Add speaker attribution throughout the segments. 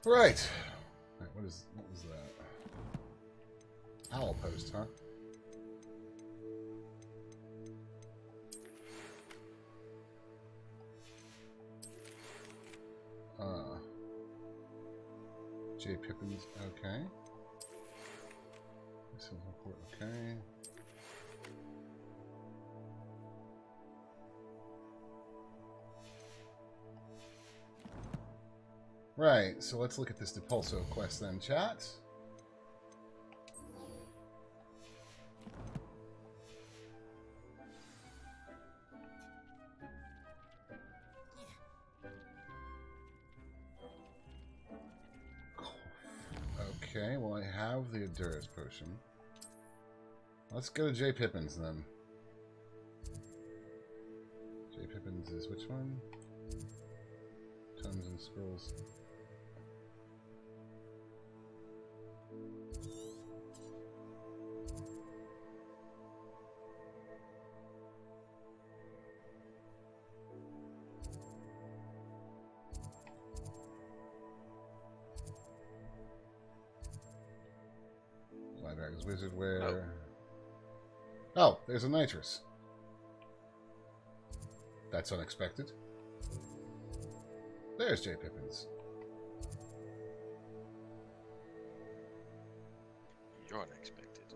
Speaker 1: Right. What was that? Owl post, huh? J. Pippins, okay. Okay. Right, so let's look at this Depulso quest then, chat. Okay, well I have the Endurance potion. Let's go to J. Pippins then. J. Pippins is which one? Tons and scrolls. Librarian's Wizard Wear. Oh, there's a nitrous. That's unexpected. There's J. Pippins.
Speaker 2: You're unexpected.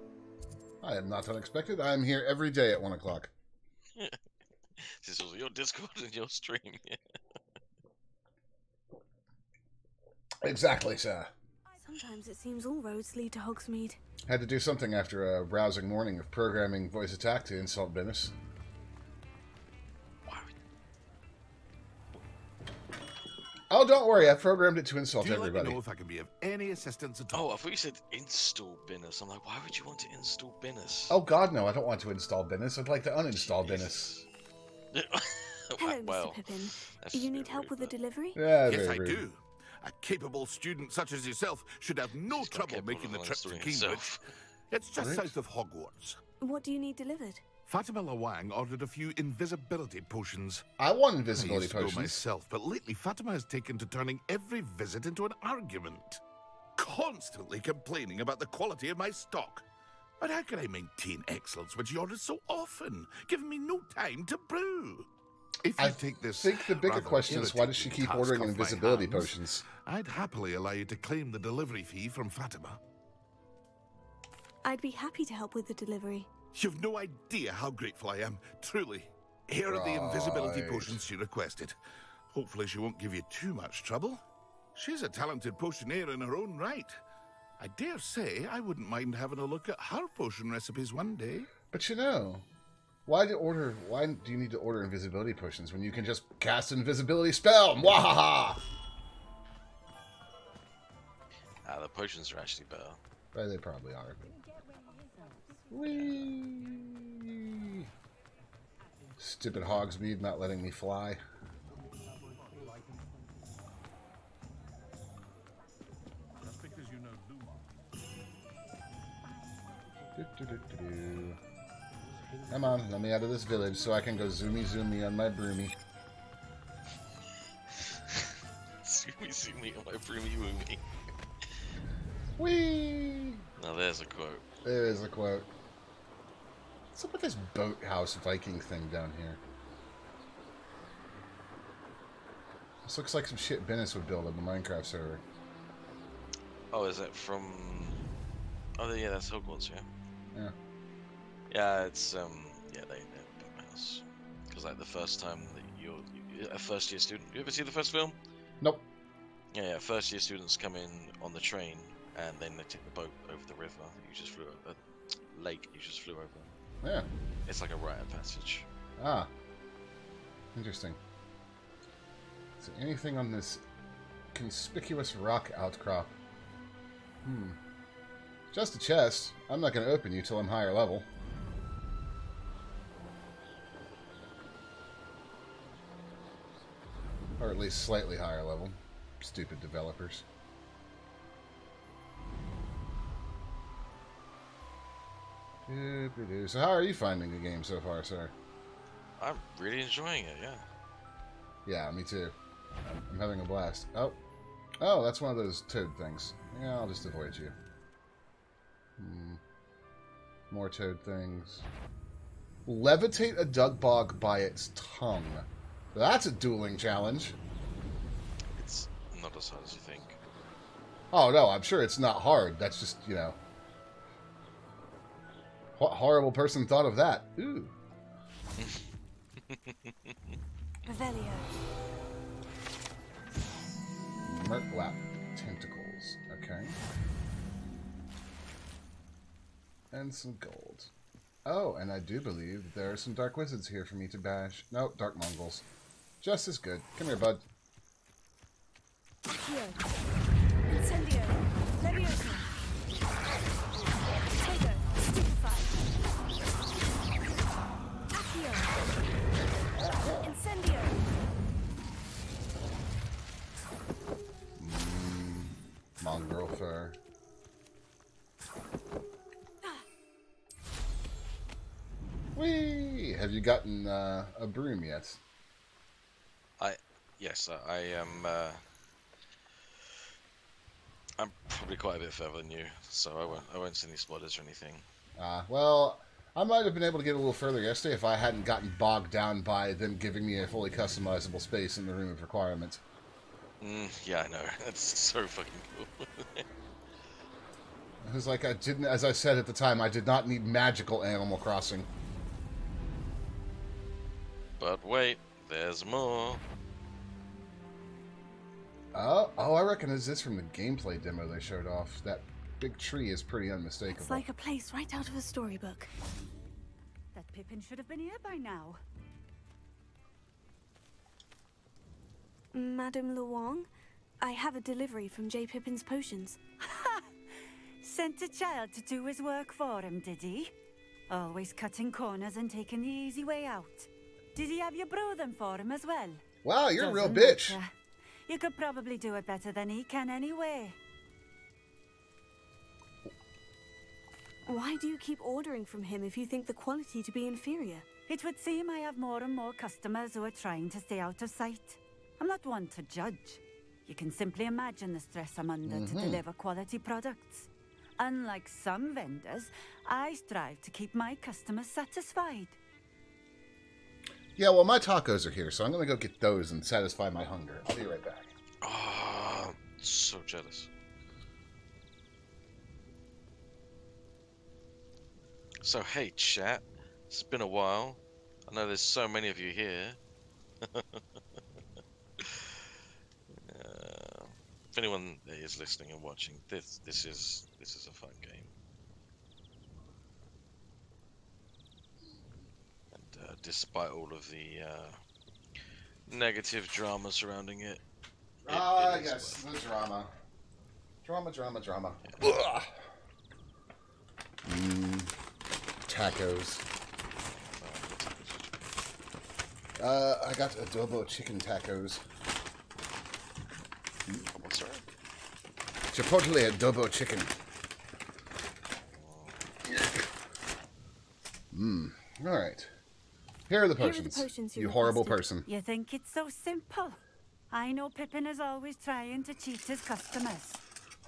Speaker 1: I am not unexpected. I am here every day at 1 o'clock.
Speaker 2: This is your Discord and your stream.
Speaker 1: Exactly, sir.
Speaker 3: Sometimes it seems all roads lead to Hogsmeade.
Speaker 1: Had to do something after a rousing morning of programming voice attack to insult business. Oh, don't worry. I programmed it to insult everybody.
Speaker 4: Let me know if I can be of any assistance at all.
Speaker 2: Oh, I thought you said install Binus. I'm like, why would you want to install Binus?
Speaker 1: Oh, God, no. I don't want to install Binus. I'd like to uninstall Binus.
Speaker 3: Hello,
Speaker 2: well,
Speaker 3: Mr. Pippin. You need help with the delivery?
Speaker 1: Yeah,
Speaker 4: yes, I
Speaker 1: rude.
Speaker 4: do. A capable student such as yourself should have no trouble making the trip to Cambridge. It's just south of Hogwarts.
Speaker 3: What do you need delivered?
Speaker 4: Fatima Lawang ordered a few invisibility potions.
Speaker 1: I want invisibility
Speaker 4: I used to go
Speaker 1: potions
Speaker 4: myself, but lately Fatima has taken to turning every visit into an argument. Constantly complaining about the quality of my stock. But how can I maintain excellence when she orders so often, giving me no time to brew? If you take this,
Speaker 1: think the bigger question is why does she keep ordering invisibility potions?
Speaker 4: I'd happily allow you to claim the delivery fee from Fatima.
Speaker 3: I'd be happy to help with the delivery.
Speaker 4: You've no idea how grateful I am, truly. Here are the invisibility potions she requested. Hopefully she won't give you too much trouble. She's a talented potioneer in her own right. I dare say I wouldn't mind having a look at her potion recipes one day.
Speaker 1: But you know, why do you need to order invisibility potions when you can just cast an invisibility spell? Mwahaha!
Speaker 2: The potions are actually better.
Speaker 1: Well, they probably are. Whee! Stupid Hogsmeade not letting me fly. Come on, let me out of this village so I can go zoomy on my broomy.
Speaker 2: Zoomy on my broomy woomy.
Speaker 1: Whee!
Speaker 2: Now there's a quote.
Speaker 1: There is a quote. What's up with this boathouse Viking thing down here? This looks like some shit Bennis would build on the Minecraft server.
Speaker 2: Oh, is that from... Oh, yeah, that's Hogwarts, yeah.
Speaker 1: Yeah.
Speaker 2: Yeah, it's, yeah, they built my house. Because, like, the first time that you're a first-year student... You ever see the first film?
Speaker 1: Nope.
Speaker 2: Yeah, first-year students come in on the train, and then they take the boat over the river. You just flew over... lake you just flew over.
Speaker 1: Yeah.
Speaker 2: It's like a rite of passage.
Speaker 1: Ah. Interesting. Is there anything on this conspicuous rock outcrop? Just a chest. I'm not going to open you till I'm higher level. Or at least slightly higher level. Stupid developers. So how are you finding the game so far, sir?
Speaker 2: I'm really enjoying it, yeah.
Speaker 1: Yeah, me too. I'm having a blast. Oh, Oh, that's one of those toad things. Yeah, I'll just avoid you. More toad things. Levitate a dug bog by its tongue. That's a dueling challenge.
Speaker 2: It's not as hard as you think.
Speaker 1: Oh, no, I'm sure it's not hard. That's just, you know... What horrible person thought of that? Ooh.
Speaker 3: Revelio.
Speaker 1: Mertlap tentacles. Okay. And some gold. Oh, and I do believe there are some dark wizards here for me to bash. No, dark Mongols. Just as good. Come here, bud.
Speaker 3: Accio. Incendio. Leviosa. Tego. Stupefy. Accio. Incendio.
Speaker 1: Mongrel fur. Whee! Have you gotten a broom yet?
Speaker 2: Yes, I am. I'm probably quite a bit further than you, so I won't see any spoilers or anything.
Speaker 1: Well, I might have been able to get a little further yesterday if I hadn't gotten bogged down by them giving me a fully customizable space in the room of requirement.
Speaker 2: Yeah, I know. It's so fucking cool.
Speaker 1: It was like I didn't, as I said at the time, I did not need magical Animal Crossing.
Speaker 2: But wait, there's more.
Speaker 1: Oh, I recognize this from the gameplay demo they showed off. That big tree is pretty unmistakable.
Speaker 3: It's like a place right out of a storybook.
Speaker 5: That Pippin should have been here by now.
Speaker 3: Madame Luong, I have a delivery from J. Pippin's Potions.
Speaker 5: Ha! Sent a child to do his work for him, did he? Always cutting corners and taking the easy way out. Did he have you brew them for him as well?
Speaker 1: Wow, you're a real
Speaker 5: Doesn't
Speaker 1: bitch.
Speaker 5: matter. You could probably do it better than he can anyway.
Speaker 3: Why do you keep ordering from him if you think the quality to be inferior?
Speaker 5: It would seem I have more and more customers who are trying to stay out of sight. I'm not one to judge. You can simply imagine the stress I'm under to deliver quality products. Unlike some vendors, I strive to keep my customers satisfied.
Speaker 1: Yeah, well, my tacos are here, so I'm going to go get those and satisfy my hunger. I'll be right back.
Speaker 2: Oh, I'm so jealous. So, hey, chat. It's been a while. I know there's so many of you here. If anyone is listening and watching, this is a fun game. And despite all of the negative drama surrounding it, it is
Speaker 1: yes,
Speaker 2: fun.
Speaker 1: the drama. Drama.
Speaker 2: Yeah.
Speaker 1: Tacos. I got adobo chicken tacos.
Speaker 2: What's that?
Speaker 1: Chipotle adobo chicken. Alright. Here are the potions. You horrible person.
Speaker 5: You think it's so simple? I know Pippin is always trying to cheat his customers.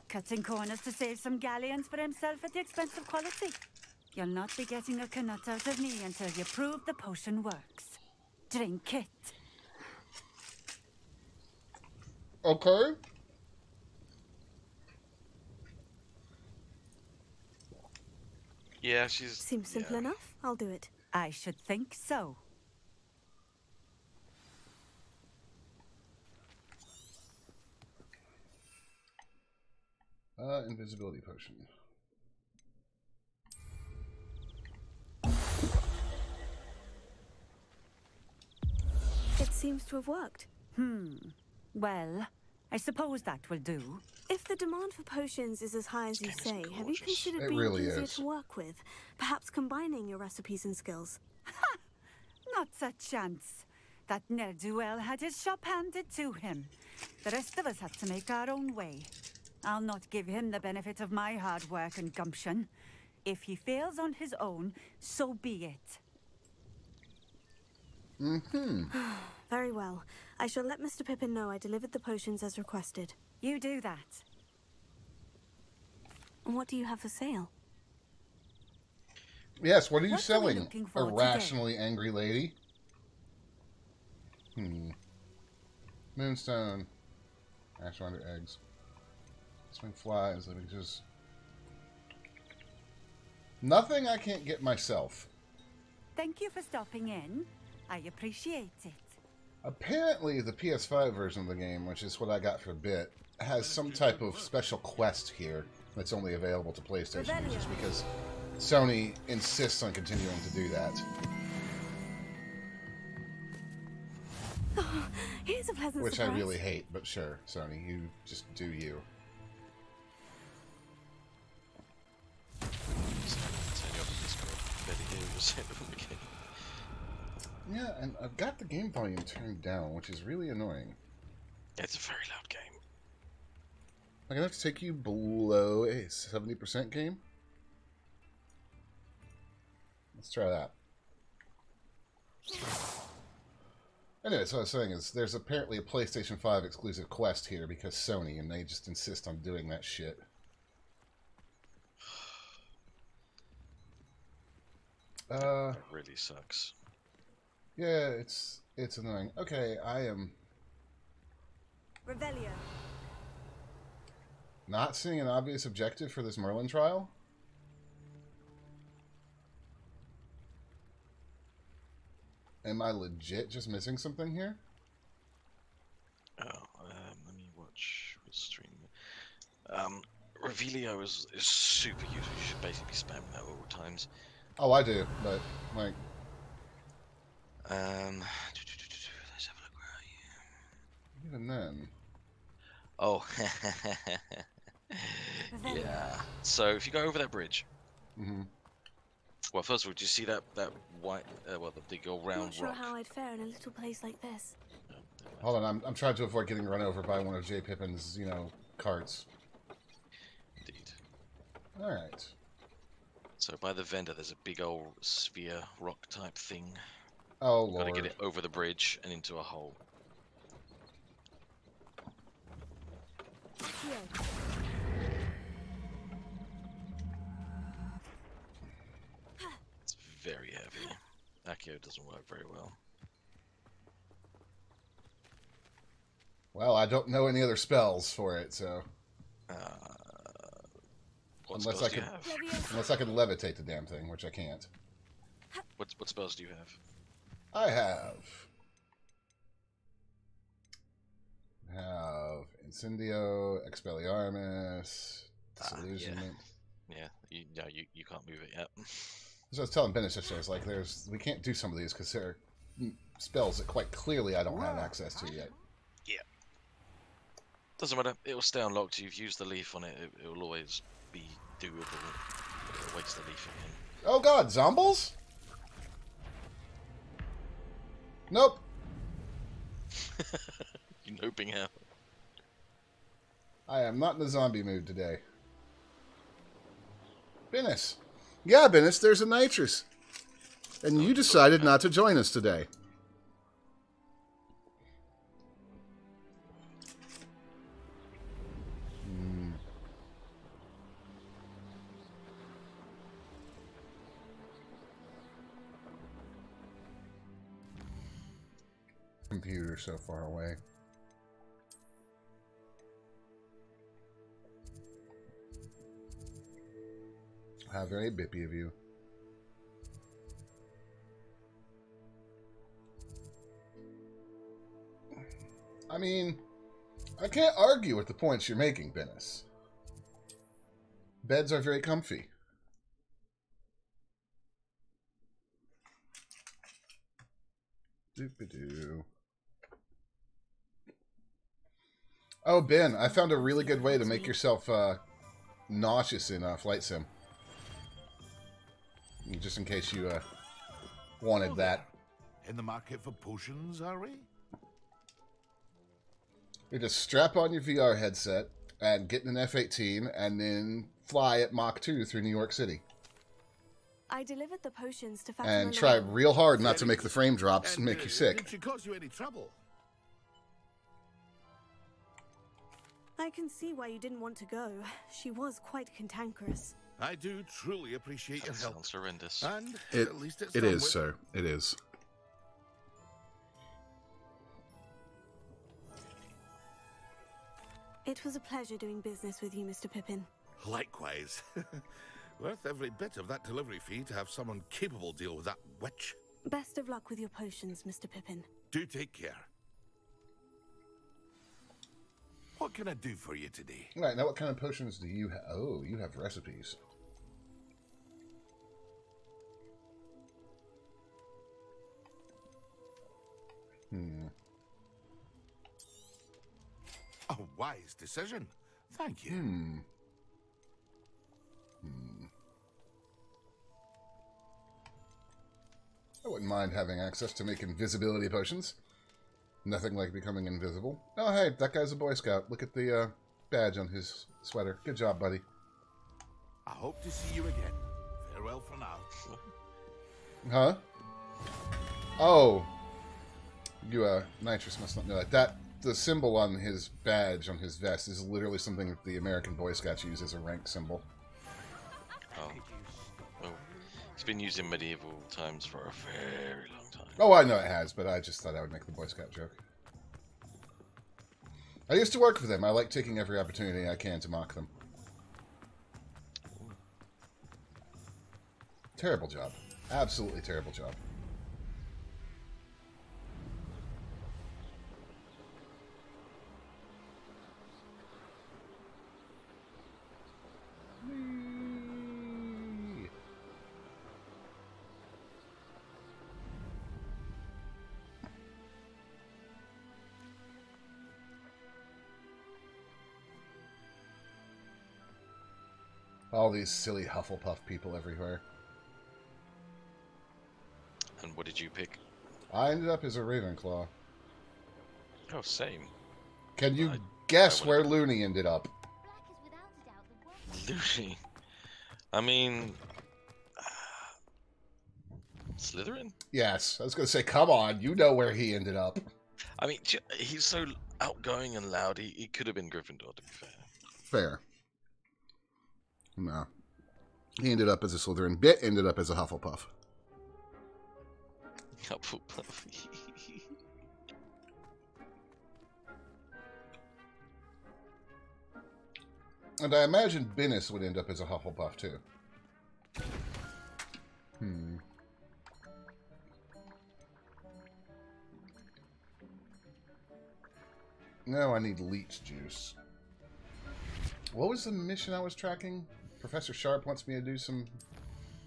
Speaker 5: Cutting corners to save some galleons for himself at the expense of quality. You'll not be getting a canut out of me until you prove the potion works. Drink it.
Speaker 1: Okay.
Speaker 2: Yeah, she's...
Speaker 3: Seems simple enough. I'll do it.
Speaker 5: I should think so.
Speaker 1: Invisibility potion.
Speaker 3: It seems to have worked.
Speaker 5: Well, I suppose that will do.
Speaker 3: If the demand for potions is as high as you
Speaker 2: This game
Speaker 3: say,
Speaker 2: is
Speaker 3: have you
Speaker 2: gorgeous.
Speaker 3: considered
Speaker 1: It
Speaker 3: being
Speaker 1: really
Speaker 3: easier
Speaker 1: is.
Speaker 3: to work with? Perhaps combining your recipes and skills?
Speaker 5: Not a chance. That ne'er-do-well had his shop handed to him. The rest of us had to make our own way. I'll not give him the benefit of my hard work and gumption. If he fails on his own, so be it.
Speaker 1: Mm-hmm.
Speaker 3: Very well. I shall let Mr. Pippin know I delivered the potions as requested.
Speaker 5: You do that.
Speaker 3: And what do you have for sale?
Speaker 1: Yes, what are you
Speaker 5: What are we
Speaker 1: selling,
Speaker 5: looking for
Speaker 1: irrationally angry lady? Moonstone. Ashwander eggs. Swing flies. Let me just... Nothing I can't get myself.
Speaker 5: Thank you for stopping in. I appreciate it.
Speaker 1: Apparently, the PS5 version of the game, which is what I got for a bit, has some type of special quest here that's only available to PlayStation users because Sony insists on continuing to do that.
Speaker 3: Oh, here's a pleasant
Speaker 1: Which
Speaker 3: surprise.
Speaker 1: I really hate, but sure, Sony, you just do you. Yeah, and I've got the game volume turned down, which is really annoying.
Speaker 2: It's a very loud game.
Speaker 1: I'm gonna have to take you below a 70% game. Let's try that. Anyway, so what I was saying is there's apparently a PlayStation 5 exclusive quest here because Sony, and they just insist on doing that shit.
Speaker 2: That really sucks.
Speaker 1: Yeah, it's annoying. Okay, I am
Speaker 3: Revelio.
Speaker 1: not seeing an obvious objective for this Merlin trial. Am I legit just missing something here?
Speaker 2: Oh, let me watch what stream. Revelio is super useful. You should basically spam that at all times.
Speaker 1: Oh, I do, but like,
Speaker 2: Let's have a look. Where are you?
Speaker 1: even then,
Speaker 2: Oh, yeah. So if you go over that bridge, well, first of all, do you see that white, well, the big old round
Speaker 3: Not sure
Speaker 2: rock?
Speaker 3: how I'd fare in a little place like this.
Speaker 1: hold on, I'm trying to avoid getting run over by one of J. Pippin's, carts.
Speaker 2: Indeed.
Speaker 1: All right.
Speaker 2: So by the vendor, there's a big old sphere rock type thing.
Speaker 1: Oh Lord.
Speaker 2: Got to get it over the bridge and into a hole.
Speaker 3: Here.
Speaker 2: It's very heavy. Accio doesn't work very well.
Speaker 1: Well, I don't know any other spells for it, so
Speaker 2: What
Speaker 1: Unless
Speaker 2: spells
Speaker 1: I
Speaker 2: do you
Speaker 1: could-
Speaker 2: have?
Speaker 1: unless I can levitate the damn thing, which I can't.
Speaker 2: What spells do you have?
Speaker 1: I have Incendio, Expelliarmus, Disillusionment.
Speaker 2: Yeah, you can't move it yet.
Speaker 1: So I was telling Benish yesterday, I was like, we can't do some of these because they're spells that quite clearly I don't have access to yet.
Speaker 2: Yeah. Doesn't matter. It will stay unlocked. You've used the leaf on it. It will always be doable. It waits the leaf again.
Speaker 1: Oh God, zombies? Nope.
Speaker 2: You noping out.
Speaker 1: I am not in the zombie mood today. Bennis. Yeah, Bennis, there's a nitrous. And you decided not to join us today. Computer so far away. How very bippy of you. I mean, I can't argue with the points you're making, Bennis. Beds are very comfy. Doop-a-doo. Oh, Ben, I found a really good way to make yourself nauseous in Flight Sim. Just in case you wanted that.
Speaker 4: In the market for potions, are we?
Speaker 1: You just strap on your VR headset and get in an F-18 and then fly at Mach 2 through New York City.
Speaker 3: I delivered the potions to
Speaker 1: And try real hard not to make the frame drops and
Speaker 4: And,
Speaker 1: make you sick.
Speaker 4: Did she cause you any trouble?
Speaker 3: I can see why you didn't want to go. She was quite cantankerous.
Speaker 4: I do truly appreciate your
Speaker 2: That
Speaker 4: help.
Speaker 2: sounds horrendous.
Speaker 4: And
Speaker 1: It,
Speaker 4: at least it's
Speaker 1: it
Speaker 4: done
Speaker 1: is,
Speaker 4: with.
Speaker 1: sir. It is.
Speaker 3: It was a pleasure doing business with you, Mr. Pippin.
Speaker 4: Likewise. Worth every bit of that delivery fee to have someone capable deal with that witch.
Speaker 3: Best of luck with your potions, Mr. Pippin.
Speaker 4: Do take care. What can I do for you today?
Speaker 1: All right, now what kind of potions do you have? Oh, you have recipes.
Speaker 4: A wise decision. Thank you.
Speaker 1: I wouldn't mind having access to make invisibility potions. Nothing like becoming invisible. Oh, hey, that guy's a Boy Scout. Look at the badge on his sweater. Good job, buddy.
Speaker 4: I hope to see you again. Farewell for now.
Speaker 1: Huh? Oh. You, Nitrous must not know that. The symbol on his badge, on his vest, is literally something that the American Boy Scouts use as a rank symbol.
Speaker 2: Oh. Well, it's been used in medieval times for a very long time.
Speaker 1: Oh, I know it has, but I just thought I would make the Boy Scout joke. I used to work for them. I like taking every opportunity I can to mock them. Terrible job. Absolutely terrible job. Whee! All these silly Hufflepuff people everywhere.
Speaker 2: And what did you pick?
Speaker 1: I ended up as a Ravenclaw.
Speaker 2: Oh, same.
Speaker 1: Can you
Speaker 2: I
Speaker 1: guess
Speaker 2: would've
Speaker 1: where
Speaker 2: been-
Speaker 1: Looney ended up?
Speaker 2: Lucy. I mean... Slytherin?
Speaker 1: Yes, I was going to say, come on, you know where he ended up.
Speaker 2: I mean, he's so outgoing and loud, he could have been Gryffindor, to be fair.
Speaker 1: Fair. No. He ended up as a Slytherin. Bit ended up as a Hufflepuff.
Speaker 2: Hufflepuff.
Speaker 1: And I imagine Binnis would end up as a Hufflepuff, too. No, I need leech juice. What was the mission I was tracking? Professor Sharp wants me to do some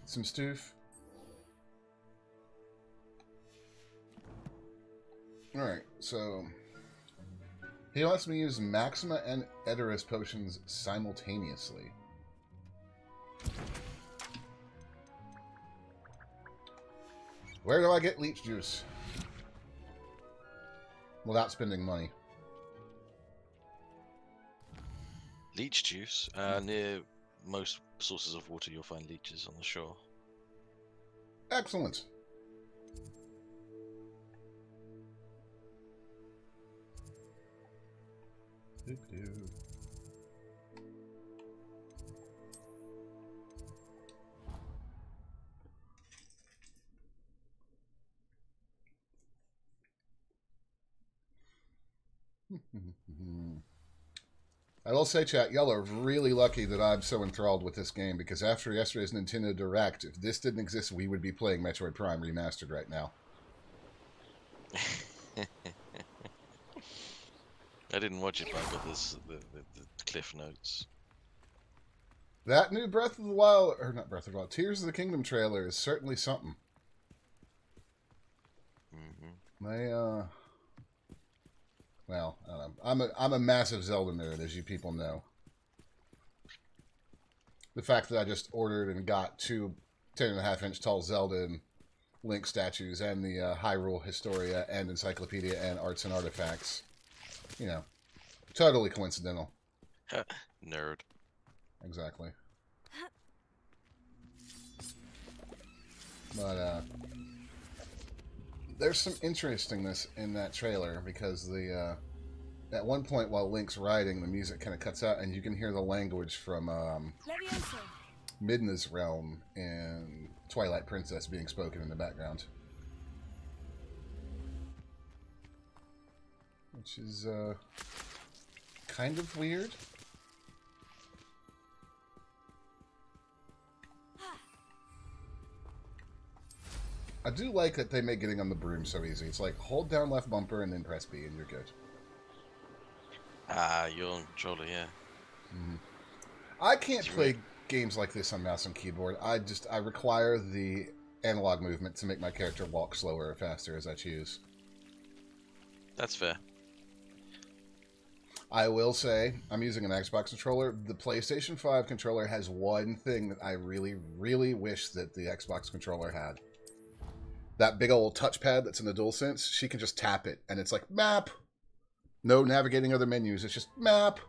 Speaker 1: stoof. Alright, so... he lets me use Maxima and Edoras potions simultaneously. Where do I get leech juice? Without spending money.
Speaker 2: Leech juice. Near most sources of water, you'll find leeches on the shore.
Speaker 1: Excellent. Doo-doo. I will say, chat, y'all are really lucky that I'm so enthralled with this game, because after yesterday's Nintendo Direct, if this didn't exist, we would be playing Metroid Prime Remastered right now.
Speaker 2: I didn't watch it, but I got the cliff notes.
Speaker 1: That new Breath of the Wild, or not Breath of the Wild, Tears of the Kingdom trailer is certainly something. They, well, I don't know. I'm a massive Zelda nerd, as you people know. The fact that I just ordered and got 2 10.5-inch tall Zelda and Link statues and the Hyrule Historia and Encyclopedia and Arts and Artifacts, you know, totally coincidental.
Speaker 2: Nerd.
Speaker 1: Exactly. But there's some interestingness in that trailer because the at one point while Link's riding, the music kind of cuts out and you can hear the language from Midna's realm and Twilight Princess being spoken in the background. Which is kind of weird. I do like that they make getting on the broom so easy. It's like, hold down left bumper and then press B and you're good.
Speaker 2: You're on controller, yeah.
Speaker 1: Mm-hmm. I can't play games like this on mouse and keyboard. I require the analog movement to make my character walk slower or faster as I choose.
Speaker 2: That's fair.
Speaker 1: I will say, I'm using an Xbox controller. The PlayStation 5 controller has one thing that I really, really wish that the Xbox controller had. That big old touchpad that's in the DualSense, she can just tap it, and it's like, map! No navigating other menus, it's just, map!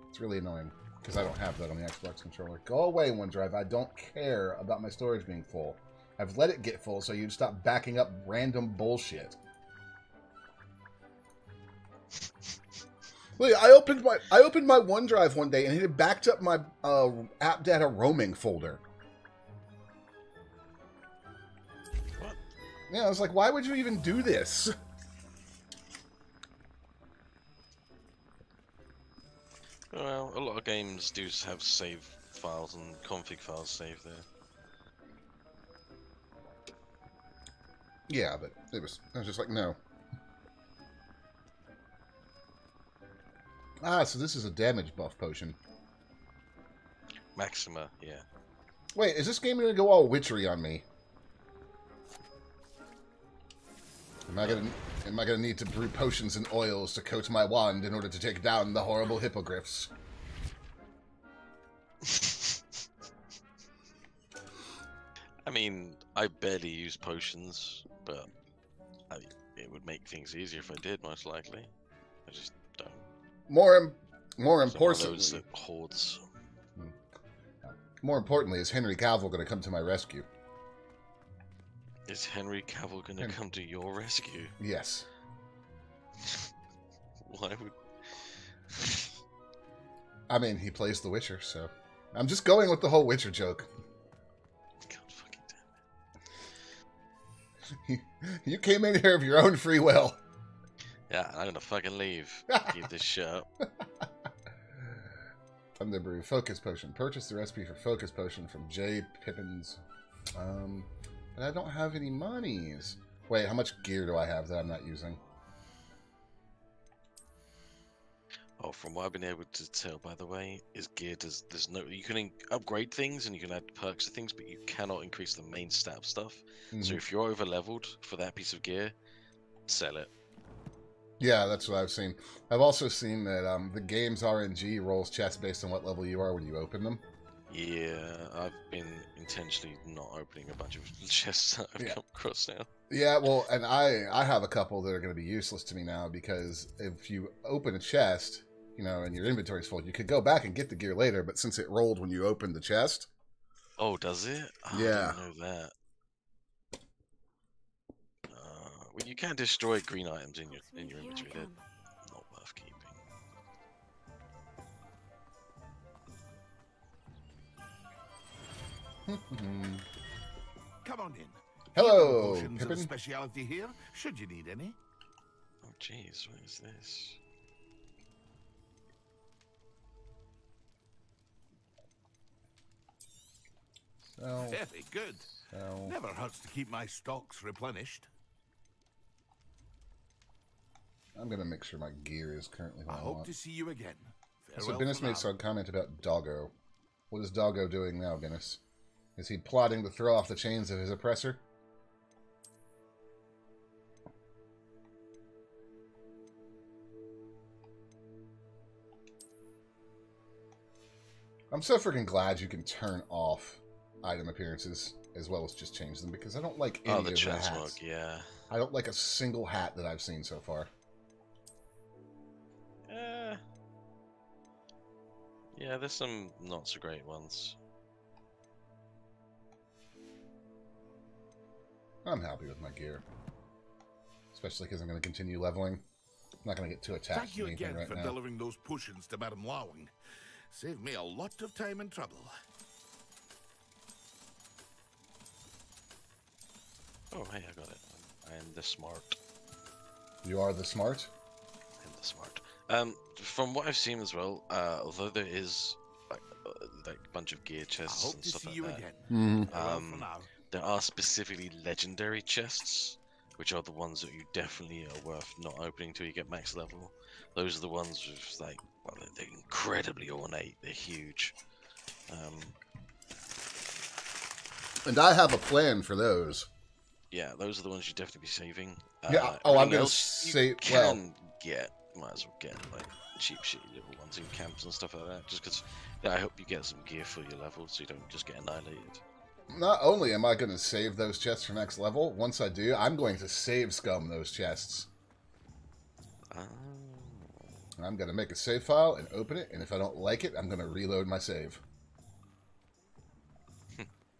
Speaker 1: It's really annoying, because I don't have that on the Xbox controller. Go away, OneDrive. I don't care about my storage being full. I've let it get full so you'd stop backing up random bullshit. Look, I opened my OneDrive one day and it had backed up my app data roaming folder.
Speaker 2: What?
Speaker 1: Yeah, I was like, why would you even do this?
Speaker 2: Well, a lot of games do have save files and config files saved there.
Speaker 1: Yeah, but I was just like, no. Ah, so this is a damage buff potion.
Speaker 2: Maxima, yeah.
Speaker 1: Wait, is this game going to go all witchery on me? Am I gonna need to brew potions and oils to coat my wand in order to take down the horrible hippogriffs?
Speaker 2: I mean, I barely use potions, but it would make things easier if I did, most likely. I just don't.
Speaker 1: More
Speaker 2: Those
Speaker 1: importantly,
Speaker 2: that hordes.
Speaker 1: more importantly, is Henry Cavill going to come to my rescue?
Speaker 2: Is Henry Cavill going to come to your rescue?
Speaker 1: Yes.
Speaker 2: Why would...
Speaker 1: I mean, he plays The Witcher, so... I'm just going with the whole Witcher joke.
Speaker 2: God fucking damn it.
Speaker 1: You came in here of your own free will.
Speaker 2: Yeah, I'm gonna fucking leave. Keep this shit up.
Speaker 1: Thunder Brew Focus Potion. Purchase the recipe for Focus Potion from J. Pippins. But I don't have any monies. Wait, how much gear do I have that I'm not using?
Speaker 2: Oh, from what I've been able to tell, by the way, is gear there's no... You can upgrade things and you can add perks to things, but you cannot increase the main stat of stuff.
Speaker 1: Mm-hmm.
Speaker 2: So if you're over-leveled for that piece of gear, sell it.
Speaker 1: Yeah, that's what I've seen. I've also seen that the game's RNG rolls chests based on what level you are when you open them.
Speaker 2: Yeah, I've been intentionally not opening a bunch of chests that I've come across now.
Speaker 1: Yeah, well, and I have a couple that are going to be useless to me now because if you open a chest, you know, and your inventory's full, you could go back and get the gear later, but since it rolled when you opened the chest...
Speaker 2: Oh, does it? Oh,
Speaker 1: yeah.
Speaker 2: I didn't know that. Well, you can destroy green items in your inventory. They're not worth keeping.
Speaker 4: Come on in.
Speaker 1: Hello,
Speaker 4: Potions
Speaker 1: Pippin.
Speaker 4: of speciality here, should you need any.
Speaker 2: Oh, jeez, what is this?
Speaker 1: So,
Speaker 4: Very good. Never hurts to keep my stocks replenished.
Speaker 1: I'm going to make sure my gear is currently what
Speaker 4: I
Speaker 1: I
Speaker 4: hope
Speaker 1: want.
Speaker 4: to see you again.
Speaker 1: So
Speaker 4: Farewell
Speaker 1: Bennis
Speaker 4: for
Speaker 1: made
Speaker 4: now.
Speaker 1: some comment about Doggo. What is Doggo doing now, Bennis? Is he plotting to throw off the chains of his oppressor? I'm so freaking glad you can turn off item appearances as well as just change them because I don't like any
Speaker 2: Oh,
Speaker 1: of
Speaker 2: the
Speaker 1: the
Speaker 2: transmog,
Speaker 1: hats.
Speaker 2: yeah.
Speaker 1: I don't like a single hat that I've seen so far.
Speaker 2: Yeah, there's some not so great ones.
Speaker 1: I'm happy with my gear. Especially because I'm going to continue leveling. I'm not going to get too attached
Speaker 4: Thank
Speaker 1: to
Speaker 4: you
Speaker 1: anything
Speaker 4: again
Speaker 1: right
Speaker 4: for
Speaker 1: now.
Speaker 4: delivering those potions to Madame Lawing. Saved me a lot of time and trouble.
Speaker 2: Oh, hey, I got it. I am the smart.
Speaker 1: You are the smart?
Speaker 2: I'm the smart. From what I've seen as well, although there is like a bunch of gear
Speaker 4: I
Speaker 2: chests
Speaker 4: hope
Speaker 2: and
Speaker 4: to
Speaker 2: stuff
Speaker 4: see
Speaker 2: like
Speaker 4: you
Speaker 2: that,
Speaker 4: again. Farewell for now.
Speaker 2: there are specifically legendary chests, which are the ones that you definitely are worth not opening till you get max level. Those are the ones with like, well, they're incredibly ornate. They're huge.
Speaker 1: And I have a plan for those.
Speaker 2: Yeah, those are the ones you definitely be saving.
Speaker 1: Yeah. Oh, I'm
Speaker 2: everything
Speaker 1: gonna
Speaker 2: else
Speaker 1: say.
Speaker 2: you
Speaker 1: Well,
Speaker 2: can get. Might as well get like cheap, shitty little ones in camps and stuff like that. Just because, yeah, I hope you get some gear for your level, so you don't just get annihilated.
Speaker 1: not only am I going to save those chests for next level, once I do, I'm going to save scum those chests. I'm going to make a save file and open it, and if I don't like it, I'm going to reload my save.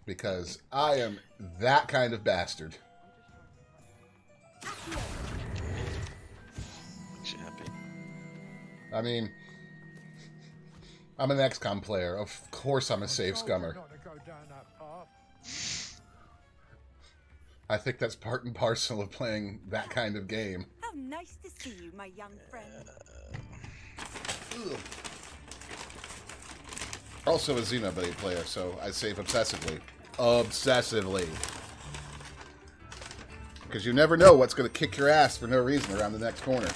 Speaker 1: Because I am that kind of bastard.
Speaker 2: Makes you happy.
Speaker 1: I mean, I'm an XCOM player. Of course I'm a save scummer. I think that's part and parcel of playing that kind of game.
Speaker 5: How nice to see you, my young friend.
Speaker 1: Also a Xenoblade player, so I save obsessively. Obsessively. Because you never know what's going to kick your ass for no reason around the next corner.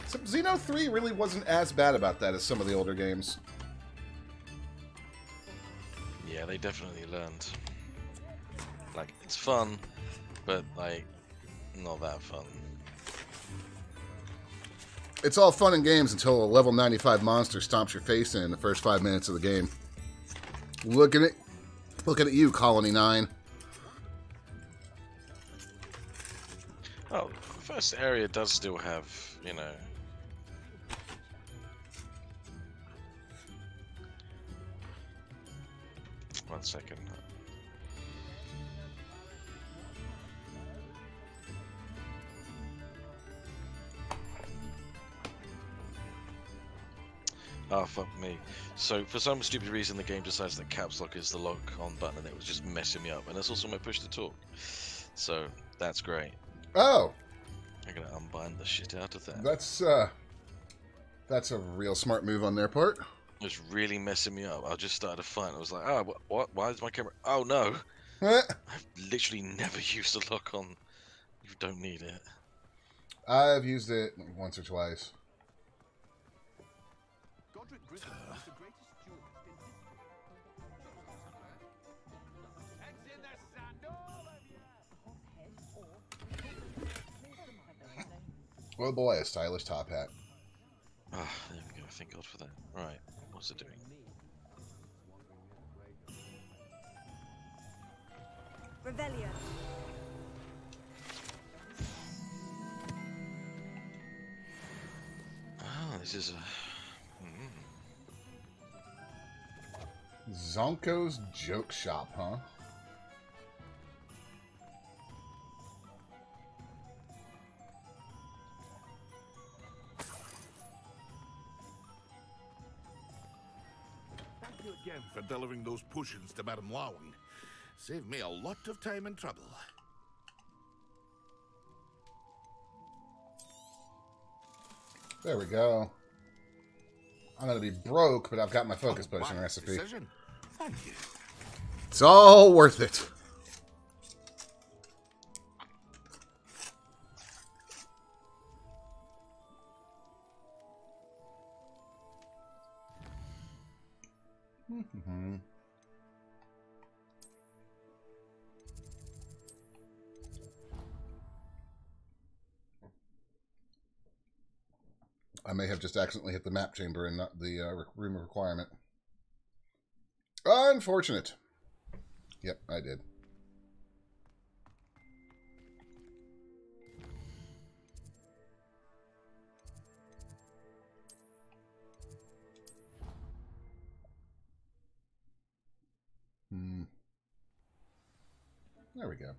Speaker 1: So Xeno 3 really wasn't as bad about that as some of the older games.
Speaker 2: Yeah, they definitely learned. Like, it's fun, but like, not that fun.
Speaker 1: It's all fun and games until a level 95 monster stomps your face in the first 5 minutes of the game. Looking at you, Colony 9.
Speaker 2: Oh, the first area does still have, you know... One second. Oh, fuck me. So, for some stupid reason, the game decides that caps lock is the lock on button, and it was just messing me up. And that's also my push to talk. So, that's great.
Speaker 1: Oh!
Speaker 2: I'm gonna unbind the shit out of that.
Speaker 1: That's a real smart move on their part.
Speaker 2: It was really messing me up. I just started a fight. I was like, oh, what? Why is my camera... Oh, no. I've literally never used a lock on. You don't need it.
Speaker 1: I've used it once or twice. Oh boy, a stylish top hat.
Speaker 2: Ah, there we go. Thank God for that. Right, what's it doing?
Speaker 3: Revelio.
Speaker 2: Ah, this is a...
Speaker 1: Zonko's Joke Shop, huh?
Speaker 4: Thank you again for delivering those potions to Madame Lawing. Saved me a lot of time and trouble.
Speaker 1: There we go. I'm gonna be broke, but I've got my focus potion recipe.
Speaker 4: Decision. Thank you.
Speaker 1: It's all worth it. I may have just accidentally hit the map chamber and not the room of requirement. Unfortunate. Yep, I did. There we go.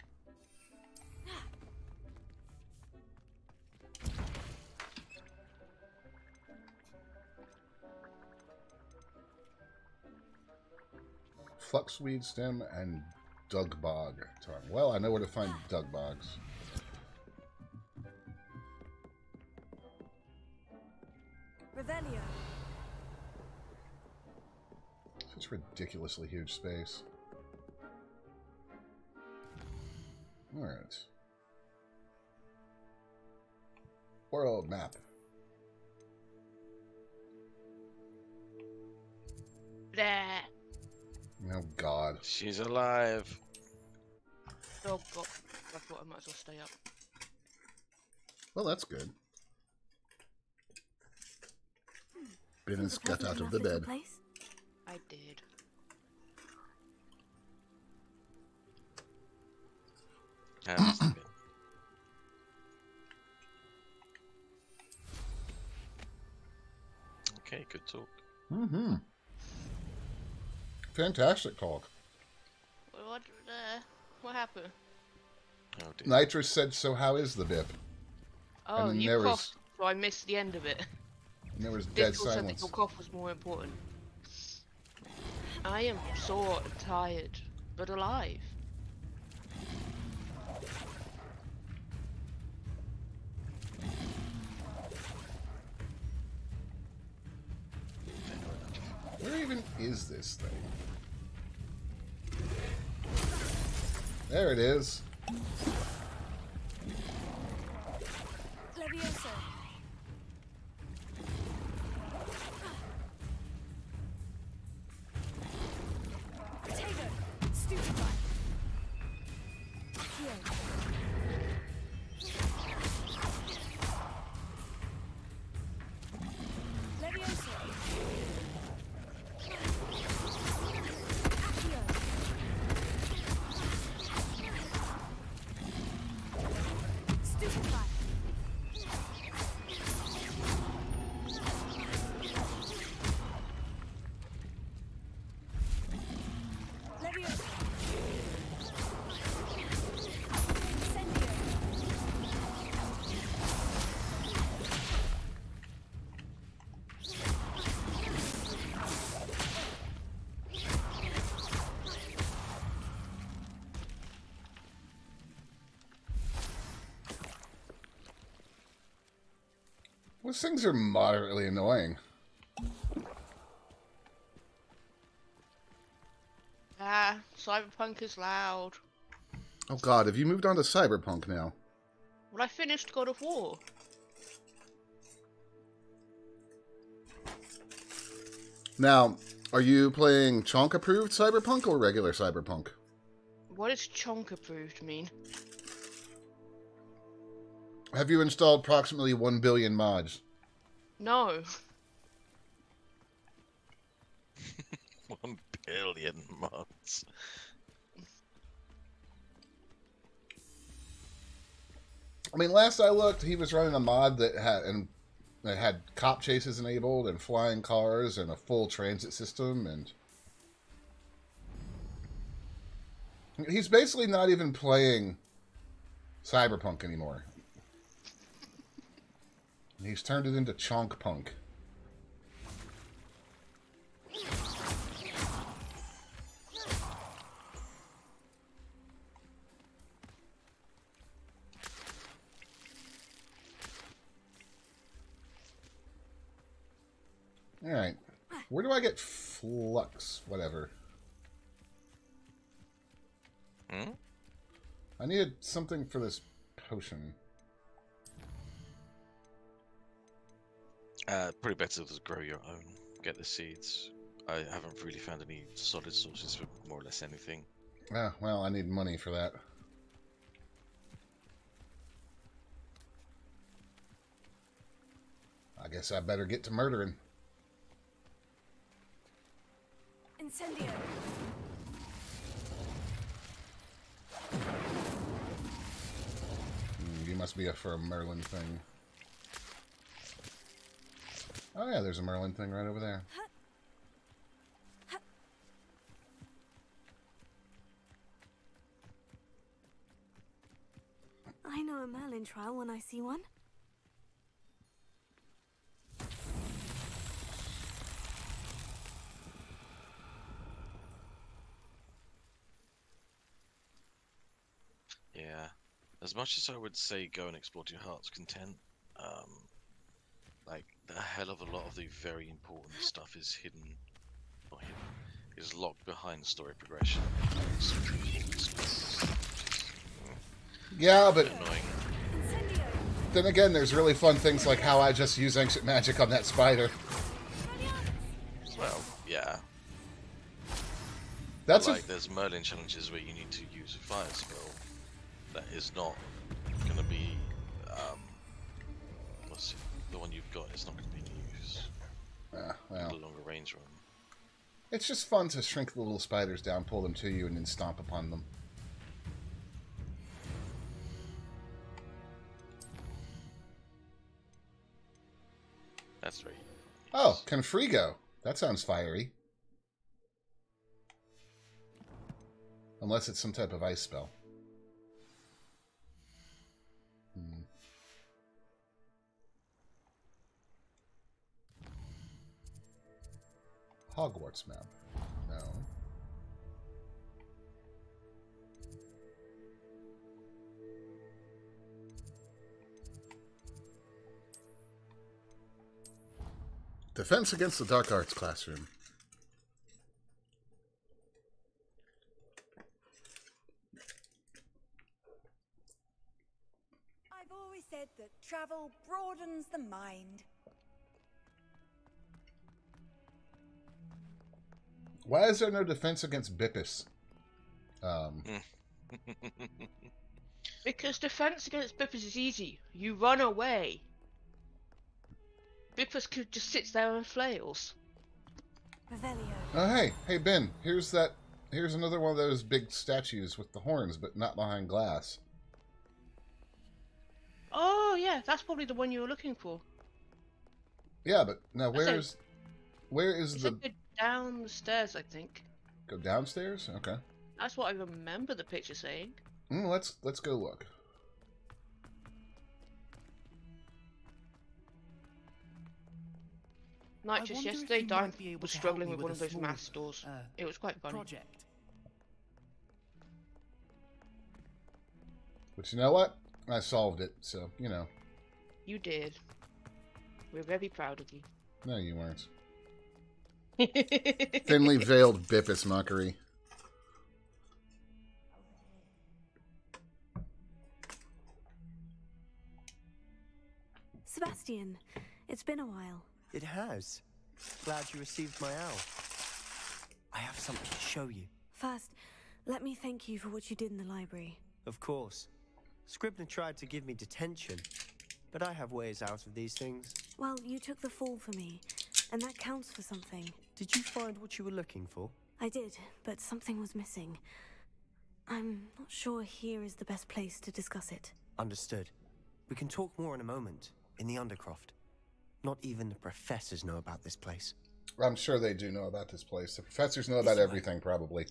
Speaker 1: Fluxweed stem and Dugbog tongue. Well, I know where to find Dugbogs.
Speaker 3: Revelio.
Speaker 1: Such ridiculously huge space. Alright. World map.
Speaker 6: There.
Speaker 1: Oh god.
Speaker 2: She's alive.
Speaker 6: Oh god. I thought I might as well stay up.
Speaker 1: Well, that's good. Business got out of the bed.
Speaker 3: Place?
Speaker 6: I did.
Speaker 2: How's the bit? Okay, good talk.
Speaker 1: Mm-hmm. Fantastic talk.
Speaker 6: What happened?
Speaker 2: Oh dear.
Speaker 1: Nitrous said, so how is the BIP?
Speaker 6: Oh,
Speaker 1: And
Speaker 6: you
Speaker 1: there was-
Speaker 6: coughed, so I missed the end of it.
Speaker 1: And there was dead
Speaker 6: Discal said that
Speaker 1: silence.
Speaker 6: your cough was more important. I am sore and tired, but alive.
Speaker 1: Where even is this thing? There it is.
Speaker 3: Levioso. Potato. Stupefy. Accio. Levioso. Accio. Stupefy. Levioso. Incendio.
Speaker 1: Those things are moderately annoying.
Speaker 6: Ah, Cyberpunk is loud.
Speaker 1: Oh god, have you moved on to Cyberpunk now?
Speaker 6: Well, I finished God of War.
Speaker 1: Now, are you playing Chonk approved Cyberpunk or regular Cyberpunk?
Speaker 6: What does chonk approved mean?
Speaker 1: Have you installed approximately 1 billion mods?
Speaker 6: No.
Speaker 2: 1 billion mods.
Speaker 1: I mean, last I looked, he was running a mod that had cop chases enabled and flying cars and a full transit system, and he's basically not even playing Cyberpunk anymore. He's turned it into Chonk Punk. Alright. Where do I get flux? Whatever.
Speaker 2: Hmm?
Speaker 1: I needed something for this potion.
Speaker 2: Probably better to grow your own. Get the seeds. I haven't really found any solid sources for more or less anything.
Speaker 1: Ah, well, I need money for that. I guess I better get to murdering.
Speaker 3: Incendio.
Speaker 1: You must be for a Merlin thing. Oh yeah, there's a Merlin thing right over there.
Speaker 3: a Merlin trial when I see one.
Speaker 2: Yeah. As much as I would say go and explore to your heart's content, like a hell of a lot of the very important stuff is hidden, not hidden, is locked behind story progression.
Speaker 1: Yeah, but
Speaker 2: Annoying.
Speaker 1: then again, there's really fun things like how I just use ancient magic on that spider.
Speaker 2: Well, yeah.
Speaker 1: That's
Speaker 2: Like there's Merlin challenges where you need to use a fire spell that is not going to be what's it? The one you've got is not going to be used.
Speaker 1: well,
Speaker 2: The longer range one.
Speaker 1: it's just fun to shrink the little spiders down, pull them to you, and then stomp upon them.
Speaker 2: That's right.
Speaker 1: Oh, Confrigo. That sounds fiery. Unless it's some type of ice spell. Hogwarts map. No. Defense against the Dark Arts classroom.
Speaker 7: I've always said that travel broadens the mind.
Speaker 1: Why is there no defense against Bippus?
Speaker 6: Because defense against Bippus is easy. You run away. Bippus could just sit there and flails.
Speaker 3: Revelio.
Speaker 1: Oh, hey, Ben. Here's another one of those big statues with the horns, but not behind glass.
Speaker 6: Oh yeah, that's probably the one you were looking for.
Speaker 1: Yeah, but now where
Speaker 6: It's
Speaker 1: is the...
Speaker 6: like down the stairs, I think.
Speaker 1: Go downstairs? Okay.
Speaker 6: That's what I remember the picture saying.
Speaker 1: Let's go look.
Speaker 6: Night just yesterday, Diane was struggling with one of those math doors. It was quite funny.
Speaker 8: Project.
Speaker 1: But you know what? I solved it, so, you know.
Speaker 6: You did. We're very proud of you.
Speaker 1: No, you weren't. Thinly veiled Bippus mockery.
Speaker 3: Sebastian, it's been a while.
Speaker 8: It has. Glad you received my owl. I have something to show you.
Speaker 3: First, let me thank you for what you did in the library.
Speaker 8: Of course. Scribner tried to give me detention, but I have ways out of these things.
Speaker 3: Well, you took the fall for me, and that counts for something.
Speaker 8: Did you find what you were looking for?
Speaker 3: I did, but something was missing. I'm not sure here is the best place to discuss it.
Speaker 8: Understood. We can talk more in a moment, in the Undercroft. Not even the professors know about this place.
Speaker 1: I'm sure they do know about this place. The professors know about everything, probably.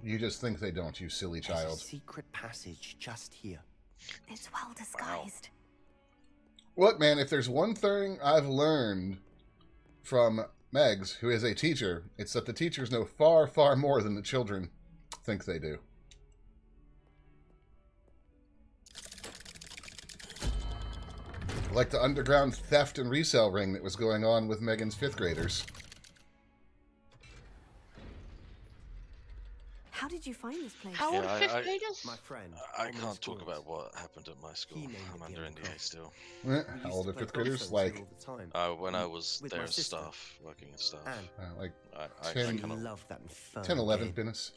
Speaker 1: You just think they don't, you silly
Speaker 8: There's
Speaker 1: child.
Speaker 8: a secret passage just here.
Speaker 3: It's well disguised.
Speaker 1: Look, man, if there's one thing I've learned from Megs, who is a teacher, it's that the teachers know far, far more than the children think they do. Like the underground theft and resale ring that was going on with Megan's 5th graders.
Speaker 3: How did you find this place?
Speaker 6: How old are fifth graders?
Speaker 8: My friend.
Speaker 2: I can't talk about what happened at my school. I'm under NDA still.
Speaker 1: How old are 5th graders? Like,
Speaker 2: When I was there as staff, working as staff.
Speaker 1: like
Speaker 2: I
Speaker 1: 10,
Speaker 2: kind of
Speaker 8: love that infernal
Speaker 1: 10, 11,
Speaker 8: game.
Speaker 1: Business.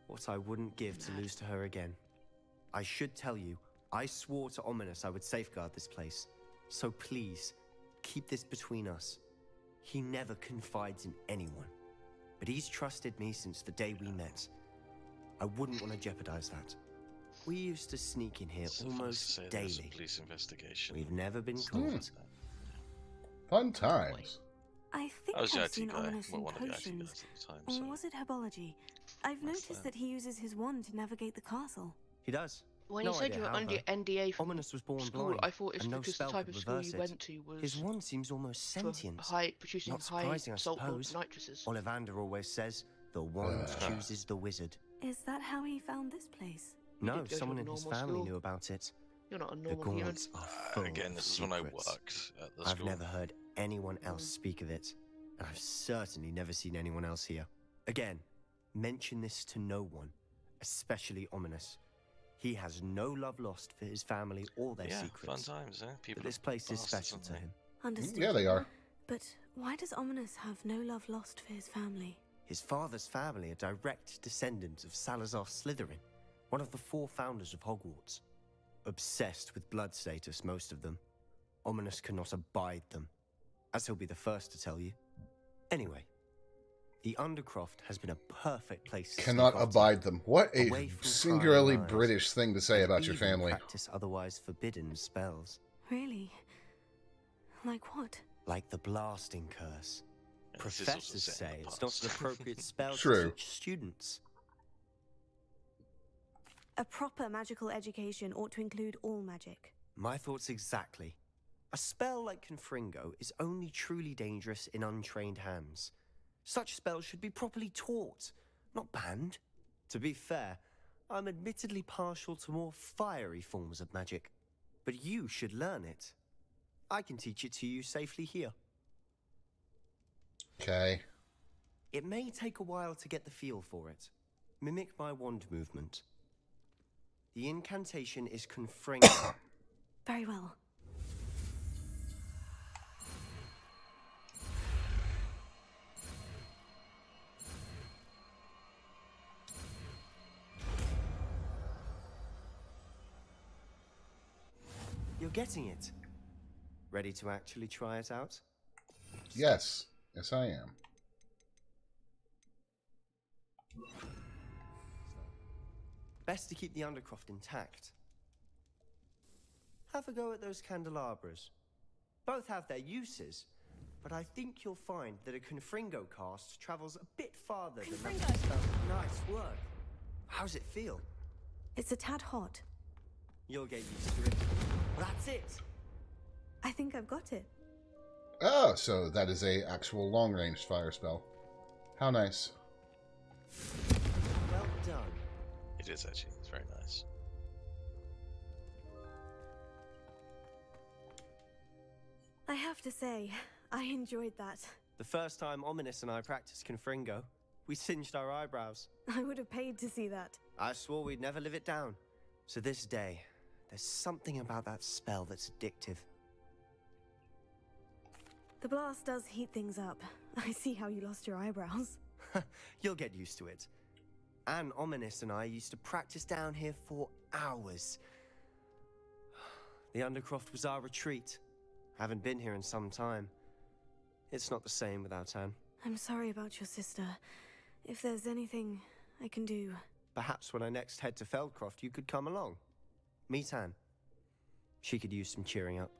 Speaker 8: What I wouldn't give to lose to her again. I should tell you, I swore to Ominous I would safeguard this place. So please, keep this between us. He never confides in anyone. But he's trusted me since the day we met. I wouldn't want to jeopardize that. We used to sneak in here almost
Speaker 2: there's a
Speaker 8: daily.
Speaker 2: police investigation.
Speaker 8: We've never been caught.
Speaker 1: Fun times.
Speaker 3: I think
Speaker 2: I was the
Speaker 3: I've
Speaker 2: IT
Speaker 3: seen
Speaker 2: guy.
Speaker 3: ominous
Speaker 2: Well,
Speaker 3: in
Speaker 2: one of the IT
Speaker 3: potions.
Speaker 2: guys at the time.
Speaker 3: Or
Speaker 2: So.
Speaker 3: was it herbology? I've noticed that he uses his wand to navigate the castle.
Speaker 8: He does.
Speaker 6: When
Speaker 8: No
Speaker 6: you said
Speaker 8: idea
Speaker 6: you were
Speaker 8: how,
Speaker 6: under
Speaker 8: though.
Speaker 6: NDA from
Speaker 8: Ominous was born
Speaker 6: school,
Speaker 8: blind,
Speaker 6: I thought it's
Speaker 8: and no
Speaker 6: because the
Speaker 8: spell
Speaker 6: type
Speaker 8: could
Speaker 6: of school
Speaker 8: reverse
Speaker 6: you
Speaker 8: it.
Speaker 6: went to was
Speaker 8: His wand seems almost
Speaker 6: for
Speaker 8: sentient.
Speaker 6: producing
Speaker 8: Not
Speaker 6: high
Speaker 8: surprising, I
Speaker 6: salt
Speaker 8: suppose.
Speaker 6: nitroses.
Speaker 8: Ollivander always says, the wand chooses the wizard.
Speaker 3: Is that how he found this place?
Speaker 8: No,
Speaker 6: did go to
Speaker 8: someone
Speaker 6: a
Speaker 8: in his
Speaker 6: normal
Speaker 8: family
Speaker 6: school.
Speaker 8: knew about it.
Speaker 6: You're not a
Speaker 8: The
Speaker 6: normal human.
Speaker 8: Gaunts are full
Speaker 2: Again,
Speaker 8: of
Speaker 2: this is when I
Speaker 8: secrets.
Speaker 2: worked at the
Speaker 8: I've
Speaker 2: school.
Speaker 8: never heard anyone else speak of it, and I've certainly never seen anyone else here. Again, mention this to no one, especially Ominous. He has no love lost for his family or their secrets.
Speaker 2: Fun times, eh? People
Speaker 8: But this place is
Speaker 2: bastards,
Speaker 8: special
Speaker 2: aren't
Speaker 8: to
Speaker 2: they?
Speaker 8: him.
Speaker 3: Understood.
Speaker 1: Yeah, they are.
Speaker 3: But why does Ominous have no love lost for his family?
Speaker 8: His father's family are direct descendants of Salazar Slytherin, one of the 4 founders of Hogwarts. Obsessed with blood status, most of them. Ominous cannot abide them, as he'll be the first to tell you. Anyway, the Undercroft has been a perfect place to
Speaker 1: Cannot
Speaker 8: sneak off
Speaker 1: abide them. What a
Speaker 8: away from
Speaker 1: singularly
Speaker 8: prying eyes,
Speaker 1: British thing to say
Speaker 8: and
Speaker 1: about your
Speaker 8: even
Speaker 1: family.
Speaker 8: practice otherwise forbidden spells,
Speaker 3: Really? Like what?
Speaker 8: like the blasting curse.
Speaker 2: Yeah, this is also
Speaker 8: Professors
Speaker 2: set in
Speaker 8: say
Speaker 2: the
Speaker 8: it's not
Speaker 2: past.
Speaker 8: an appropriate spell
Speaker 1: True.
Speaker 8: to teach students.
Speaker 3: A proper magical education ought to include all magic.
Speaker 8: My thoughts exactly. A spell like Confringo is only truly dangerous in untrained hands. Such spells should be properly taught, not banned. To be fair, I'm admittedly partial to more fiery forms of magic, but you should learn it. I can teach it to you safely here.
Speaker 1: Okay.
Speaker 8: It may take a while to get the feel for it. Mimic my wand movement. The incantation is Confringo.
Speaker 3: Very well.
Speaker 8: You're getting it. Ready to actually try it out?
Speaker 1: Yes. Yes, I am.
Speaker 8: Best to keep the Undercroft intact. Have a go at those candelabras. Both have their uses, but I think you'll find that a Confringo cast travels a bit farther than that spell. Nice work. How's it feel?
Speaker 3: It's a tad hot.
Speaker 8: You'll get used to it. That's it.
Speaker 3: I think I've got it.
Speaker 1: Oh, so that is a actual long-range fire spell. How nice.
Speaker 8: Well done.
Speaker 2: It is actually. It's very nice.
Speaker 3: I have to say, I enjoyed that.
Speaker 8: The first time Ominous and I practiced Confringo, we singed our eyebrows.
Speaker 3: I would have paid to see that.
Speaker 8: I swore we'd never live it down. So this day, there's something about that spell that's addictive.
Speaker 3: The blast does heat things up. I see how you lost your eyebrows.
Speaker 8: You'll get used to it. Anne Ominous and I used to practice down here for hours. The Undercroft was our retreat. Haven't been here in some time. It's not the same without Anne.
Speaker 3: I'm sorry about your sister. If there's anything I can do...
Speaker 8: Perhaps when I next head to Feldcroft, you could come along. Meet Anne. She could use some cheering up.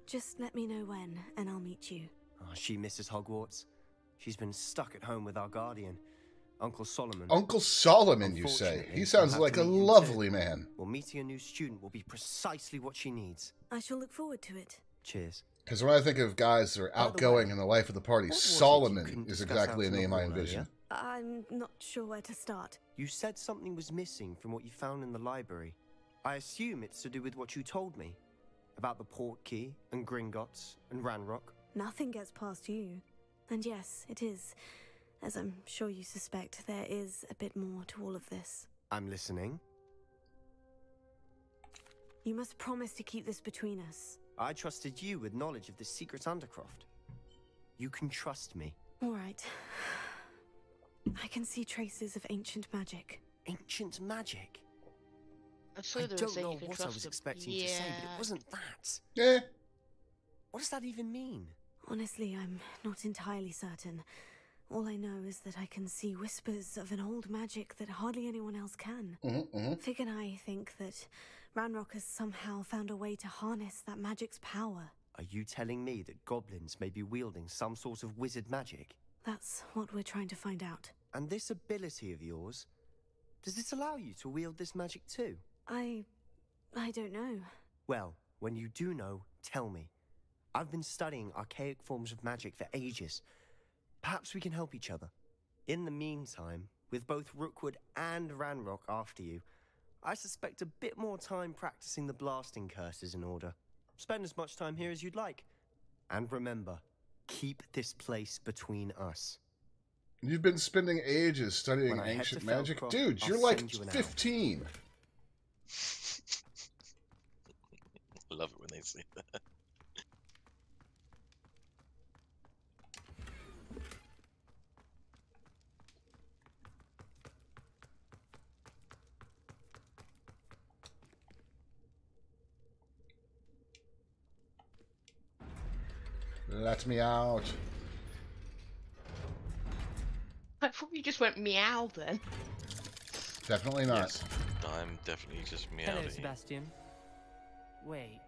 Speaker 3: Just let me know when, and I'll meet you.
Speaker 8: Oh, she misses Hogwarts. She's been stuck at home with our guardian, Uncle Solomon.
Speaker 1: Uncle Solomon, you say?
Speaker 8: Unfortunately,
Speaker 1: He sounds
Speaker 8: we'll have
Speaker 1: like
Speaker 8: to
Speaker 1: a
Speaker 8: meet him
Speaker 1: lovely
Speaker 8: soon.
Speaker 1: man.
Speaker 8: Well, meeting a new student will be precisely what she needs.
Speaker 3: I shall look forward to it.
Speaker 8: Cheers.
Speaker 1: Because when I think of guys that are
Speaker 8: By the
Speaker 1: outgoing
Speaker 8: way,
Speaker 1: in the life of the party,
Speaker 8: what was it you
Speaker 1: Solomon
Speaker 8: couldn't
Speaker 1: is
Speaker 8: discuss
Speaker 1: exactly a
Speaker 8: out in
Speaker 1: name
Speaker 8: the
Speaker 1: I
Speaker 8: hall
Speaker 1: envision.
Speaker 8: earlier?
Speaker 3: I'm not sure where to start.
Speaker 8: You said something was missing from what you found in the library. I assume it's to do with what you told me. About the Portkey, and Gringotts, and Ranrock.
Speaker 3: Nothing gets past you. And yes, it is. As I'm sure you suspect, there is a bit more to all of this.
Speaker 8: I'm listening.
Speaker 3: You must promise to keep this between us.
Speaker 8: I trusted you with knowledge of the secret Undercroft. You can trust me.
Speaker 3: All right. I can see traces of ancient magic.
Speaker 8: Ancient magic?
Speaker 6: I saw
Speaker 8: I
Speaker 6: they were
Speaker 8: don't
Speaker 6: saying
Speaker 8: know
Speaker 6: you can
Speaker 8: what I
Speaker 6: trust
Speaker 8: was
Speaker 6: them.
Speaker 8: expecting to say, but it
Speaker 6: Yeah.
Speaker 8: wasn't that.
Speaker 1: Eh.
Speaker 8: What does that even mean?
Speaker 3: Honestly, I'm not entirely certain. All I know is that I can see whispers of an old magic that hardly anyone else can. Fig and I think that Ranrock has somehow found a way to harness that magic's power.
Speaker 8: Are you telling me that goblins may be wielding some sort of wizard magic?
Speaker 3: That's what we're trying to find out.
Speaker 8: And this ability of yours, does it allow you to wield this magic too?
Speaker 3: I don't know.
Speaker 8: Well, when you do know, tell me. I've been studying archaic forms of magic for ages. Perhaps we can help each other. In the meantime, with both Rookwood and Ranrock after you, I suspect a bit more time practicing the blasting curse is in order. Spend as much time here as you'd like. And remember, keep this place between us.
Speaker 1: You've been spending ages studying ancient magic? Dude, you're like 15.
Speaker 2: I love it when they say that.
Speaker 1: Let me out.
Speaker 6: I thought you just went meow then.
Speaker 1: Definitely not.
Speaker 2: Yes, I'm definitely just meowing.
Speaker 9: Hello, Sebastian. Wait.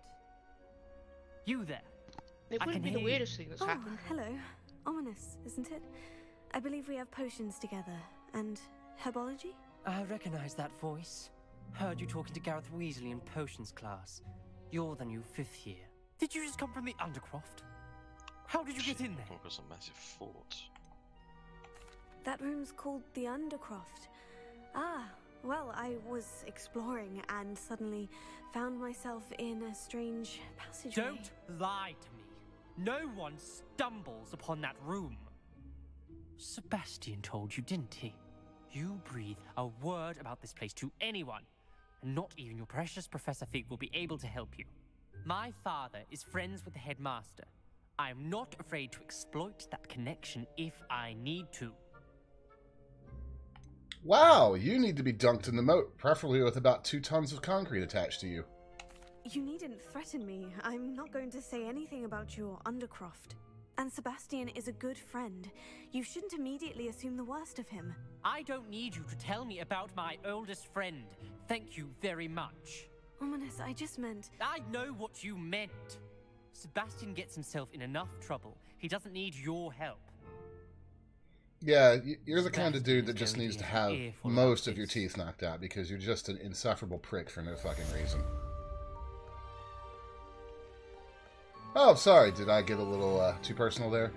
Speaker 9: You there?
Speaker 6: It wouldn't be the weirdest thing that's happened.
Speaker 3: Hello. Ominous, isn't it? I believe we have potions together. And herbology?
Speaker 9: I recognize that voice. Heard you talking to Gareth Weasley in potions class. You're the new 5th year. Did you just come from the Undercroft? How did you get in there?
Speaker 2: It was a massive fort.
Speaker 3: That room's called the Undercroft. Ah, well, I was exploring and suddenly found myself in a strange passageway.
Speaker 9: Don't lie to me. No one stumbles upon that room. Sebastian told you, didn't he? You breathe a word about this place to anyone, and not even your precious Professor Fig will be able to help you. My father is friends with the headmaster. I am not afraid to exploit that connection if I need to.
Speaker 1: Wow, you need to be dunked in the moat, preferably with about 2 tons of concrete attached to you.
Speaker 3: You needn't threaten me. I'm not going to say anything about your Undercroft. And Sebastian is a good friend. You shouldn't immediately assume the worst of him.
Speaker 9: I don't need you to tell me about my oldest friend. Thank you very much.
Speaker 3: Ominous, I just meant...
Speaker 9: I know what you meant. Sebastian gets himself in enough trouble. He doesn't need your help.
Speaker 1: Yeah, you're the kind of dude that just needs to have most of your teeth knocked out because you're just an insufferable prick for no fucking reason. Oh, sorry, did I get a little too personal there?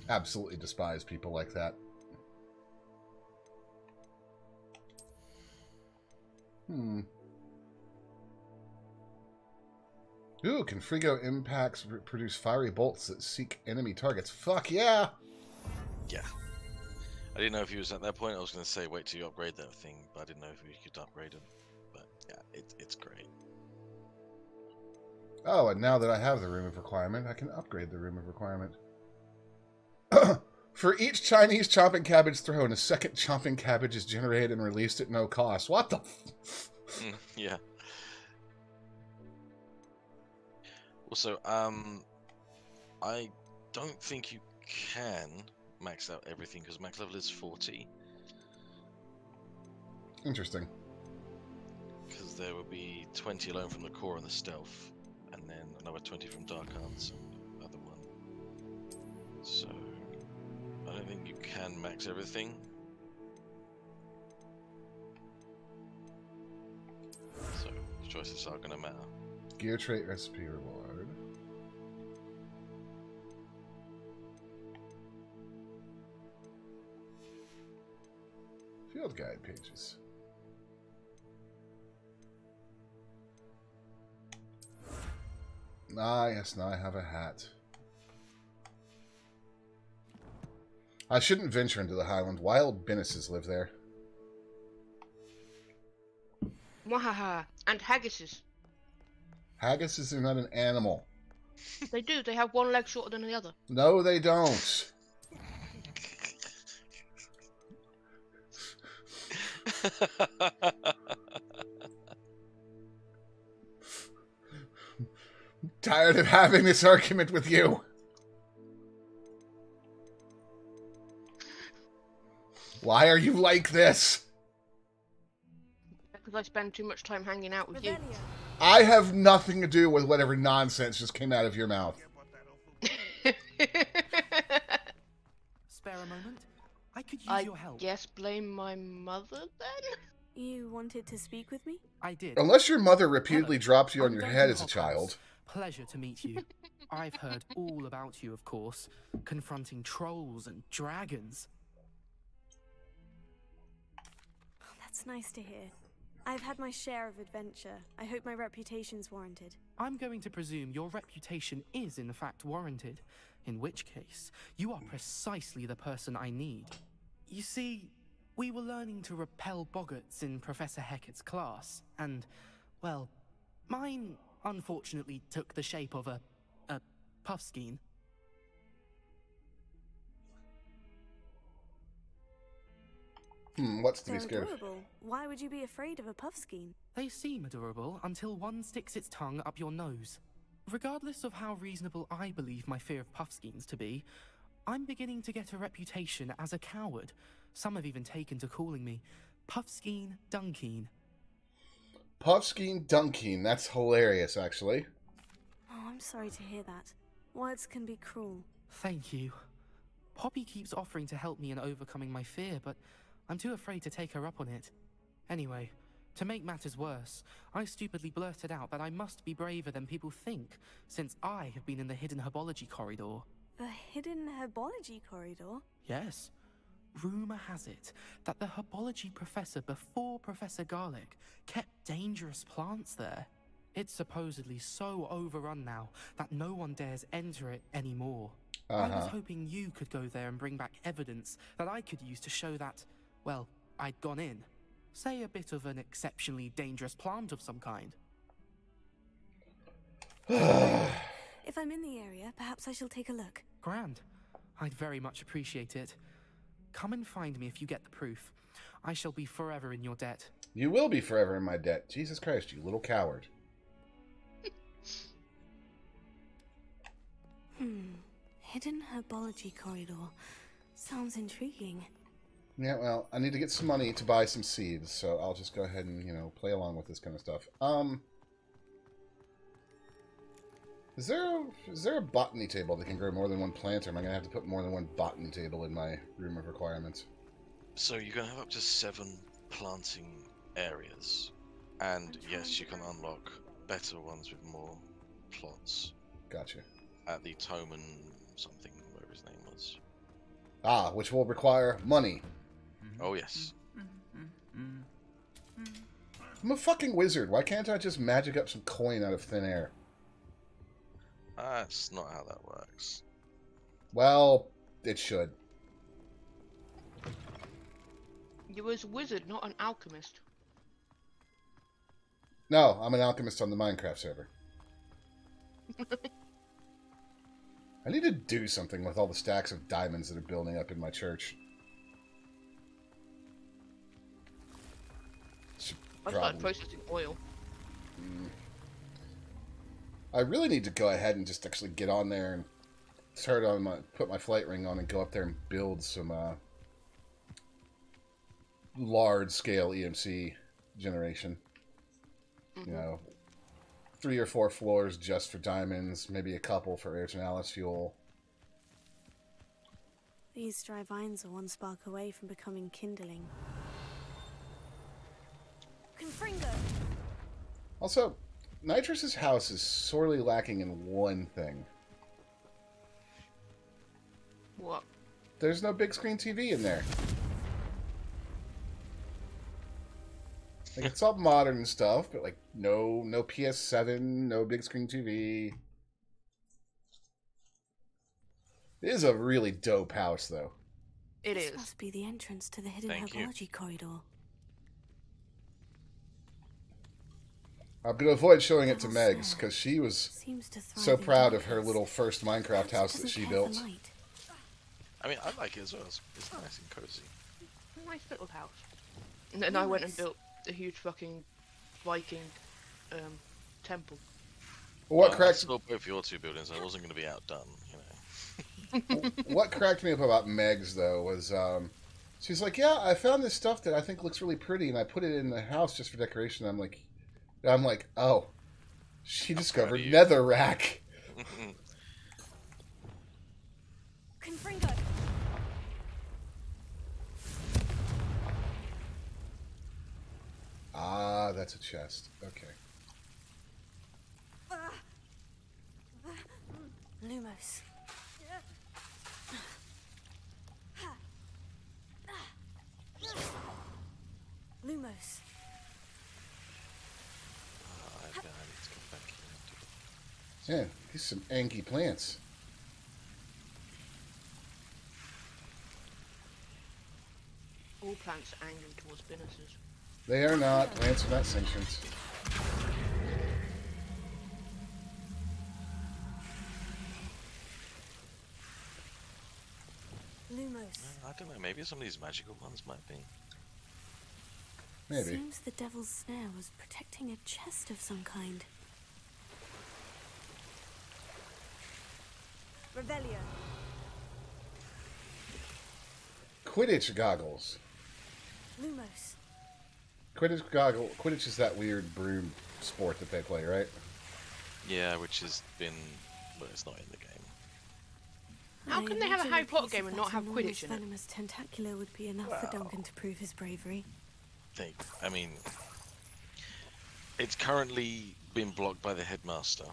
Speaker 1: Absolutely despise people like that. Ooh, can Frigo impacts produce fiery bolts that seek enemy targets? Fuck yeah!
Speaker 2: Yeah. I didn't know if he was at that point. I was going to say wait till you upgrade that thing, but I didn't know if you could upgrade him. But yeah, it's great.
Speaker 1: Oh, and now that I have the Room of Requirement, I can upgrade the Room of Requirement. For each Chinese chopping cabbage thrown, a second chopping cabbage is generated and released at no cost. What the
Speaker 2: yeah. Also, I don't think you can max out everything because max level is 40.
Speaker 1: Interesting.
Speaker 2: Because there will be 20 alone from the core and the stealth, and then another 20 from Dark Arts and the other one. So, I don't think you can max everything. So, the choices are going to matter.
Speaker 1: Gear trait recipe reward. Field guide pages. Ah, yes, now I have a hat. I shouldn't venture into the Highland. Wild Binnises live there.
Speaker 6: Mwahaha. And haggises.
Speaker 1: Haggises are not an animal.
Speaker 6: They do. They have one leg shorter than the other.
Speaker 1: No, they don't. Tired of having this argument with you. Why are you like this?
Speaker 6: Because I spend too much time hanging out with you.
Speaker 1: I have nothing to do with whatever nonsense just came out of your mouth.
Speaker 9: Spare a moment? I could use your help.
Speaker 6: I guess blame my mother then?
Speaker 3: You wanted to speak with me?
Speaker 9: I did.
Speaker 1: Unless your mother repeatedly dropped you on
Speaker 9: I'm
Speaker 1: your
Speaker 9: going
Speaker 1: head
Speaker 9: to
Speaker 1: as a
Speaker 9: Hogwarts.
Speaker 1: child.
Speaker 9: Pleasure to meet you. I've heard all about you, of course. Confronting trolls and dragons.
Speaker 3: Oh, that's nice to hear. I've had my share of adventure. I hope my reputation's warranted.
Speaker 9: I'm going to presume your reputation is in fact warranted. In which case, you are precisely the person I need. You see, we were learning to repel boggarts in Professor Hecat's class, and, well, mine unfortunately took the shape of a puffskein.
Speaker 1: What's to be
Speaker 3: They're
Speaker 1: scared of?
Speaker 3: adorable. Why would you be afraid of a puffskein?
Speaker 9: They seem adorable until one sticks its tongue up your nose. Regardless of how reasonable I believe my fear of puffskeins to be, I'm beginning to get a reputation as a coward. Some have even taken to calling me Puffskein Dunkeen.
Speaker 1: Puffskein Dunkeen. That's hilarious, actually.
Speaker 3: Oh, I'm sorry to hear that. Words can be cruel.
Speaker 9: Thank you. Poppy keeps offering to help me in overcoming my fear, but I'm too afraid to take her up on it. Anyway, to make matters worse, I stupidly blurted out that I must be braver than people think, since I have been in the hidden herbology corridor.
Speaker 3: The hidden herbology corridor?
Speaker 9: Yes. Rumor has it that the herbology professor before Professor Garlic kept dangerous plants there. It's supposedly so overrun now that no one dares enter it anymore. I was hoping you could go there and bring back evidence that I could use to show that, well, I'd gone in. Say a bit of an exceptionally dangerous plant of some kind.
Speaker 3: If I'm in the area, perhaps I shall take a look.
Speaker 9: Grand. I'd very much appreciate it. Come and find me if you get the proof. I shall be forever in your debt.
Speaker 1: You will be forever in my debt. Jesus Christ, you little coward.
Speaker 3: Hidden herbology corridor. Sounds intriguing.
Speaker 1: Yeah, well, I need to get some money to buy some seeds, so I'll just go ahead and, play along with this kind of stuff. Is there a botany table that can grow more than one plant, or am I going to have to put more than one botany table in my room of requirements?
Speaker 2: So you're going to have up to 7 planting areas. And yes, you can unlock better ones with more plots.
Speaker 1: Gotcha.
Speaker 2: At the Toman something, whatever his name was.
Speaker 1: Ah, which will require money.
Speaker 2: Oh yes.
Speaker 1: I'm a fucking wizard. Why can't I just magic up some coin out of thin air?
Speaker 2: That's not how that works.
Speaker 1: Well, it should.
Speaker 6: You was a wizard, not an alchemist.
Speaker 1: No, I'm an alchemist on the Minecraft server. I need to do something with all the stacks of diamonds that are building up in my church.
Speaker 6: I started processing oil.
Speaker 1: I really need to go ahead and just actually get on there and put my flight ring on and go up there and build some large-scale EMC generation. You know, 3 or 4 floors just for diamonds, maybe a couple for Airtonalis fuel.
Speaker 3: These dry vines are one spark away from becoming kindling. Confringo!
Speaker 1: Also, Nitrus's house is sorely lacking in one thing.
Speaker 6: What?
Speaker 1: There's no big screen TV in there. Like, it's all modern stuff, but like no PS7, no big screen TV. It is a really dope house, though.
Speaker 6: It
Speaker 3: This
Speaker 6: is.
Speaker 3: must be the entrance to the hidden
Speaker 2: Thank you.
Speaker 3: herbology corridor.
Speaker 1: I'm going to avoid showing it to Megs, because she was
Speaker 3: Seems to thrive
Speaker 1: so
Speaker 3: in
Speaker 1: proud of her
Speaker 3: darkness.
Speaker 1: little first Minecraft house that
Speaker 3: Doesn't
Speaker 1: she
Speaker 3: care
Speaker 1: built.
Speaker 3: for light.
Speaker 2: I mean, I like it as well. It's nice and cozy.
Speaker 6: Nice little house. And then I went and built a huge fucking Viking temple.
Speaker 1: What
Speaker 2: I
Speaker 1: cracked
Speaker 2: saw both your 2 buildings. I wasn't going to be outdone, you know.
Speaker 1: what cracked me up about Megs, though, was she's like, yeah, I found this stuff that I think looks really pretty, and I put it in the house just for decoration. I'm like, oh, She discovered netherrack.
Speaker 3: Confringo.
Speaker 1: Ah, that's a chest. Okay.
Speaker 3: Lumos. Lumos.
Speaker 2: I need to come back here.
Speaker 1: Yeah, these are some anky plants.
Speaker 6: All plants are angry towards businesses.
Speaker 1: They are not. Plants are not sentient.
Speaker 3: Lumos.
Speaker 2: I don't know, maybe some of these magical ones might be.
Speaker 1: Maybe.
Speaker 3: Seems the devil's snare was protecting a chest of some kind. Revelio.
Speaker 1: Quidditch goggles.
Speaker 3: Lumos.
Speaker 1: Quidditch is that weird broom sport that they play, right?
Speaker 2: Yeah, which has been... well, it's not in the game.
Speaker 6: How can they have a Harry Potter game and not have Quidditch in it?
Speaker 3: Venomous tentacular would be enough for Duncan to prove his bravery.
Speaker 2: I mean, it's currently been blocked by the headmaster,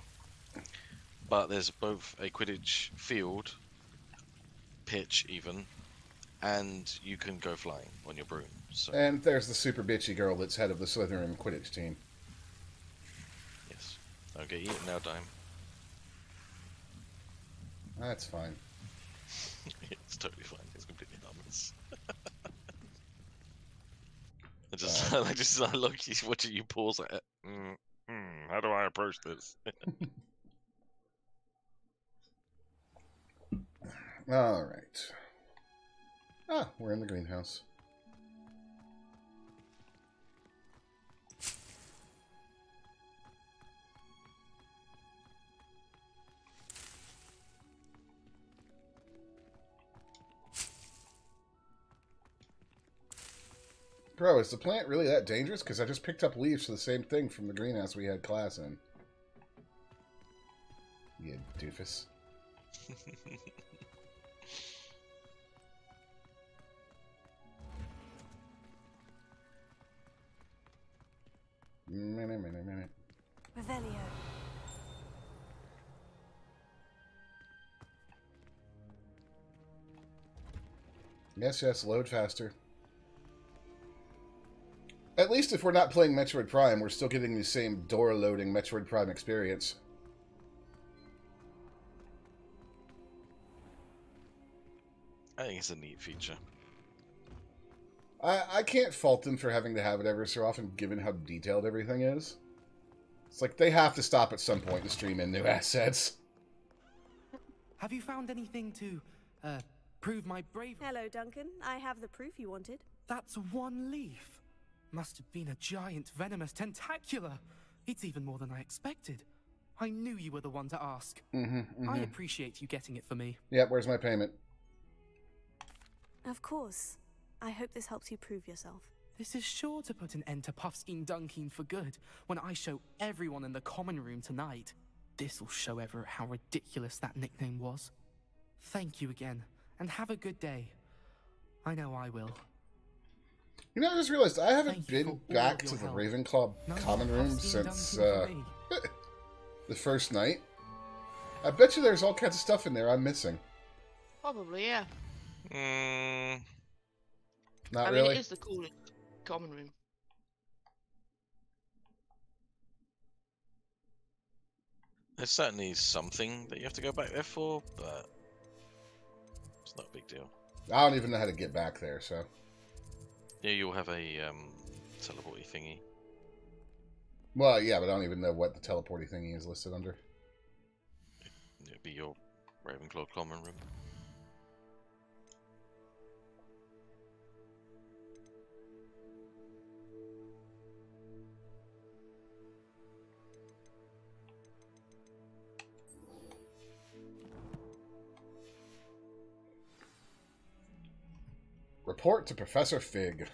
Speaker 2: but there's both a Quidditch field, pitch even, and you can go flying on your broom. So.
Speaker 1: And there's the super bitchy girl that's head of the Slytherin Quidditch team.
Speaker 2: Yes. Don't get eaten now, Dime.
Speaker 1: That's fine.
Speaker 2: It's totally fine. It's completely harmless. I just look watching you pause at it. How do I approach this?
Speaker 1: All right. Ah, we're in the greenhouse. Bro, is the plant really that dangerous? Because I just picked up leaves for the same thing from the greenhouse we had class in. You doofus. Minute.
Speaker 3: Revelio.
Speaker 1: Yes, load faster. At least if we're not playing Metroid Prime, we're still getting the same door-loading Metroid Prime experience.
Speaker 2: I think it's a neat feature.
Speaker 1: I can't fault them for having to have it every so often, given how detailed everything is. It's like they have to stop at some point to stream in new assets.
Speaker 10: Have you found anything to, prove my bravery?
Speaker 3: Hello, Duncan. I have the proof you wanted.
Speaker 10: That's one leaf. Must have been a giant venomous tentacular. It's even more than I expected. I knew you were the one to ask. I appreciate you getting it for me.
Speaker 1: Yep, where's my payment?
Speaker 3: Of course. I hope this helps you prove yourself.
Speaker 10: This is sure to put an end to Puffskein Dunkin for good when I show everyone in the common room tonight. This'll show Everett how ridiculous that nickname was. Thank you again, and have a good day. I know I will.
Speaker 1: You know, I just realized I haven't been back to the Ravenclaw common room since the first night. I bet you there's all kinds of stuff in there I'm missing.
Speaker 6: Probably, yeah.
Speaker 1: Not
Speaker 6: I
Speaker 1: really.
Speaker 6: mean, it is the coolest common room.
Speaker 2: There's certainly something that you have to go back there for, but it's not a big deal.
Speaker 1: I don't even know how to get back there, so...
Speaker 2: Yeah, you'll have a teleporty thingy.
Speaker 1: Well, yeah, but I don't even know what the teleporty thingy is listed under.
Speaker 2: It'll be your Ravenclaw common room.
Speaker 1: Report to Professor Fig.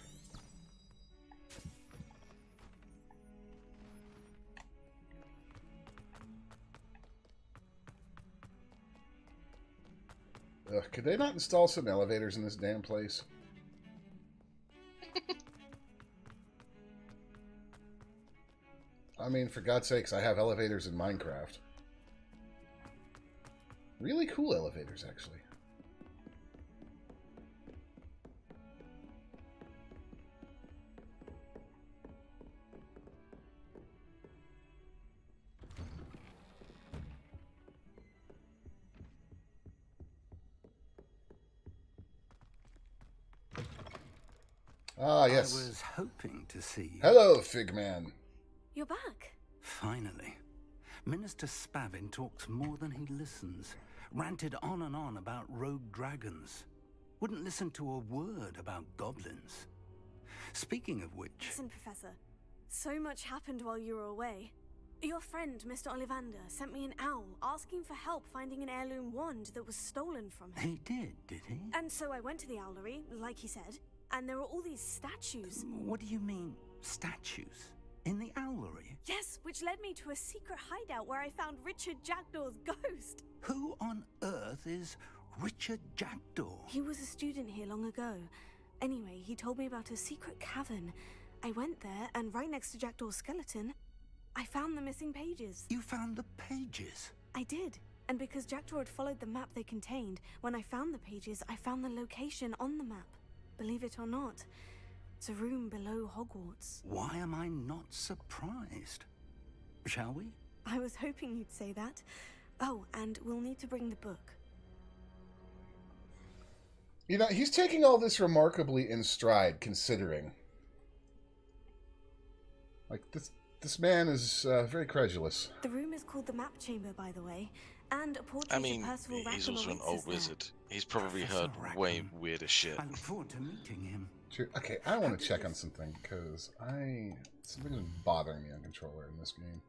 Speaker 1: Ugh, could they not install some elevators in this damn place? I mean, for God's sakes, I have elevators in Minecraft. Really cool elevators, actually. Ah, yes.
Speaker 11: I was hoping to see you.
Speaker 1: Hello, Figman.
Speaker 3: You're back.
Speaker 11: Finally. Minister Spavin talks more than he listens. Ranted on and on about rogue dragons. Wouldn't listen to a word about goblins. Speaking of which...
Speaker 3: Listen, Professor. So much happened while you were away. Your friend, Mr. Ollivander, sent me an owl asking for help finding an heirloom wand that was stolen from him.
Speaker 11: He did he?
Speaker 3: And so I went to the owlery, like he said, and there were all these statues.
Speaker 11: What do you mean, statues? In the owlery?
Speaker 3: Yes, which led me to a secret hideout where I found Richard Jackdaw's ghost.
Speaker 11: Who on earth is Richard Jackdaw?
Speaker 3: He was a student here long ago. Anyway, he told me about a secret cavern. I went there, and right next to Jackdaw's skeleton, I found the missing pages.
Speaker 11: You found the pages?
Speaker 3: I did. And because Jackdaw had followed the map they contained, when I found the pages, I found the location on the map. Believe it or not, it's a room below Hogwarts.
Speaker 11: Why am I not surprised? Shall we?
Speaker 3: I was hoping you'd say that. Oh, and we'll need to bring the book.
Speaker 1: You know, he's taking all this remarkably in stride, considering. Like, this man is very credulous.
Speaker 3: The room is called the Map Chamber, by the way, and a portrait of Percival Rackham
Speaker 2: he's also an old wizard. He's probably heard way weirder shit.
Speaker 11: I look forward to meeting him.
Speaker 1: True. Okay, I want to check on something, because something's bothering me on controller in this game.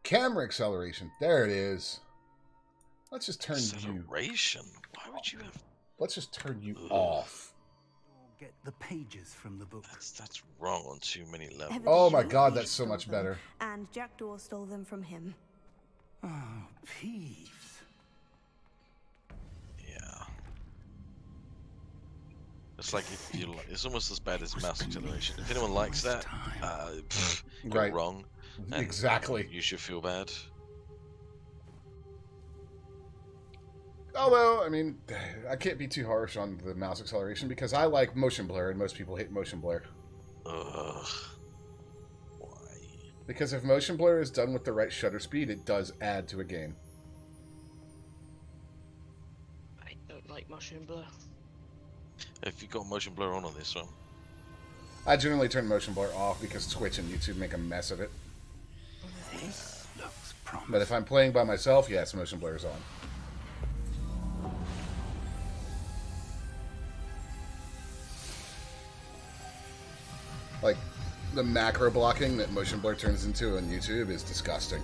Speaker 1: Camera acceleration. There it is. Let's just turn
Speaker 2: acceleration? Why would you have...
Speaker 1: Let's just turn you off.
Speaker 11: Get the pages from the book.
Speaker 2: That's wrong on too many levels.
Speaker 1: Oh my god, that's so much better.
Speaker 3: And Jackdaw stole them from him.
Speaker 11: Oh, Peeves.
Speaker 2: Yeah. It's like if you like, it's almost as bad as mouse acceleration. If anyone likes that,
Speaker 1: right.
Speaker 2: wrong.
Speaker 1: Exactly.
Speaker 2: You should feel bad.
Speaker 1: Although, I mean, I can't be too harsh on the mouse acceleration because I like motion blur and most people hate motion blur.
Speaker 2: Ugh. Why?
Speaker 1: Because if motion blur is done with the right shutter speed, it does add to a game.
Speaker 6: I don't like motion blur.
Speaker 2: If you got motion blur on this one.
Speaker 1: I generally turn motion blur off because Twitch and YouTube make a mess of it.
Speaker 11: This looks promising.
Speaker 1: But if I'm playing by myself, yes, motion blur is on. Like, the macro blocking that motion blur turns into on YouTube is disgusting.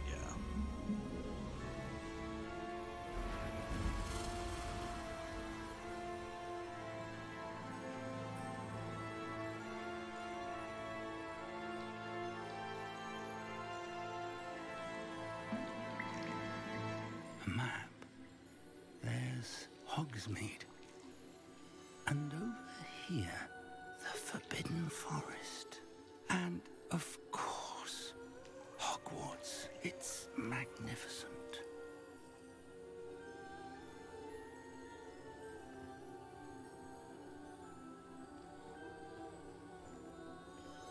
Speaker 2: Yeah.
Speaker 11: A map. There's Hogsmeade. And over here, the Forbidden Forest. And, of course, Hogwarts. It's magnificent.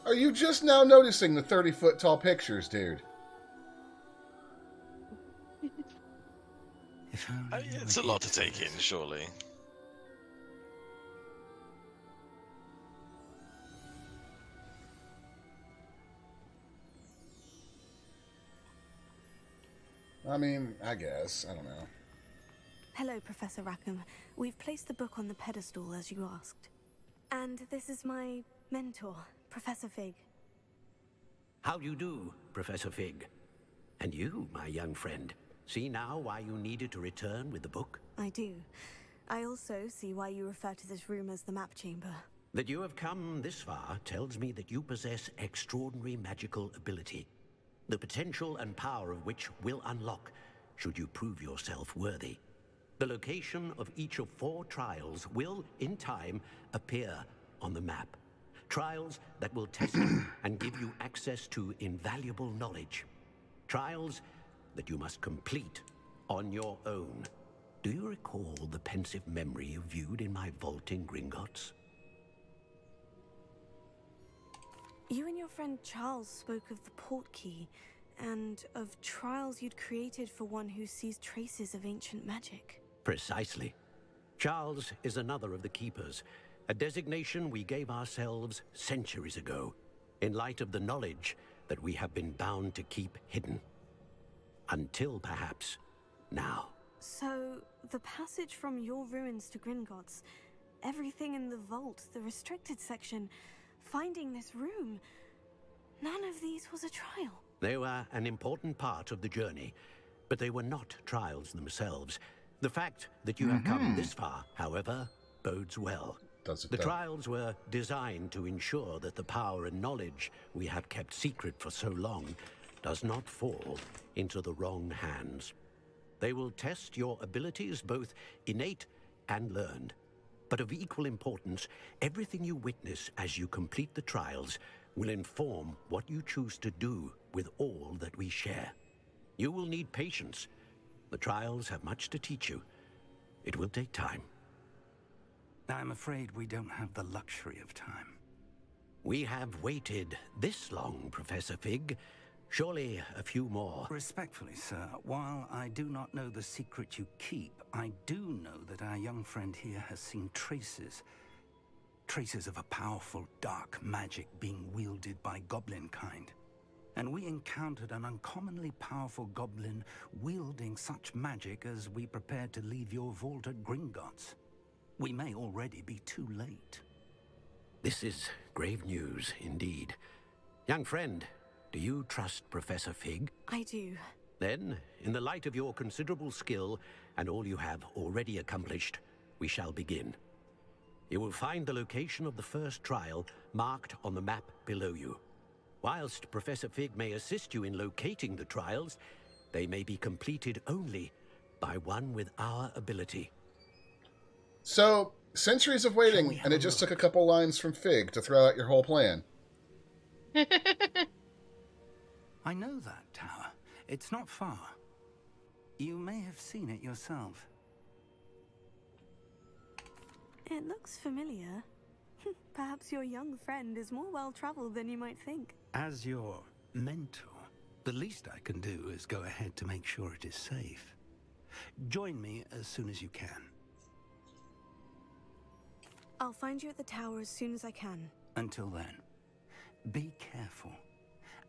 Speaker 1: Are you just now noticing the 30-foot tall pictures, dude?
Speaker 2: It's a lot to take in, surely.
Speaker 1: I mean, I guess. I don't know.
Speaker 3: Hello, Professor Rackham. We've placed the book on the pedestal, as you asked. And this is my mentor, Professor Fig.
Speaker 12: How do you do, Professor Fig? And you, my young friend, see now why you needed to return with the book?
Speaker 3: I do. I also see why you refer to this room as the Map Chamber.
Speaker 12: That you have come this far tells me that you possess extraordinary magical ability, the potential and power of which will unlock should you prove yourself worthy. The location of each of 4 trials will, in time, appear on the map. Trials that will test you and give you access to invaluable knowledge. Trials that you must complete on your own. Do you recall the pensive memory you viewed in my vault in Gringotts?
Speaker 3: You and your friend Charles spoke of the port key, and of trials you'd created for one who sees traces of ancient magic.
Speaker 12: Precisely. Charles is another of the Keepers, a designation we gave ourselves centuries ago, in light of the knowledge that we have been bound to keep hidden. Until, perhaps, now.
Speaker 3: So, the passage from your ruins to Gringotts, everything in the vault, the restricted section, finding this room, none of these was a trial.
Speaker 12: They were an important part of the journey, but they were not trials themselves. The fact that you have come this far, however, bodes well. The trials were designed to ensure that the power and knowledge we have kept secret for so long does not fall into the wrong hands. They will test your abilities, both innate and learned. But of equal importance, everything you witness as you complete the trials will inform what you choose to do with all that we share. You will need patience. The trials have much to teach you. It will take time.
Speaker 11: I'm afraid we don't have the luxury of time.
Speaker 12: We have waited this long, Professor Fig. Surely a few more.
Speaker 11: Respectfully, sir, while I do not know the secret you keep, I do know that our young friend here has seen traces. Traces of a powerful dark magic being wielded by goblin kind. And we encountered an uncommonly powerful goblin wielding such magic as we prepared to leave your vault at Gringotts. We may already be too late.
Speaker 12: This is grave news, indeed. Young friend, do you trust Professor Fig?
Speaker 3: I do.
Speaker 12: Then, in the light of your considerable skill and all you have already accomplished, we shall begin. You will find the location of the first trial marked on the map below you. Whilst Professor Fig may assist you in locating the trials, they may be completed only by one with our ability.
Speaker 1: So, centuries of waiting, and it just took a couple lines from Fig to throw out your whole plan.
Speaker 11: I know that tower. It's not far. You may have seen it yourself.
Speaker 3: It looks familiar. Perhaps your young friend is more well-traveled than you might think.
Speaker 11: As your mentor, the least I can do is go ahead to make sure it is safe. Join me as soon as you can.
Speaker 3: I'll find you at the tower as soon as I can.
Speaker 11: Until then, be careful.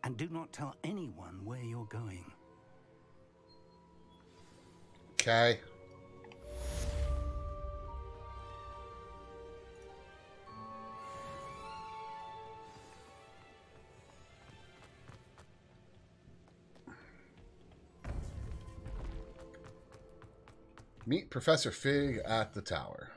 Speaker 11: And do not tell anyone where you're going.
Speaker 1: Okay. Meet Professor Fig at the tower.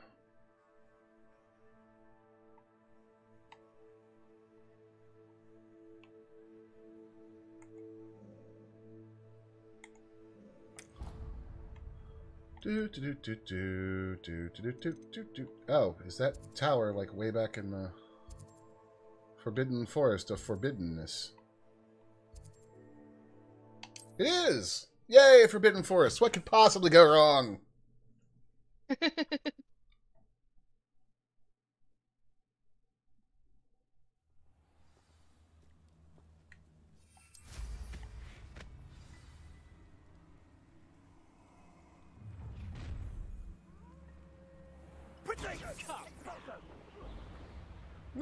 Speaker 1: Oh, is that tower like way back in the Forbidden Forest of Forbiddenness? It is! Yay, Forbidden Forest! What could possibly go wrong?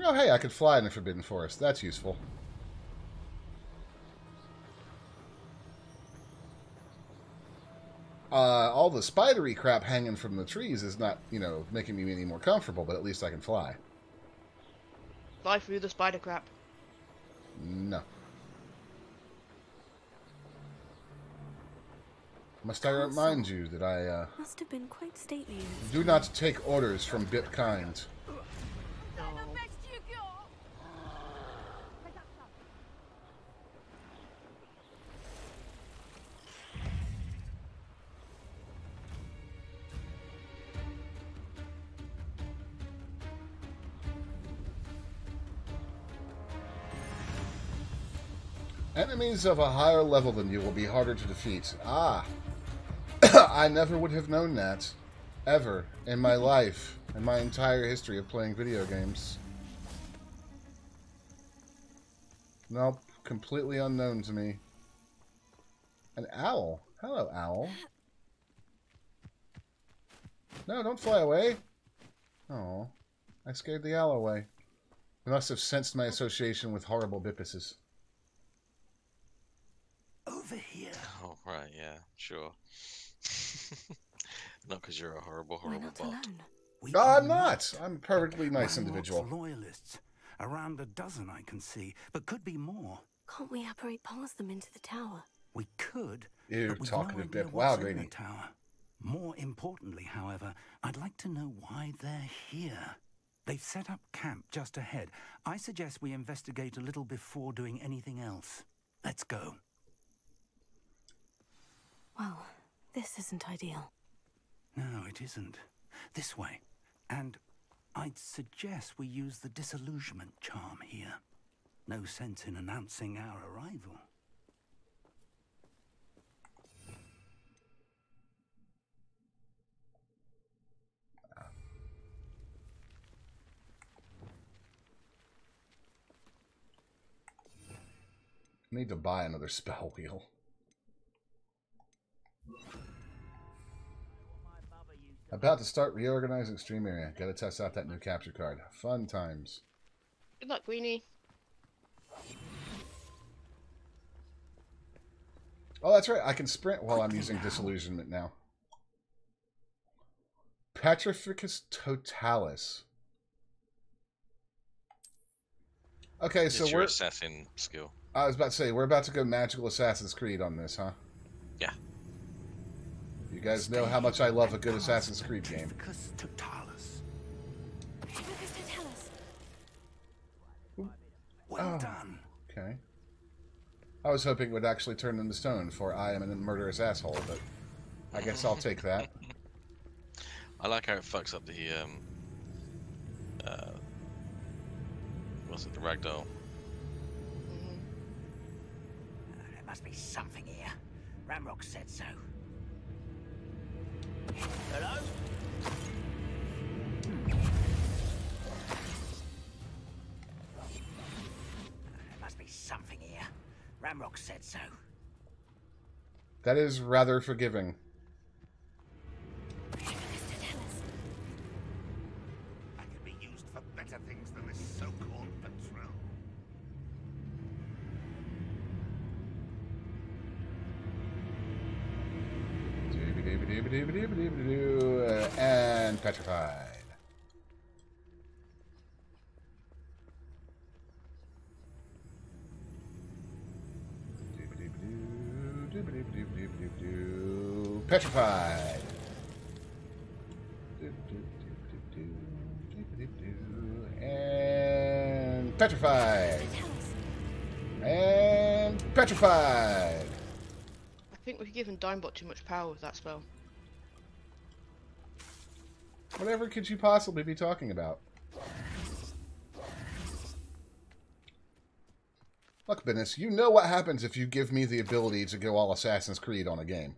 Speaker 1: Oh, hey, I could fly in the Forbidden Forest. That's useful. All the spidery crap hanging from the trees is not, you know, making me any more comfortable, but at least I can fly.
Speaker 6: Fly through the spider crap.
Speaker 1: No. Must I remind you that I,
Speaker 3: Must have been quite stately.
Speaker 1: do not take orders from bit kind. Enemies of a higher level than you will be harder to defeat. Ah. I never would have known that. Ever. In my life. In my entire history of playing video games. Nope. Completely unknown to me. An owl. Hello, owl. No, don't fly away. Oh, I scared the owl away. He must have sensed my association with horrible bipuses.
Speaker 11: Over here.
Speaker 2: Oh, right, yeah, sure. Not because you're a horrible, horrible bot.
Speaker 1: No, I'm not. I'm a perfectly nice individual.
Speaker 11: Loyalists. Around a dozen I can see, but could be more.
Speaker 3: Can't we apparate past them into the tower?
Speaker 11: We could.
Speaker 1: You're
Speaker 11: but
Speaker 1: talking
Speaker 11: no
Speaker 1: a bit
Speaker 11: idea
Speaker 1: loud,
Speaker 11: what's in
Speaker 1: Rainy.
Speaker 11: the tower. More importantly, however, I'd like to know why they're here. They've set up camp just ahead. I suggest we investigate a little before doing anything else. Let's go.
Speaker 3: Well, this isn't ideal.
Speaker 11: No, it isn't. This way. And I'd suggest we use the disillusionment charm here. No sense in announcing our arrival.
Speaker 1: Need to buy another spell wheel. About to start reorganizing Stream Area. Gotta test out that new capture card. Fun times.
Speaker 6: Good luck, Greenie.
Speaker 1: Oh, that's right. I can sprint while I'm using Disillusionment now. Petrificus Totalis. Okay, so
Speaker 2: it's your assassin skill.
Speaker 1: I was about to say, we're about to go Magical Assassin's Creed on this, huh?
Speaker 2: Yeah.
Speaker 1: You guys know how much I love a good Assassin's Creed game.
Speaker 11: Well done.
Speaker 1: Okay. I was hoping it would actually turn into stone, for I am a murderous asshole, but I guess I'll take that.
Speaker 2: I like how it fucks up the, what's it, the ragdoll?
Speaker 13: There must be something here. Ramrock said so. Hello? There must be something here. Ramrock said so.
Speaker 1: That is rather forgiving.
Speaker 4: I could be used for better things than this so-called patrol.
Speaker 1: And petrified. Petrified. And petrified. And petrified.
Speaker 6: I think we've given Dimebot too much power with that spell.
Speaker 1: Whatever could you possibly be talking about? Look, Bennis, you know what happens if you give me the ability to go all Assassin's Creed on a game.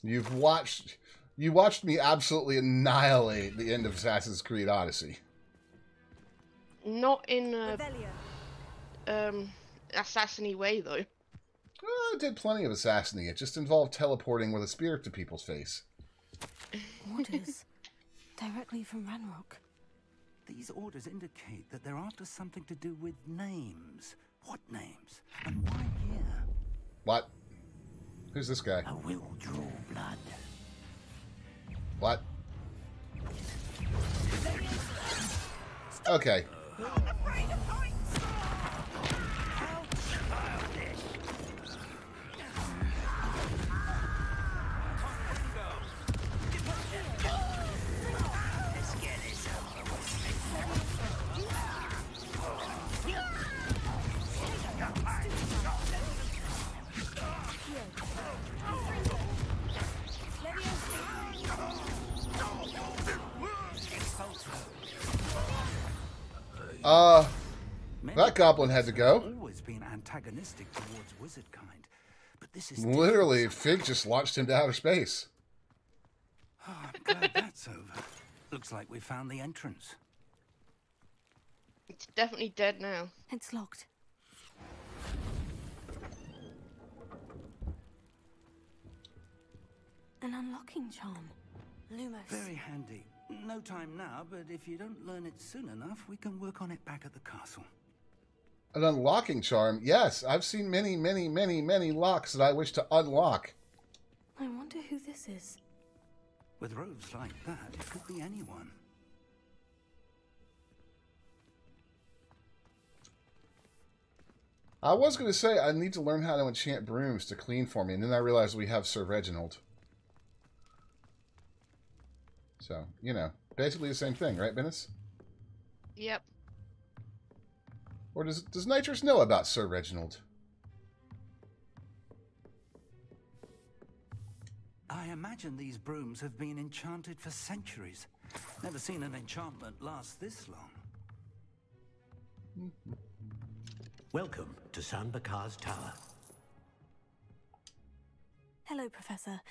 Speaker 1: You watched me absolutely annihilate the end of Assassin's Creed Odyssey.
Speaker 6: Not in a assassin-y way, though.
Speaker 1: I did plenty of assassiny. It just involved teleporting with a spear to people's face.
Speaker 3: Orders directly from Ranrock.
Speaker 11: These orders indicate that they're after something to do with names. What names? And why here?
Speaker 1: What? Who's this guy?
Speaker 13: I will draw blood.
Speaker 1: What? Okay. That goblin had to go.
Speaker 11: Always been antagonistic towards wizard kind, but this is
Speaker 1: literally Fig just launched him to outer space.
Speaker 11: Oh, I'm glad that's over. Looks like we found the entrance.
Speaker 6: It's definitely dead now.
Speaker 3: It's locked. An unlocking charm. Lumos.
Speaker 11: Very handy. No time now, but if you don't learn it soon enough, we can work on it back at the castle.
Speaker 1: An unlocking charm? Yes, I've seen many, many, many, many locks that I wish to unlock.
Speaker 3: I wonder who this is.
Speaker 11: With robes like that, it could be anyone.
Speaker 1: I was going to say I need to learn how to enchant brooms to clean for me, and then I realized we have Sir Reginald. So, you know, basically the same thing, right, Bennis?
Speaker 6: Yep.
Speaker 1: Or does Nitrous know about Sir Reginald?
Speaker 11: I imagine these brooms have been enchanted for centuries. Never seen an enchantment last this long.
Speaker 12: Welcome to San Bakar's Tower.
Speaker 3: Hello, Professor.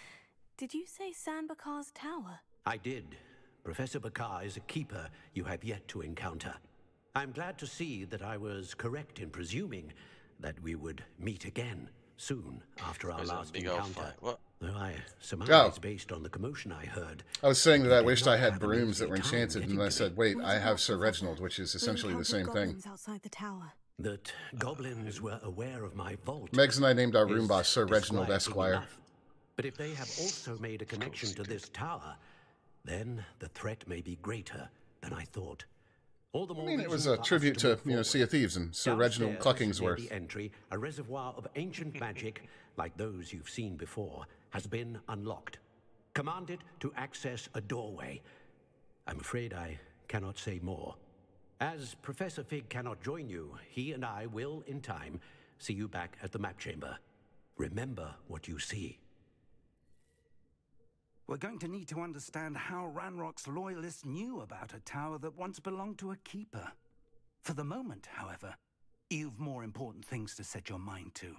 Speaker 3: Did you say San Bakar's Tower?
Speaker 12: I did. Professor Bakar is a keeper you have yet to encounter. I'm glad to see that I was correct in presuming that we would meet again soon after our last encounter.
Speaker 2: What?
Speaker 12: Though I surmise it's based on the commotion I heard.
Speaker 1: I was saying that I wished I had brooms that were enchanted, and I said, wait, I have Sir Reginald, which is essentially the same thing.
Speaker 3: Outside the tower.
Speaker 12: That goblins were aware of my vault.
Speaker 1: Megs and I named our room boss Sir Reginald Esquire.
Speaker 12: But if they have also made a connection to this tower, then the threat may be greater than I thought. All the more
Speaker 1: it was a tribute to, Sea of Thieves and Sir Reginald Cluckingsworth.
Speaker 12: Near the entry, a reservoir of ancient magic, like those you've seen before, has been unlocked. Commanded to access a doorway. I'm afraid I cannot say more. As Professor Fig cannot join you, he and I will, in time, see you back at the map chamber. Remember what you see.
Speaker 11: We're going to need to understand how Ranrock's loyalists knew about a tower that once belonged to a keeper. For the moment, however, you've more important things to set your mind to.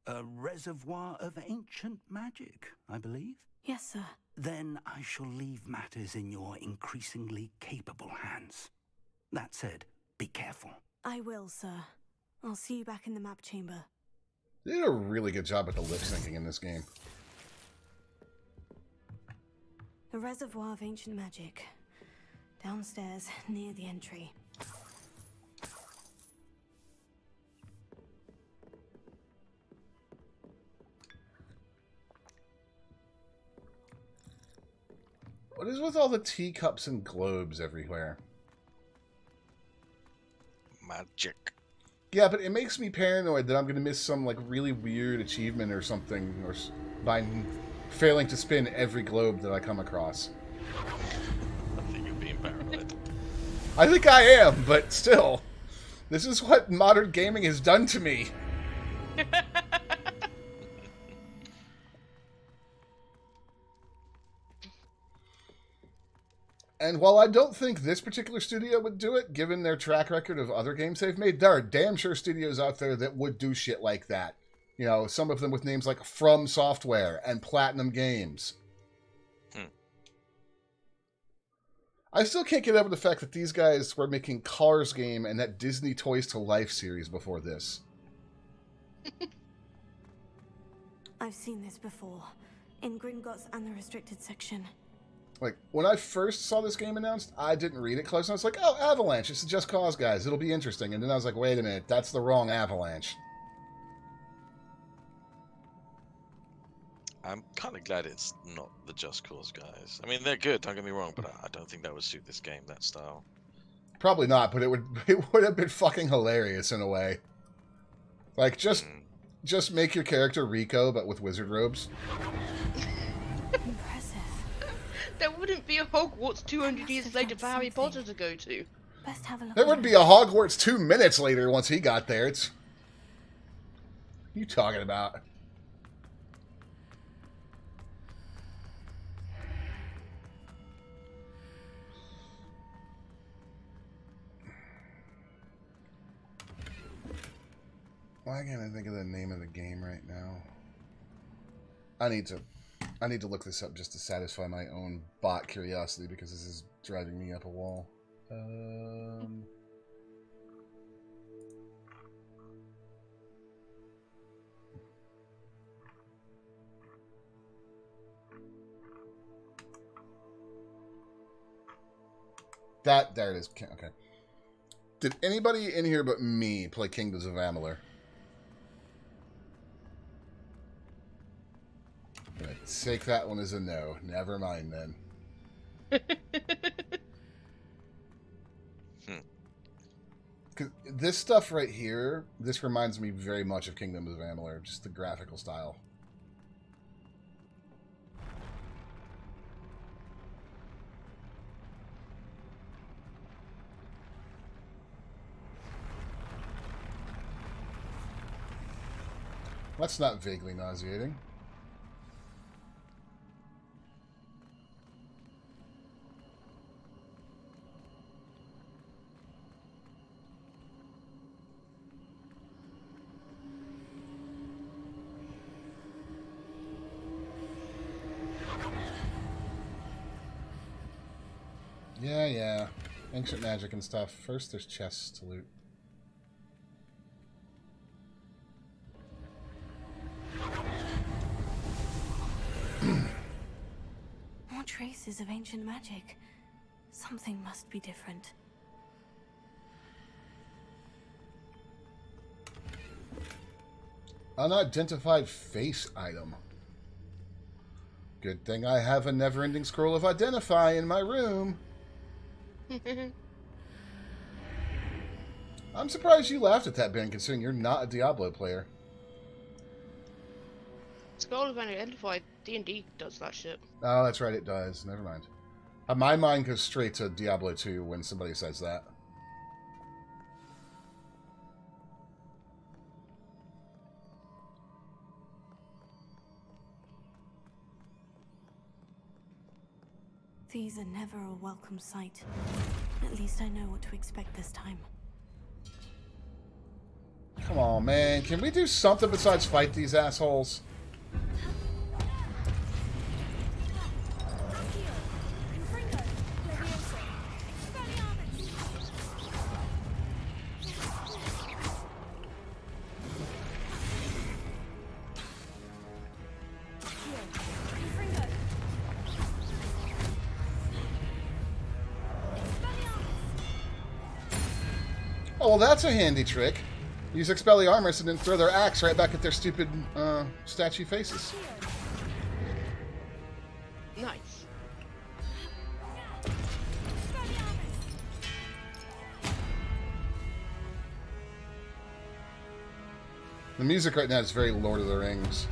Speaker 11: A reservoir of ancient magic, I believe?
Speaker 3: Yes, sir.
Speaker 11: Then I shall leave matters in your increasingly capable hands. That said, be careful.
Speaker 3: I will, sir. I'll see you back in the map chamber.
Speaker 1: They did a really good job at the lip syncing in this game.
Speaker 3: A reservoir of ancient magic. Downstairs, near the entry.
Speaker 1: What is with all the teacups and globes everywhere?
Speaker 2: Magic.
Speaker 1: Yeah, but it makes me paranoid that I'm going to miss some, like, really weird achievement or something, or by failing to spin every globe that I come across.
Speaker 2: I think you're being paranoid.
Speaker 1: I think I am, but still. This is what modern gaming has done to me. And while I don't think this particular studio would do it, given their track record of other games they've made, there are damn sure studios out there that would do shit like that. You know, some of them with names like From Software and Platinum Games. I still can't get over the fact that these guys were making Cars game and that Disney Toys to Life series before this.
Speaker 3: I've seen this before. In Gringotts and the restricted section.
Speaker 1: Like, when I first saw this game announced, I didn't read it close. I was like, oh, Avalanche. It's the Just Cause guys. It'll be interesting. And then I was like, wait a minute. That's the wrong Avalanche.
Speaker 2: I'm kind of glad it's not the Just Cause guys. I mean, they're good, don't get me wrong, but I don't think that would suit this game, that style.
Speaker 1: Probably not, but it would have been fucking hilarious in a way. Like, just make your character Rico, but with wizard robes.
Speaker 6: There wouldn't be a Hogwarts 200 years later for Harry Potter to go to.
Speaker 3: Best have a look.
Speaker 1: There would be a Hogwarts 2 minutes later once he got there. It's... What are you talking about? Why can't I think of the name of the game right now? I need to look this up just to satisfy my own bot curiosity because this is driving me up a wall. There it is. Okay. Did anybody in here but me play Kingdoms of Amalur? I'm gonna take that one as a no. Never mind then. Cause this stuff right here, this reminds me very much of Kingdoms of Amalur, just the graphical style. That's not vaguely nauseating. Yeah. Ancient magic and stuff. First, there's chests to loot.
Speaker 3: More traces of ancient magic. Something must be different.
Speaker 1: Unidentified face item. Good thing I have a never-ending scroll of identify in my room. I'm surprised you laughed at that, Ben, considering you're not a Diablo player.
Speaker 6: Scroll of Identified, D&D does that shit.
Speaker 1: Oh, that's right, it does. Never mind. My mind goes straight to Diablo 2 when somebody says that.
Speaker 3: These are never a welcome sight. At least I know what to expect this time.
Speaker 1: Come on, man. Can we do something besides fight these assholes? Oh, well, that's a handy trick. Use Expelliarmus and then throw their axe right back at their stupid statue faces.
Speaker 6: Nice.
Speaker 1: The music right now is very Lord of the Rings.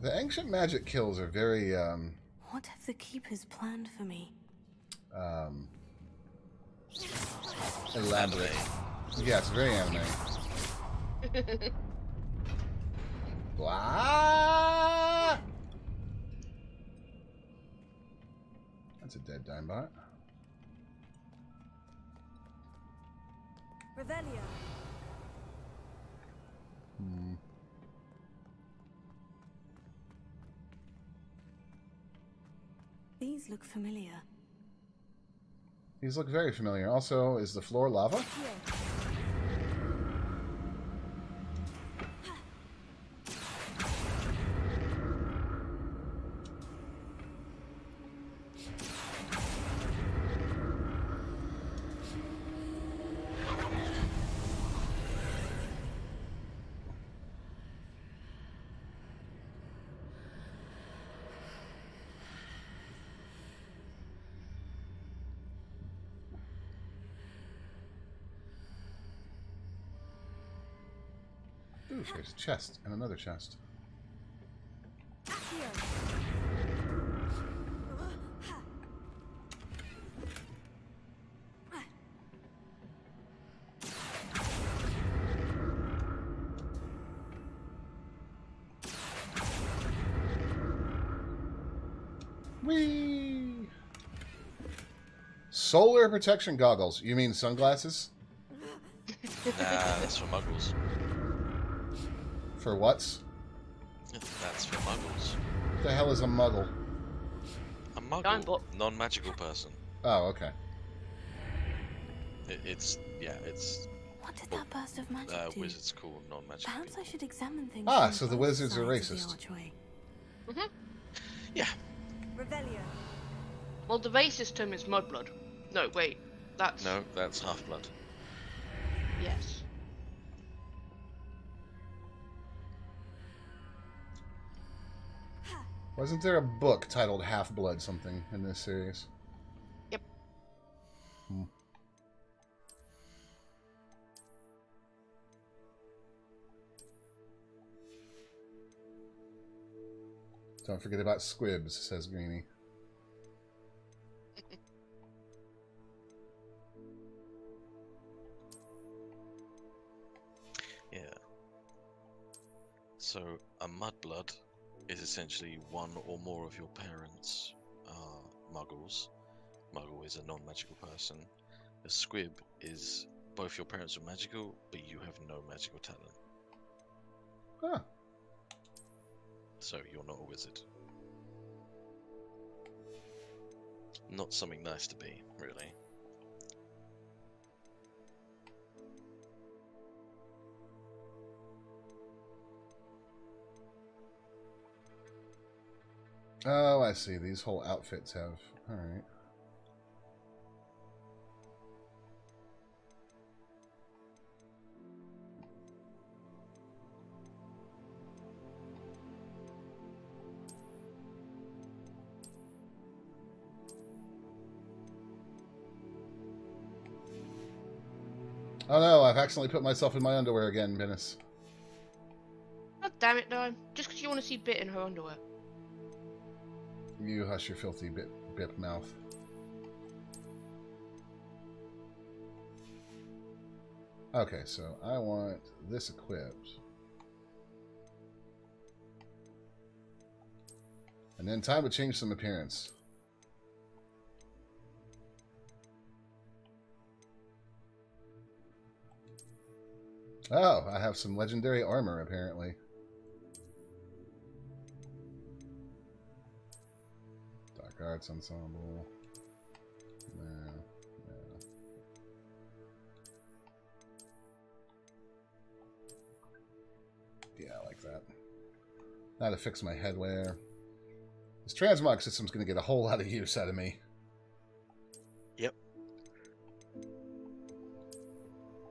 Speaker 1: The ancient magic kills are very,
Speaker 3: What have the Keepers planned for me?
Speaker 1: Elaborate. Yeah, it's very anime. Blah! That's a dead Dimebot.
Speaker 7: Revelio.
Speaker 3: These look familiar.
Speaker 1: These look very familiar. Also, is the floor lava?
Speaker 7: Yeah.
Speaker 1: Ooh, there's a chest and another chest. Whee! Solar protection goggles. You mean sunglasses?
Speaker 2: Nah, that's for muggles.
Speaker 1: For what?
Speaker 2: That's for muggles.
Speaker 1: What the hell is a muggle?
Speaker 2: A muggle? Non-magical person.
Speaker 1: Oh, okay.
Speaker 2: It's
Speaker 3: What did that burst of magic do?
Speaker 2: Wizards call non-magical.
Speaker 3: Perhaps I should examine things.
Speaker 1: Ah, so the wizards are racist.
Speaker 2: Yeah.
Speaker 6: Revelio. Well, the racist term is mudblood. No, wait. That's...
Speaker 2: No, that's half-blood.
Speaker 6: Yes.
Speaker 1: Wasn't there a book titled Half-Blood something in this series?
Speaker 6: Yep.
Speaker 1: Don't forget about squibs, says Greenie.
Speaker 2: Yeah. So, a mudblood is essentially one or more of your parents are muggles. Muggle is a non-magical person. A squib is both your parents are magical, but you have no magical talent.
Speaker 1: Huh.
Speaker 2: So you're not a wizard. Not something nice to be, really.
Speaker 1: Oh, I see. These whole outfits have... Alright. Oh no, I've accidentally put myself in my underwear again, Venice.
Speaker 6: God damn it, Dime. Just because you want to see Bit in her underwear.
Speaker 1: You hush your filthy bip mouth. Okay, so I want this equipped. And then time to change some appearance. Oh, I have some legendary armor, apparently. Dark Arts Ensemble. No. Yeah, I like that. Now to fix my headwear. This transmog system's going to get a whole lot of use out of me.
Speaker 2: Yep.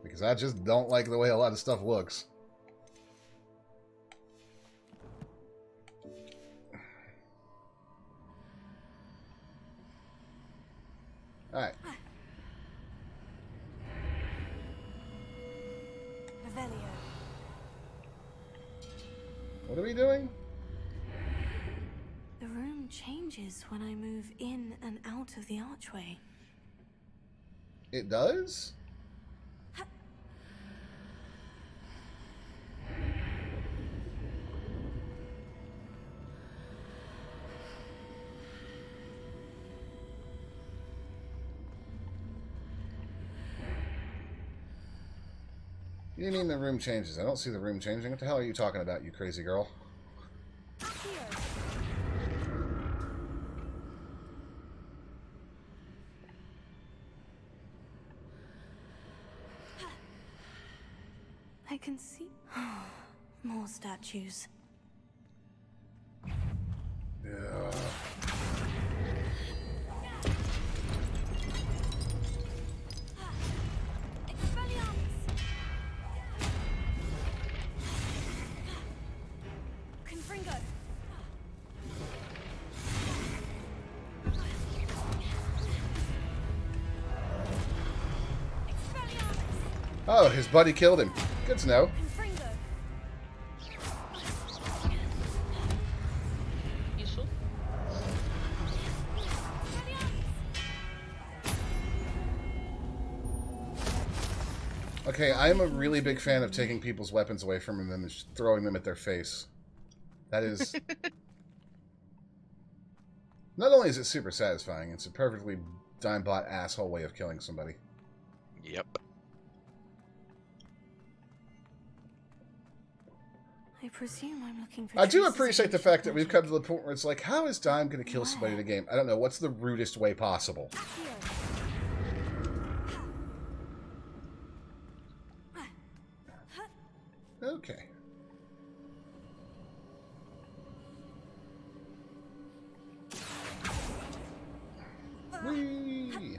Speaker 1: Because I just don't like the way a lot of stuff looks. Alright. What are we doing?
Speaker 3: The room changes when I move in and out of the archway.
Speaker 1: It does? What do you mean the room changes? I don't see the room changing. What the hell are you talking about, you crazy girl?
Speaker 3: I can see more statues.
Speaker 1: Yeah. Oh, his buddy killed him. Good to know. Okay, I am a really big fan of taking people's weapons away from them and just throwing them at their face. That is... Not only is it super satisfying, it's a perfectly dime-bot asshole way of killing somebody.
Speaker 2: Yep.
Speaker 3: I presume I'm looking for...
Speaker 1: I do appreciate the fact that we've come to the point where it's like, how is Dime going to kill somebody in a game? I don't know. What's the rudest way possible? Okay. Whee!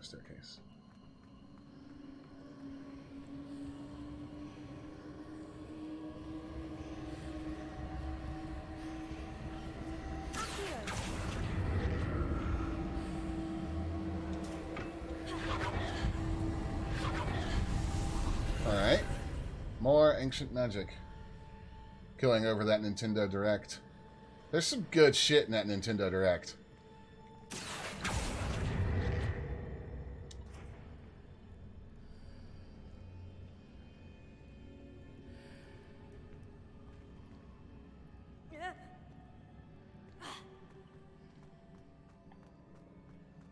Speaker 1: Staircase. Alright. More ancient magic. Going over that Nintendo Direct. There's some good shit in that Nintendo Direct.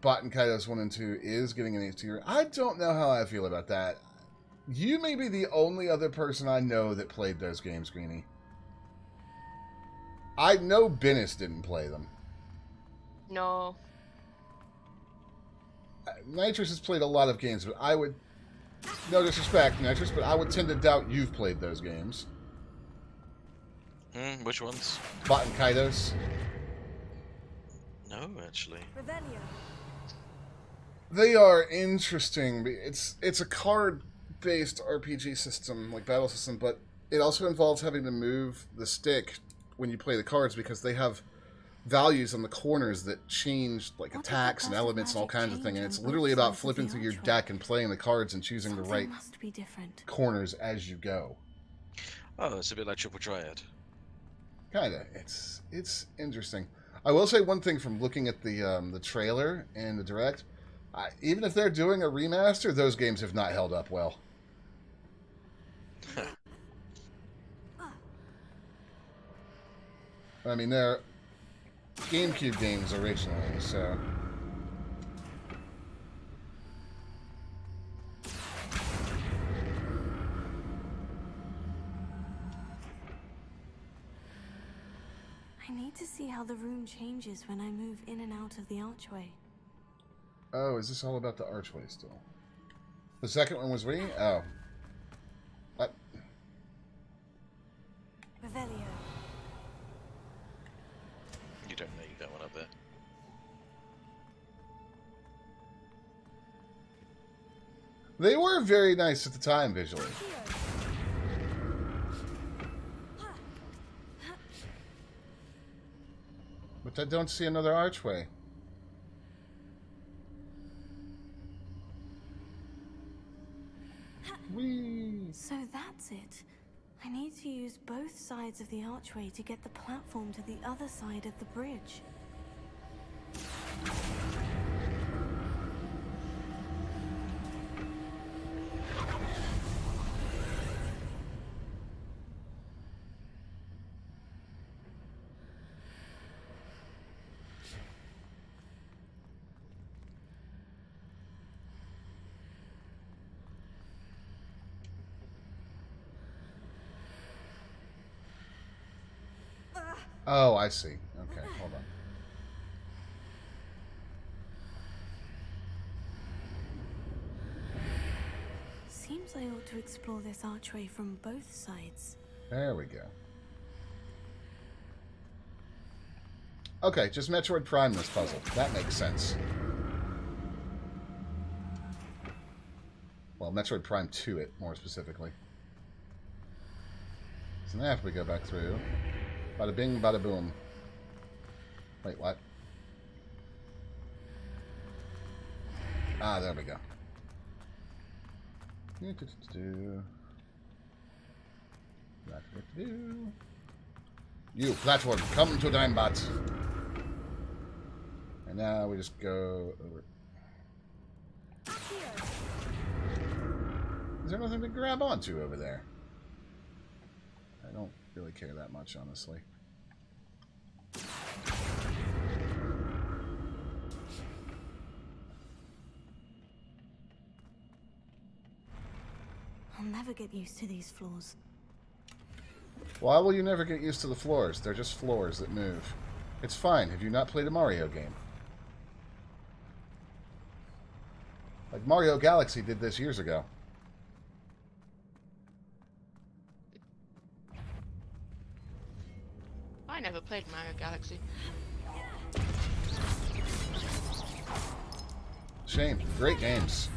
Speaker 1: Bot and Kaidos 1 and 2 is getting an 8 tier. I don't know how I feel about that. You may be the only other person I know that played those games, Greenie. I know Bennis didn't play them.
Speaker 6: No.
Speaker 1: Nitrous has played a lot of games, but I would... No disrespect, Nitrous, but I would tend to doubt you've played those games.
Speaker 2: Which ones?
Speaker 1: Bot and Kaidos.
Speaker 2: No, actually.
Speaker 1: They are interesting. It's a card-based RPG system, like battle system, but it also involves having to move the stick when you play the cards because they have values on the corners that change like attacks and elements and all kinds of things. And it's literally about flipping through your deck and playing the cards and choosing the right corners as you go.
Speaker 2: Oh, it's a bit like Triple Triad.
Speaker 1: Kinda. It's interesting. I will say one thing from looking at the trailer and the direct. Even if they're doing a remaster, those games have not held up well. I mean, they're GameCube games originally, so...
Speaker 3: I need to see how the room changes when I move in and out of the archway.
Speaker 1: Oh, is this all about the archway still? The second one was waiting? Oh. What?
Speaker 3: Revelio.
Speaker 2: You don't need that one up there.
Speaker 1: They were very nice at the time, visually. But I don't see another archway. Whee!
Speaker 3: So that's it. I need to use both sides of the archway to get the platform to the other side of the bridge.
Speaker 1: Oh, I see. Okay, hold on.
Speaker 3: Seems I ought to explore this archway from both sides.
Speaker 1: There we go. Okay, just Metroid Prime this puzzle. That makes sense. Well, Metroid Prime 2 it, more specifically. So now after we go back through... Bada bing, bada boom. Wait, what? Ah, there we go. You, platform, come to Dimebot. And now we just go over. Is there nothing to grab onto over there? I don't really care that much, honestly.
Speaker 3: I'll never get used to these floors.
Speaker 1: Why will you never get used to the floors? They're just floors that move. It's fine. Have you not played a Mario game? Like Mario Galaxy did this years ago.
Speaker 6: I never played Mario Galaxy.
Speaker 1: Shame. Great games.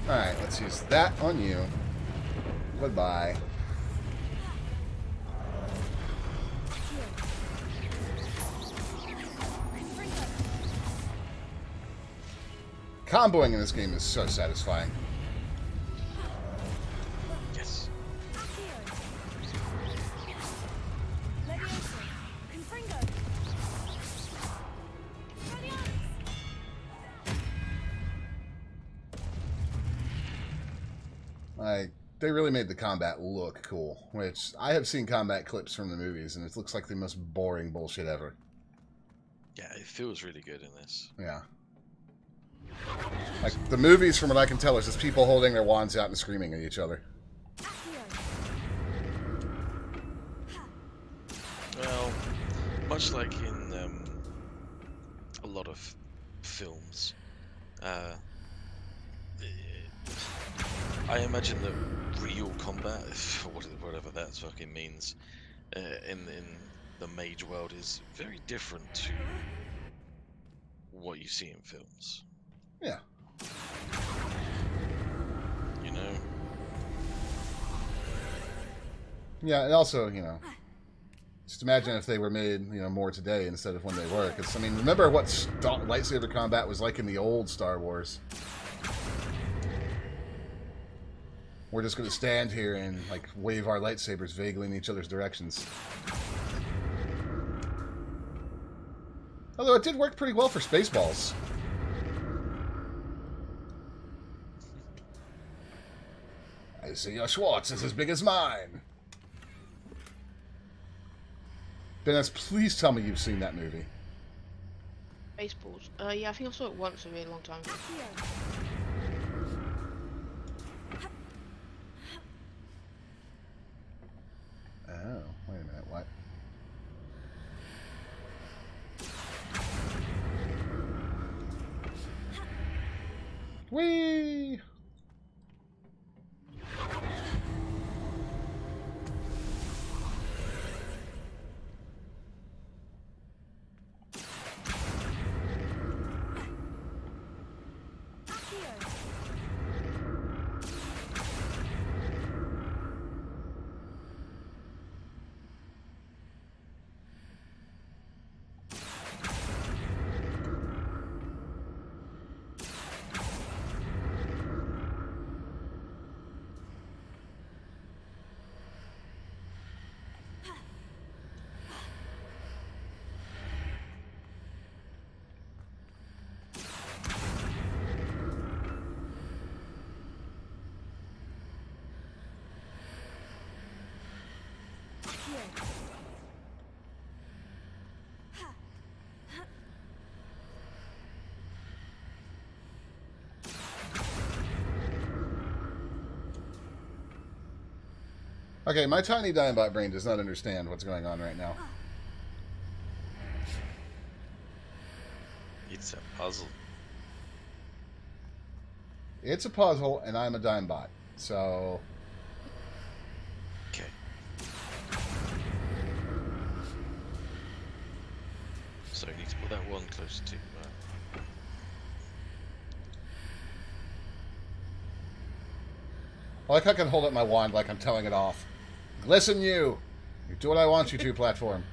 Speaker 1: Alright, let's use that on you. Goodbye. Comboing in this game is so satisfying.
Speaker 2: Yes.
Speaker 1: They really made the combat look cool, which I have seen combat clips from the movies, and it looks like the most boring bullshit ever.
Speaker 2: Yeah, it feels really good in this.
Speaker 1: Yeah. Like, the movies, from what I can tell, is just people holding their wands out and screaming at each other.
Speaker 2: Well, much like in a lot of films, I imagine that real combat, whatever that fucking means, in the mage world is very different to what you see in films.
Speaker 1: Yeah.
Speaker 2: You know?
Speaker 1: Yeah, and also, you know, just imagine if they were made, you know, more today instead of when they were. Because, I mean, remember what lightsaber combat was like in the old Star Wars. We're just going to stand here and, like, wave our lightsabers vaguely in each other's directions. Although it did work pretty well for Spaceballs. I see your Schwartz is as big as mine. Dennis, please tell me you've seen that movie.
Speaker 6: Baseballs. Yeah, I think I saw it once a really long time ago.
Speaker 1: Oh, wait a minute, what? Whee! Okay, my tiny Dimebot brain does not understand what's going on right now.
Speaker 2: It's a puzzle.
Speaker 1: It's a puzzle, and I'm a Dimebot, so...
Speaker 2: Okay. So you need to put that one closer to...
Speaker 1: I like I can hold up my wand like I'm telling it off. Listen, you! You do what I want you to, platform.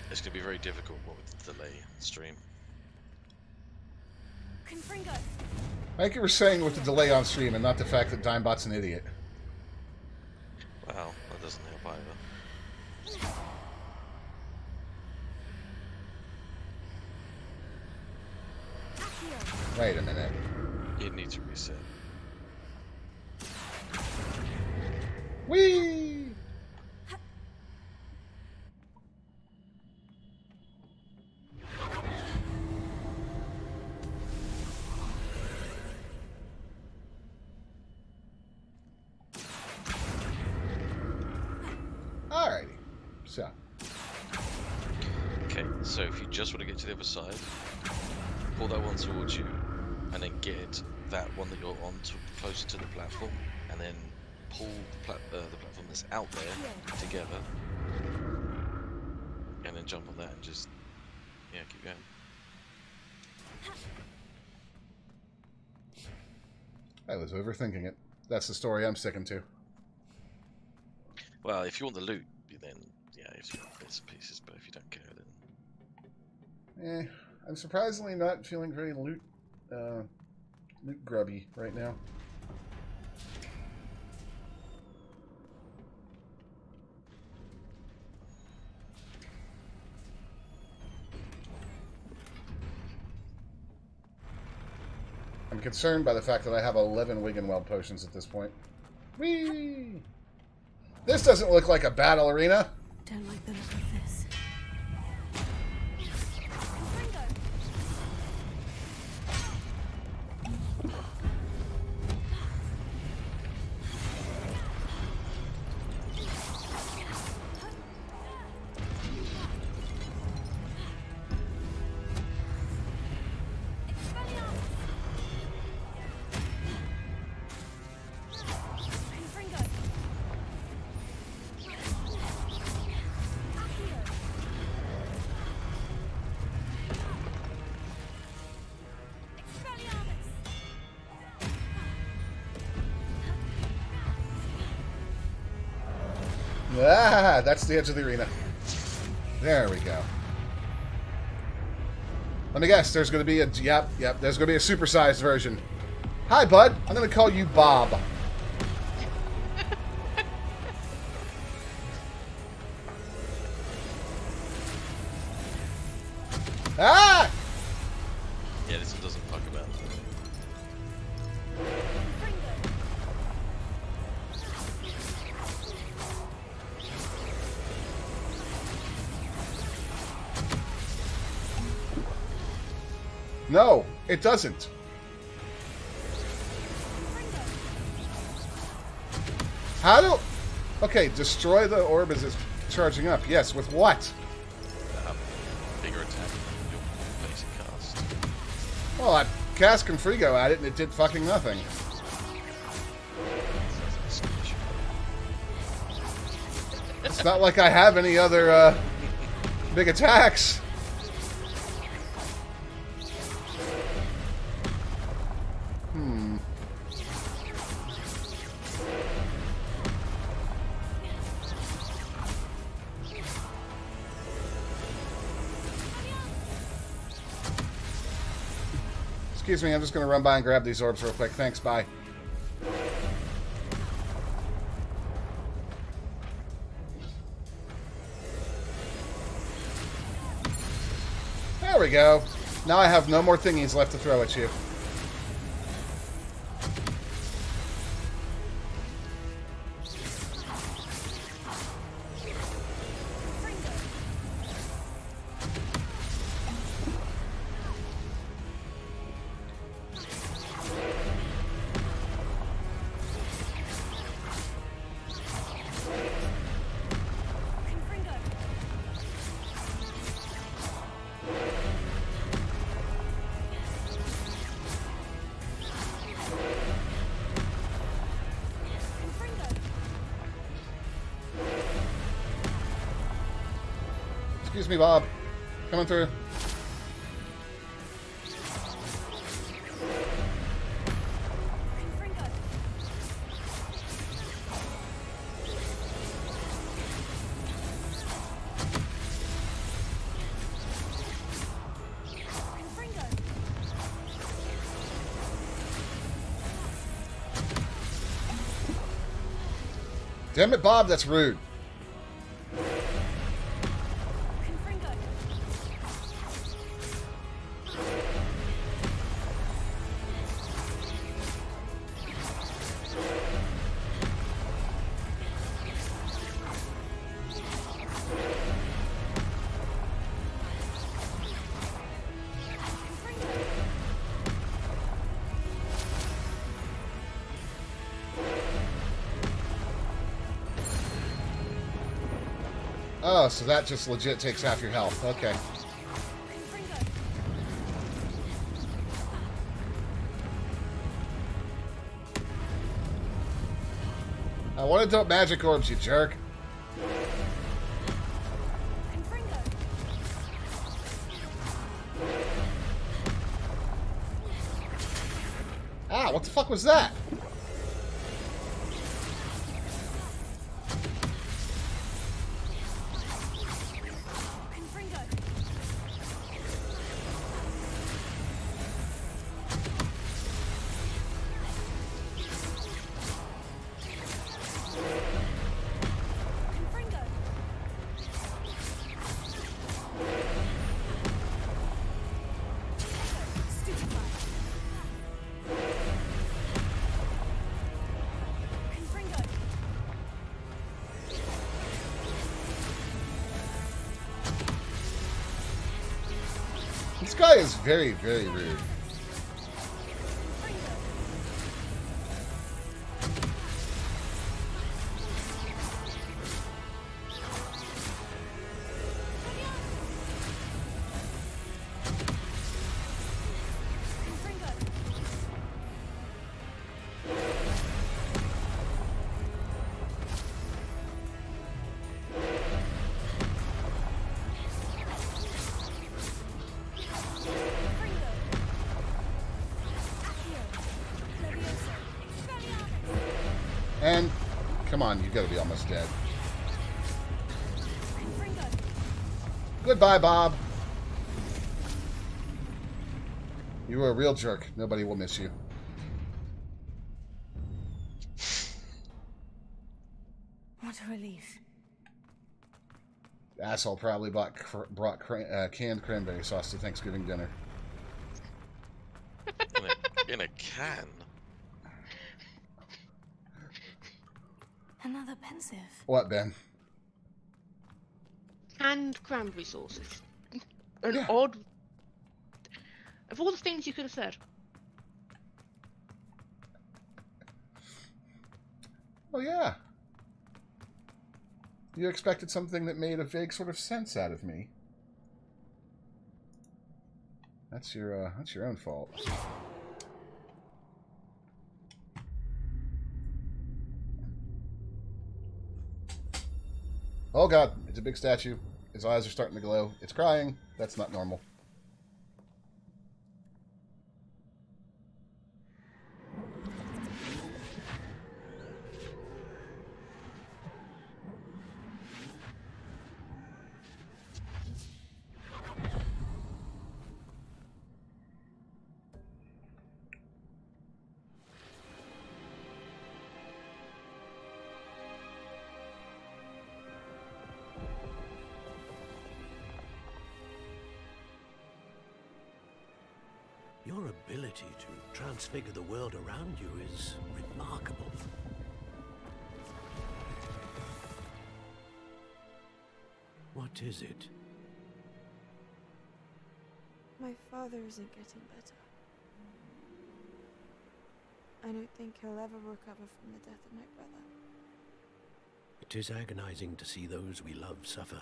Speaker 2: It's going to be very difficult with the delay stream.
Speaker 1: Thank you for saying with the delay on stream and not the fact that Dimebot's an idiot.
Speaker 2: Well, that doesn't help either.
Speaker 1: Wait a minute.
Speaker 2: You need to reset.
Speaker 1: Whee! Alrighty. So.
Speaker 2: Okay, so if you just want to get to the other side, pull that one towards you, and then get that one that you're on closer to the platform, and then pull the platform that's out there together, and then jump on that and just, yeah, keep going.
Speaker 1: I was overthinking it. That's the story I'm sticking to.
Speaker 2: Well, if you want the loot, then, yeah, if you want bits and pieces, but if you don't care, then...
Speaker 1: I'm surprisingly not feeling very loot grubby right now. I'm concerned by the fact that I have 11 Wiggenweld potions at this point. Whee! This doesn't look like a battle arena.
Speaker 3: Don't like the look of this.
Speaker 1: Ah, that's the edge of the arena. There we go. Let me guess, there's going to be a... Yep, there's going to be a supersized version. Hi, bud. I'm going to call you Bob. Ah!
Speaker 2: Yeah, this one doesn't fuck about.
Speaker 1: No, it doesn't. How do... Okay, destroy the orb as it's charging up. Yes, with what?
Speaker 2: Bigger attack than your basic cast.
Speaker 1: Well, I cast Confrigo at it and it did fucking nothing. It's not like I have any other big attacks. Excuse me, I'm just going to run by and grab these orbs real quick. Thanks, bye. There we go. Now I have no more thingies left to throw at you. Excuse me, Bob. Coming through. Damn it, Bob, that's rude. Oh, so that just legit takes half your health. Okay. I want to dump magic orbs, you jerk. Ah, what the fuck was that? This guy is very, very rude. And, come on, you've got to be almost dead. Goodbye, Bob. You were a real jerk. Nobody will miss you.
Speaker 3: What a relief.
Speaker 1: The asshole probably brought canned cranberry sauce to Thanksgiving dinner.
Speaker 2: In a can?
Speaker 3: Another pensive.
Speaker 1: What, Ben?
Speaker 6: Canned cranberry sauces. An
Speaker 1: Yeah.
Speaker 6: odd... Of all the things you could have said.
Speaker 1: Oh, yeah. You expected something that made a vague sort of sense out of me. That's your own fault. Oh god, it's a big statue. His eyes are starting to glow. It's crying. That's not normal.
Speaker 12: Your ability to transfigure the world around you is remarkable. What is it?
Speaker 14: My father isn't getting better. I don't think he'll ever recover from the death of my brother.
Speaker 12: It is agonizing to see those we love suffer.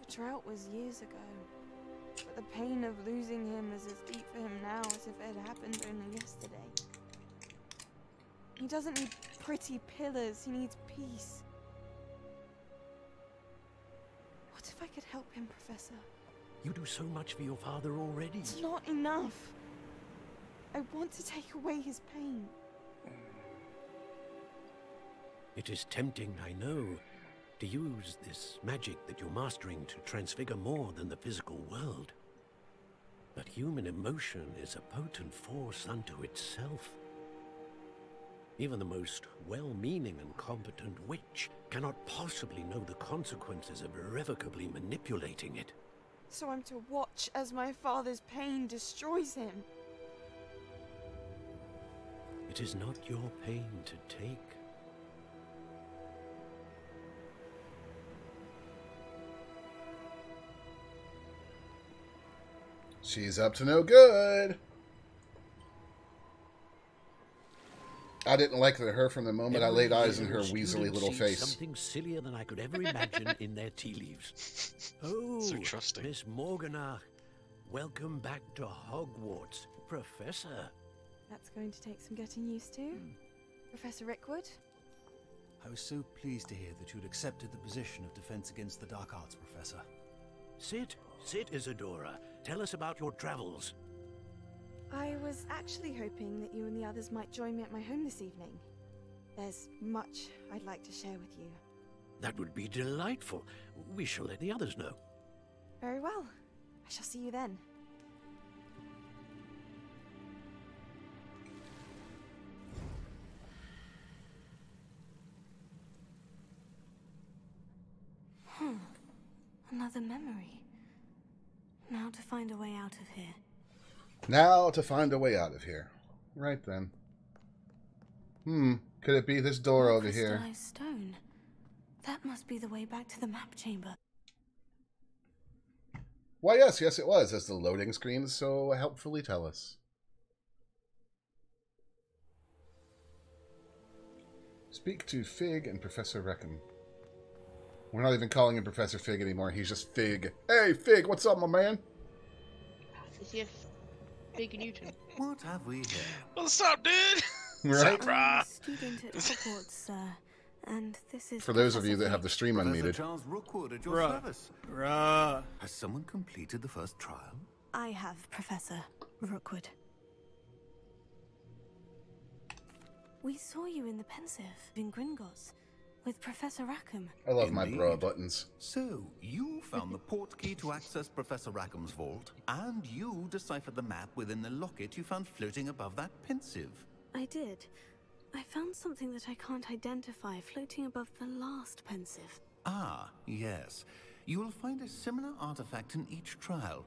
Speaker 14: The drought was years ago. But the pain of losing him is as deep for him now as if it had happened only yesterday. He doesn't need pretty pillars, he needs peace. What if if I could help him, Professor?
Speaker 12: You do so much for your father already.
Speaker 14: It's not enough. I want to take away his pain.
Speaker 12: It is tempting, I know, to use this magic that you're mastering to transfigure more than the physical world. But human emotion is a potent force unto itself. Even the most well-meaning and competent witch cannot possibly know the consequences of irrevocably manipulating it.
Speaker 14: So I'm to watch as my father's pain destroys him.
Speaker 12: It is not your pain to take.
Speaker 1: She's up to no good. I didn't like her from the moment I laid eyes on her weaselly little face.
Speaker 12: Something sillier than I could ever imagine in their tea leaves. Oh,
Speaker 2: so trusting.
Speaker 12: Miss Morgana, welcome back to Hogwarts, Professor.
Speaker 14: That's going to take some getting used to. Professor Rickwood?
Speaker 15: I was so pleased to hear that you'd accepted the position of Defense Against the Dark Arts, Professor.
Speaker 12: Sit, Isadora. Tell us about your travels.
Speaker 14: I was actually hoping that you and the others might join me at my home this evening. There's much I'd like to share with you.
Speaker 12: That would be delightful. We shall let the others know.
Speaker 14: Very well. I shall see you then.
Speaker 3: Another memory. Now to find a way out of here.
Speaker 1: Now to find a way out of here. Right then. Could it be this door over here?
Speaker 3: Crystallized stone. That must be the way back to the map chamber.
Speaker 1: Why, yes, it was, as the loading screens so helpfully tell us. Speak to Fig and Professor Rackham. We're not even calling him Professor Fig anymore. He's just Fig. Hey, Fig, what's up, my man?
Speaker 6: Is he a Fig Newton?
Speaker 11: What have we here?
Speaker 2: What's up, dude?
Speaker 1: Right?
Speaker 3: I'm a student at Hogwarts, sir. And this is
Speaker 1: For those of you that have the stream unmuted.
Speaker 11: Charles Rookwood at your service. Has someone completed the first trial?
Speaker 3: I have, Professor Rookwood. We saw you in the Pensive in Gringotts with Professor Rackham.
Speaker 1: I love my bra buttons.
Speaker 11: So, you found the port key to access Professor Rackham's vault, and you deciphered the map within the locket you found floating above that Pensive.
Speaker 3: I did. I found something that I can't identify floating above the last Pensive.
Speaker 11: Ah, yes. You will find a similar artifact in each trial.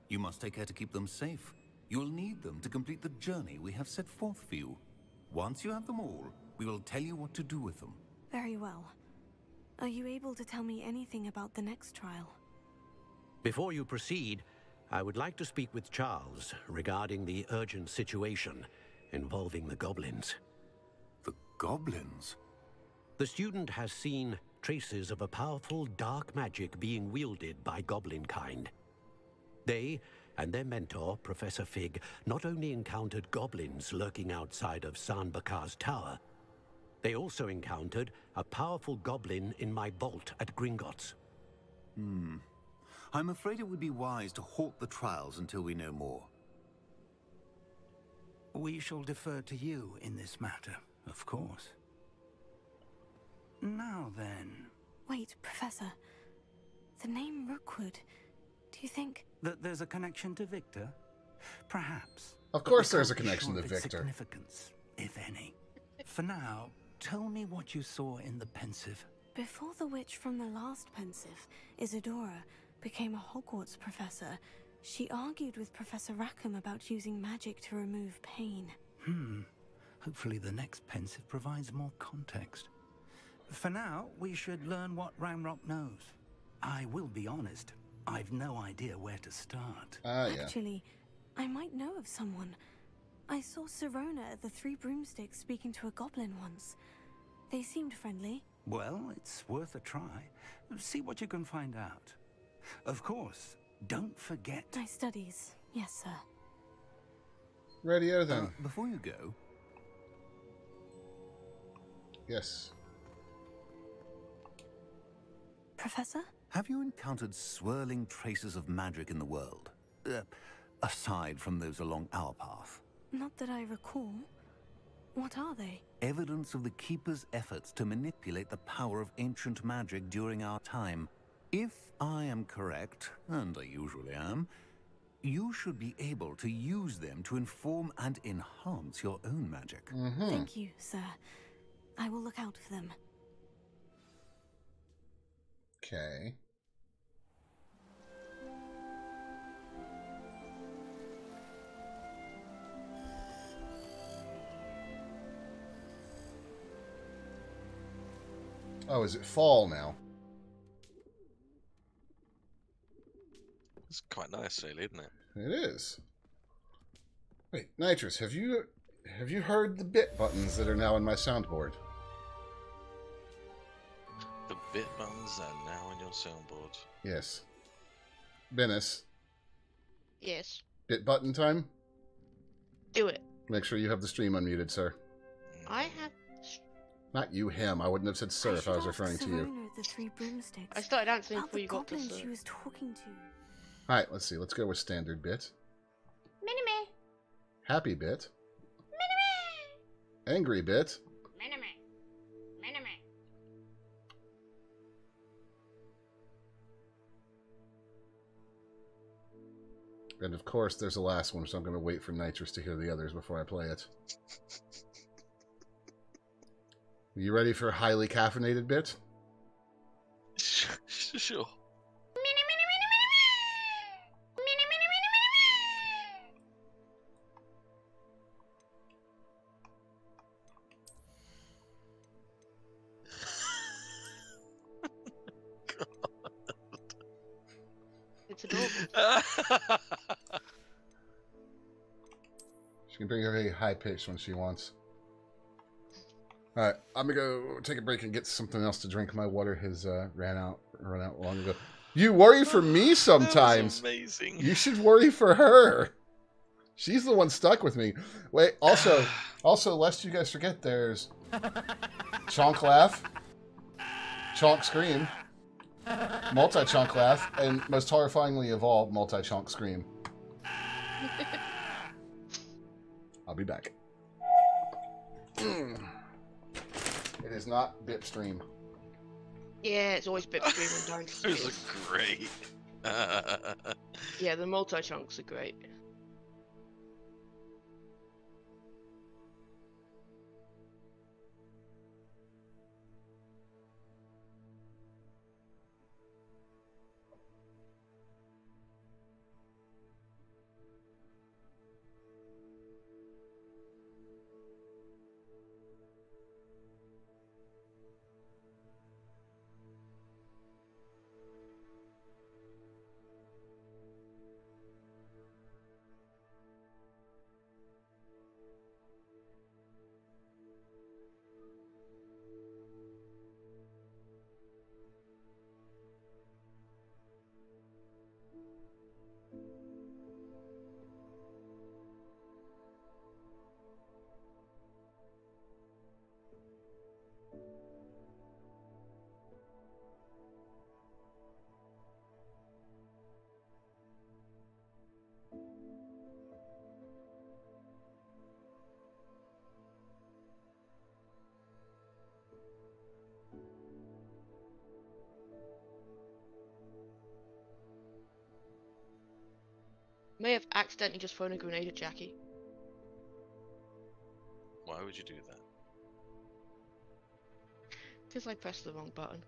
Speaker 11: You must take care to keep them safe. You will need them to complete the journey we have set forth for you. Once you have them all, we will tell you what to do with them.
Speaker 3: Very well. Are you able to tell me anything about the next trial?
Speaker 12: Before you proceed, I would like to speak with Charles regarding the urgent situation involving the goblins.
Speaker 11: The goblins?
Speaker 12: The student has seen traces of a powerful dark magic being wielded by goblin kind. They and their mentor, Professor Fig, not only encountered goblins lurking outside of San Bakar's tower, they also encountered a powerful goblin in my vault at Gringotts.
Speaker 11: I'm afraid it would be wise to halt the trials until we know more.
Speaker 15: We shall defer to you in this matter, of course. Now then...
Speaker 3: Wait, Professor. The name Rookwood. Do you think...
Speaker 15: that there's a connection to Victor? Perhaps.
Speaker 1: Of course there's a connection to Victor.
Speaker 15: Significance, if any. For now, tell me what you saw in the Pensive.
Speaker 3: Before the witch from the last Pensive, Isadora, became a Hogwarts professor, she argued with Professor Rackham about using magic to remove pain.
Speaker 15: Hopefully the next Pensive provides more context. For now, we should learn what Ranrock knows. I will be honest, I've no idea where to start.
Speaker 3: Actually, I might know of someone. I saw Sirona at the Three Broomsticks speaking to a goblin once. They seemed friendly.
Speaker 15: Well, it's worth a try. See what you can find out. Of course, don't forget...
Speaker 3: My studies, yes, sir.
Speaker 1: Radio then.
Speaker 11: Before you go...
Speaker 1: Yes.
Speaker 3: Professor?
Speaker 11: Have you encountered swirling traces of magic in the world? Aside from those along our path?
Speaker 3: Not that I recall. What are they?
Speaker 11: Evidence of the Keeper's efforts to manipulate the power of ancient magic during our time. If I am correct, and I usually am, you should be able to use them to inform and enhance your own magic.
Speaker 3: Thank you, sir. I will look out for them.
Speaker 1: Okay. Oh, is it fall now?
Speaker 2: It's quite nice, really, isn't it?
Speaker 1: It is. Wait, Nitrous, have you heard the bit buttons that are now in my soundboard?
Speaker 2: The bit buttons are now on your soundboard.
Speaker 1: Yes. Venice.
Speaker 6: Yes.
Speaker 1: Bit button time?
Speaker 6: Do it.
Speaker 1: Make sure you have the stream unmuted, sir.
Speaker 6: I have...
Speaker 1: Not you, him. I wouldn't have said sir if I was referring to you.
Speaker 3: The three broomsticks.
Speaker 6: I started answering
Speaker 3: About
Speaker 6: before you got to
Speaker 3: goblin
Speaker 6: sir.
Speaker 3: she was talking to.
Speaker 1: Alright, let's see. Let's go with standard bit.
Speaker 6: Minime.
Speaker 1: Happy bit.
Speaker 6: Minime.
Speaker 1: Angry bit.
Speaker 6: Minime. Minime.
Speaker 1: And of course, there's a last one, so I'm going to wait for Nitrous to hear the others before I play it. You ready for a highly caffeinated bit?
Speaker 2: Sure.
Speaker 6: It's adorable.
Speaker 1: She can bring her very high pitch when she wants. Alright, I'm gonna go take a break and get something else to drink. My water has run out long ago. You worry for me sometimes.
Speaker 2: That was amazing.
Speaker 1: You should worry for her. She's the one stuck with me. Wait, also, lest you guys forget, there's Chonk Laugh, Chonk Scream, Multi-Chonk Laugh, and most horrifyingly of all, Multi-Chonk Scream. I'll be back. It is not Bip Stream.
Speaker 6: Yeah, it's always bit screaming down.
Speaker 2: Those are great.
Speaker 6: Yeah, the multi-chunks are great. May have accidentally just thrown a grenade at Jackie.
Speaker 2: Why would you do that?
Speaker 6: Because I pressed the wrong button.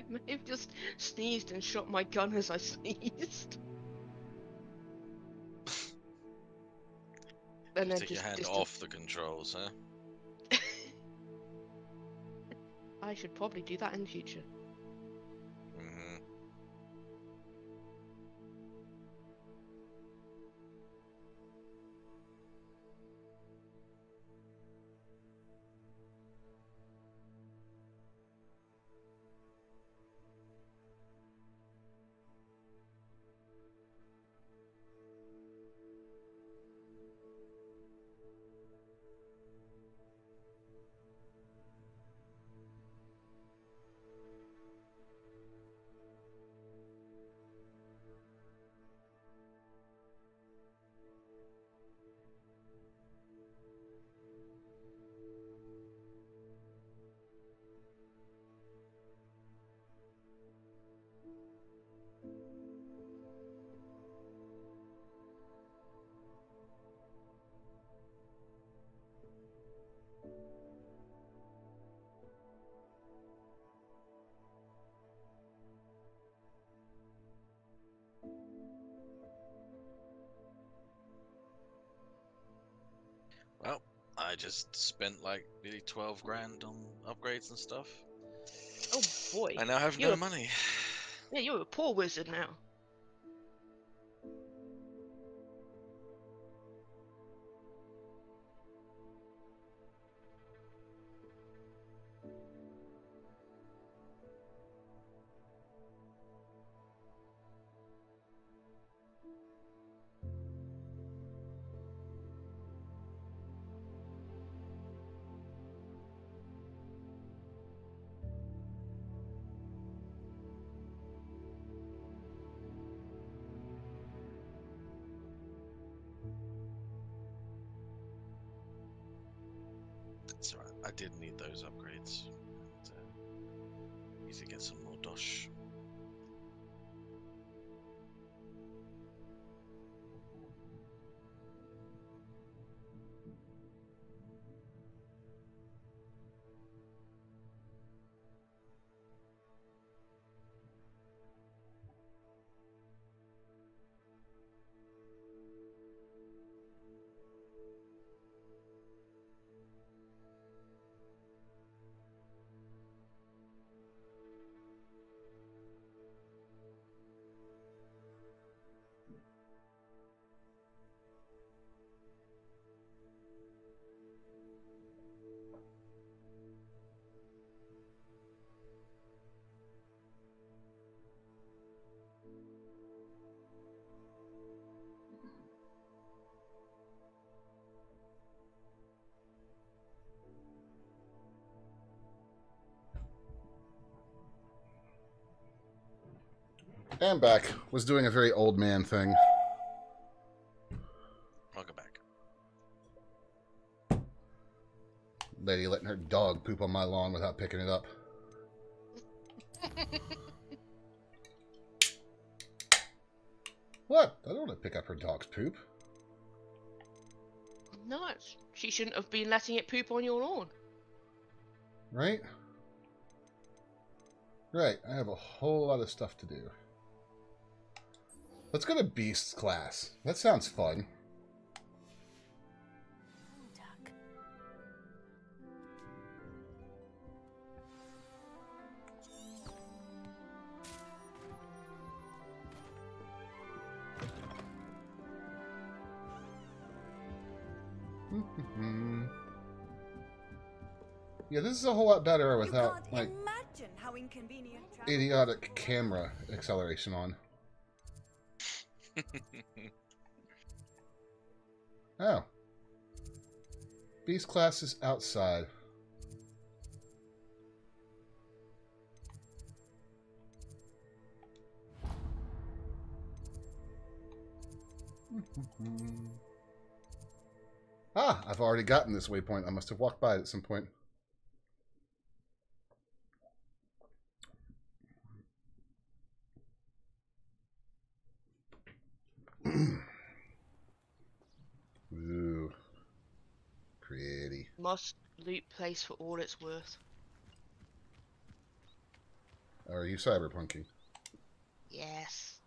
Speaker 6: may have just sneezed and shot my gun as I sneezed. And then
Speaker 2: take your
Speaker 6: just
Speaker 2: hand off the controls, huh?
Speaker 6: I should probably do that in the future.
Speaker 2: Well, I just spent like nearly 12 grand on upgrades and stuff.
Speaker 6: Oh boy.
Speaker 2: I now have no money.
Speaker 6: Yeah, you're a poor wizard now.
Speaker 2: It's alright. I did need those upgrades. And, need to get some more dosh.
Speaker 1: And back. Was doing a very old man thing.
Speaker 2: Welcome back.
Speaker 1: Lady letting her dog poop on my lawn without picking it up. What? I don't want to pick up her dog's poop.
Speaker 6: No, she shouldn't have been letting it poop on your lawn.
Speaker 1: Right? Right, I have a whole lot of stuff to do. Let's go to Beast's class. That sounds fun. Yeah, this is a whole lot better without, like,
Speaker 7: how inconvenient
Speaker 1: idiotic camera acceleration on. Oh. Beast class is outside. Ah, I've already gotten this waypoint. I must have walked by it at some point. Ooh. Pretty.
Speaker 6: Must loot place for all it's worth.
Speaker 1: Are you cyberpunking?
Speaker 6: Yes.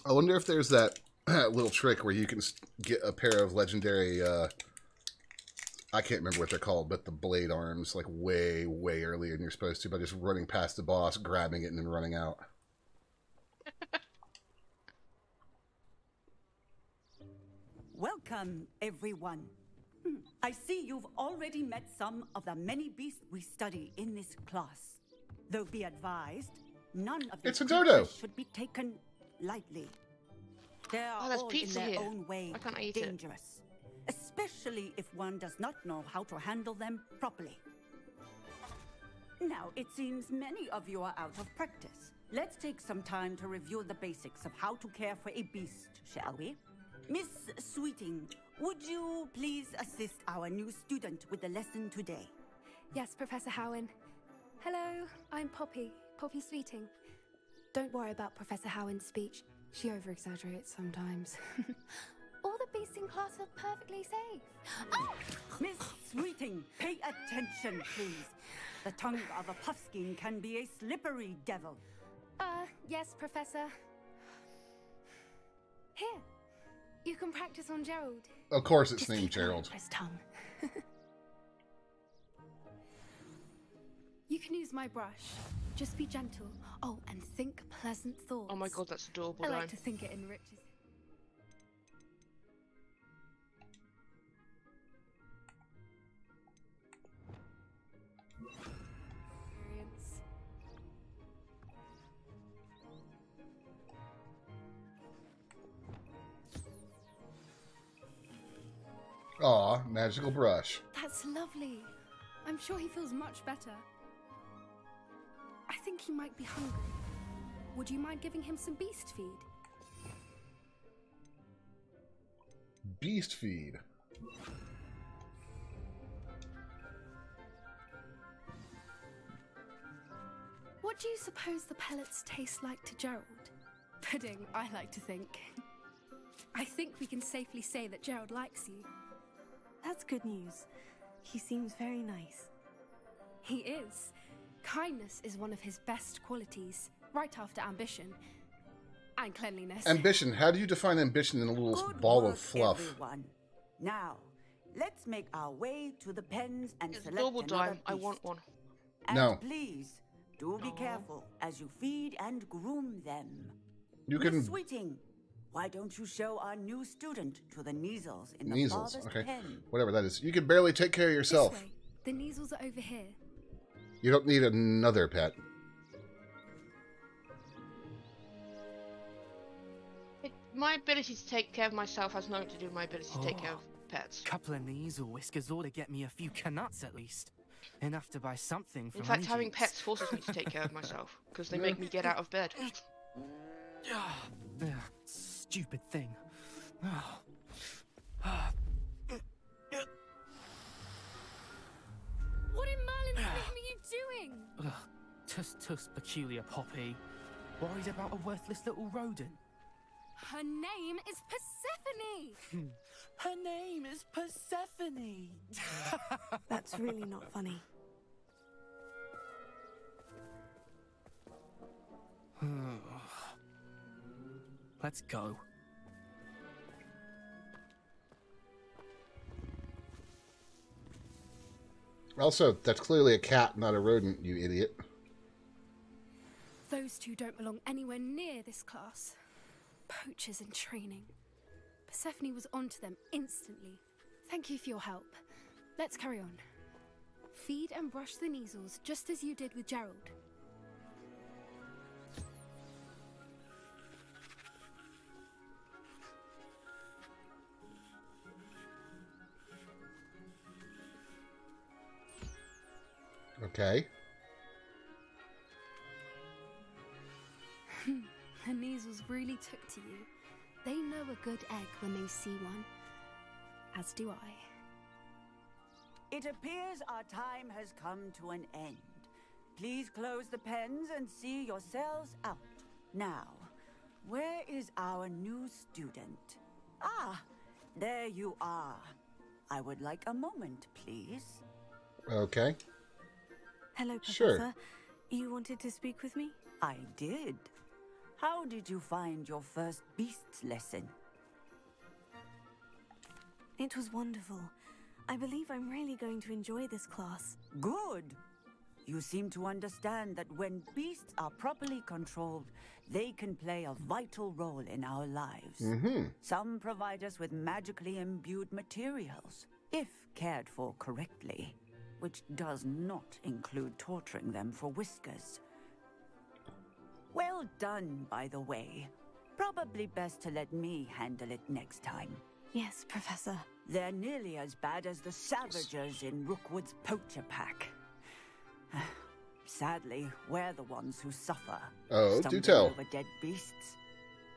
Speaker 1: I wonder if there's that little trick where you can get a pair of legendary, I can't remember what they're called, but the blade arms, like, way, way earlier than you're supposed to by just running past the boss, grabbing it, and then running out.
Speaker 16: Welcome, everyone. I see you've already met some of the many beasts we study in this class. Though be advised, none of these creatures should be taken lightly. They are all in their own way dangerous, especially if one does not know how to handle them properly. Now, it seems many of you are out of practice. Let's take some time to review the basics of how to care for a beast, shall we? Miss Sweeting, would you please assist our new student with the lesson today?
Speaker 17: Yes, Professor Howen. Hello, I'm Poppy Sweeting. Don't worry about Professor Howen's speech. She over-exaggerates sometimes. All the beasts in class are perfectly safe.
Speaker 16: Oh! Miss Sweeting, pay attention, please. The tongue of a puffskein can be a slippery devil.
Speaker 17: Yes, Professor. Here, you can practice on Gerald.
Speaker 1: Of course it's named Gerald.
Speaker 17: His tongue. You can use my brush. Just be gentle. Oh, and think pleasant thoughts.
Speaker 6: Oh my god, that's adorable.
Speaker 17: I like to think it enriches.
Speaker 1: Aw, magical brush.
Speaker 17: That's lovely. I'm sure he feels much better. I think he might be hungry. Would you mind giving him some beast feed?
Speaker 1: Beast feed.
Speaker 17: What do you suppose the pellets taste like to Gerald? Pudding, I like to think. I think we can safely say that Gerald likes you.
Speaker 3: That's good news. He seems very nice.
Speaker 17: He is. Kindness is one of his best qualities, right after ambition. And cleanliness.
Speaker 1: Ambition. How do you define ambition in a little
Speaker 16: Good
Speaker 1: ball
Speaker 16: work,
Speaker 1: of fluff?
Speaker 16: Everyone. Now, let's make our way to the pens and
Speaker 6: It's
Speaker 16: select
Speaker 6: double
Speaker 16: another
Speaker 6: time.
Speaker 16: beast.
Speaker 6: I want one.
Speaker 16: And
Speaker 1: No.
Speaker 16: please, do be careful as you feed and groom them.
Speaker 1: You
Speaker 16: Miss
Speaker 1: can...
Speaker 16: Sweeting, why don't you show our new student to the Neasels in the
Speaker 1: Measles,
Speaker 16: farthest
Speaker 1: okay.
Speaker 16: pen?
Speaker 1: Whatever that is. You can barely take care of yourself.
Speaker 17: This way. The Neasels are over here.
Speaker 1: You don't need another pet.
Speaker 6: My ability to take care of myself has nothing to do with my ability to take care of pets.
Speaker 10: Couple of Neasel whiskers ought to get me a few canuts at least. Enough to buy something from
Speaker 6: In fact, having
Speaker 10: agents.
Speaker 6: pets forces me to take care of myself, because they make me get out of bed.
Speaker 10: Stupid thing.
Speaker 17: What in Merlin's name are you doing?
Speaker 10: Tuss, peculiar Poppy. Worried about a worthless little rodent.
Speaker 17: Her name is Persephone!
Speaker 10: Her name is Persephone!
Speaker 3: That's really not funny.
Speaker 10: Let's go.
Speaker 1: Also, that's clearly a cat, not a rodent, you idiot.
Speaker 17: Those two don't belong anywhere near this class. Poachers in training. Persephone was onto them instantly. Thank you for your help. Let's carry on. Feed and brush the Neasels just as you did with Gerald.
Speaker 1: Okay.
Speaker 17: The Neasels really took to you. They know a good egg when they see one. As do I.
Speaker 16: It appears our time has come to an end. Please close the pens and see yourselves out. Now, where is our new student? Ah, there you are. I would like a moment, please.
Speaker 1: Okay.
Speaker 3: Hello, Professor.
Speaker 1: Sure.
Speaker 3: You wanted to speak with me?
Speaker 16: I did. How did you find your first beasts lesson?
Speaker 3: It was wonderful. I believe I'm really going to enjoy this class.
Speaker 16: Good. You seem to understand that when beasts are properly controlled, they can play a vital role in our lives. Some provide us with magically imbued materials, if cared for correctly, which does not include torturing them for whiskers. Well done, by the way. Probably best to let me handle it next time.
Speaker 3: Yes, Professor.
Speaker 16: They're nearly as bad as the Savagers in Rookwood's poacher pack. Sadly, we're the ones who suffer.
Speaker 1: Oh, do tell.
Speaker 16: Over dead beasts.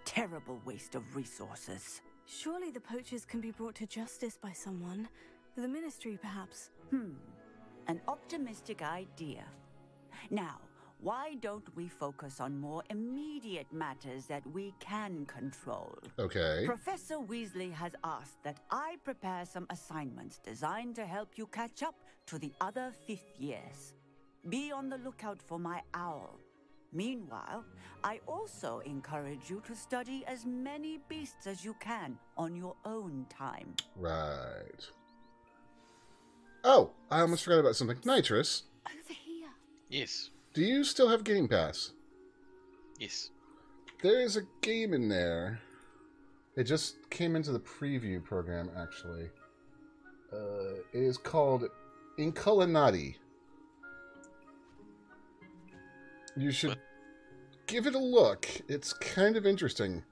Speaker 16: Terrible waste of resources.
Speaker 3: Surely the poachers can be brought to justice by someone. The Ministry, perhaps.
Speaker 16: An optimistic idea. Now, why don't we focus on more immediate matters that we can control?
Speaker 1: Okay.
Speaker 16: Professor Weasley has asked that I prepare some assignments designed to help you catch up to the other 5th years. Be on the lookout for my owl. Meanwhile, I also encourage you to study as many beasts as you can on your own time.
Speaker 1: Right. Oh, I almost forgot about something. Nitrous.
Speaker 3: Over here.
Speaker 2: Yes.
Speaker 1: Do you still have Game Pass?
Speaker 2: Yes.
Speaker 1: There is a game in there. It just came into the preview program, actually. It is called Inculinati. You should give it a look. It's kind of interesting.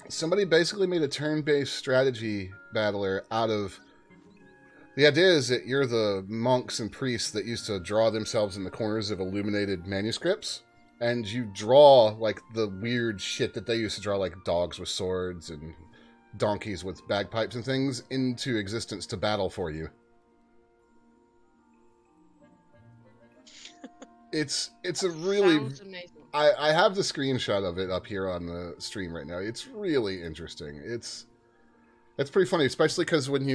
Speaker 1: Somebody basically made a turn-based strategy battler out of... The idea is that you're the monks and priests that used to draw themselves in the corners of illuminated manuscripts, and you draw, like, the weird shit that they used to draw, like dogs with swords and donkeys with bagpipes and things, into existence to battle for you. It's a really...
Speaker 6: Sounds amazing.
Speaker 1: I have the screenshot of it up here on the stream right now. It's really interesting. It's pretty funny, especially because when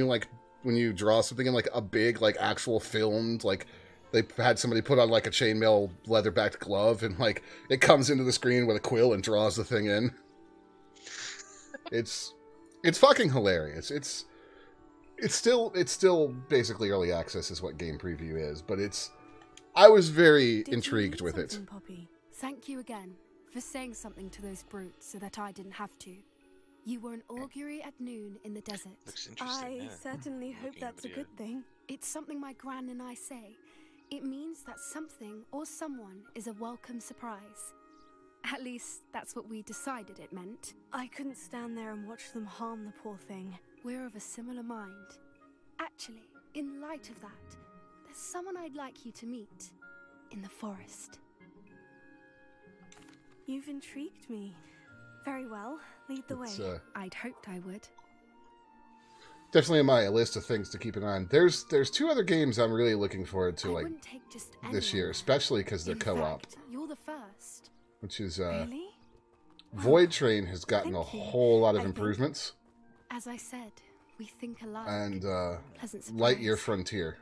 Speaker 1: you draw something in, like, a big, like, actual filmed, like, they had somebody put on, like, a chainmail leather-backed glove, and, like, it comes into the screen with a quill and draws the thing in. It's fucking hilarious. It's still basically early access is what Game Preview is, but I was very intrigued with it.
Speaker 17: Poppy? Thank you again for saying something to those brutes so that I didn't have to. You were an augury at noon in the desert.
Speaker 2: Looks interesting.
Speaker 3: I certainly hope that's a good thing.
Speaker 17: It's something my gran and I say. It means that something or someone is a welcome surprise. At least, that's what we decided it meant.
Speaker 3: I couldn't stand there and watch them harm the poor thing.
Speaker 17: We're of a similar mind. Actually, in light of that, there's someone I'd like you to meet. In the forest.
Speaker 3: You've intrigued me. Very well. Lead the way.
Speaker 17: I'd hoped I would.
Speaker 1: Definitely on my list of things to keep an eye on. There's 2 other games I'm really looking forward to, like, this year, especially because they're co-op.
Speaker 17: You're the first.
Speaker 1: Which is,
Speaker 3: Really?
Speaker 1: Void Train has gotten a whole lot of improvements.
Speaker 17: As I said, we think alike.
Speaker 1: And,
Speaker 17: Pleasant surprise.
Speaker 1: Lightyear Frontier.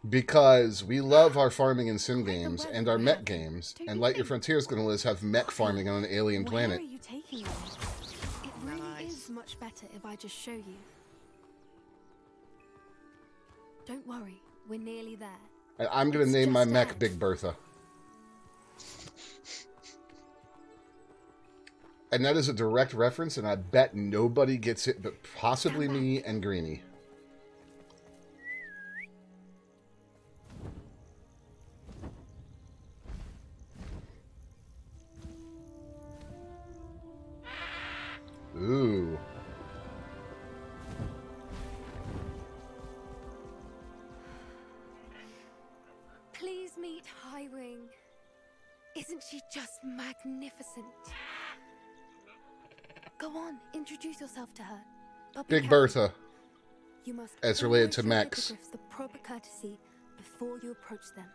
Speaker 1: Because we love our farming and sim games and our mech games, and Lightyear Frontier is going to have mech farming on an alien planet.
Speaker 17: Where are you taking them? It really is much better if I just show you. Don't worry, we're nearly there.
Speaker 1: And I'm going to name my mech Big Bertha. And that is a direct reference, and I bet nobody gets it but possibly me and Greenie. Ooh.
Speaker 17: Please meet Highwing. Isn't she just magnificent? Go on, introduce yourself to her.
Speaker 1: Big Bertha.
Speaker 17: You must
Speaker 1: as related to
Speaker 17: always show
Speaker 1: mechs.
Speaker 17: hippogriffs the proper courtesy before you approach them.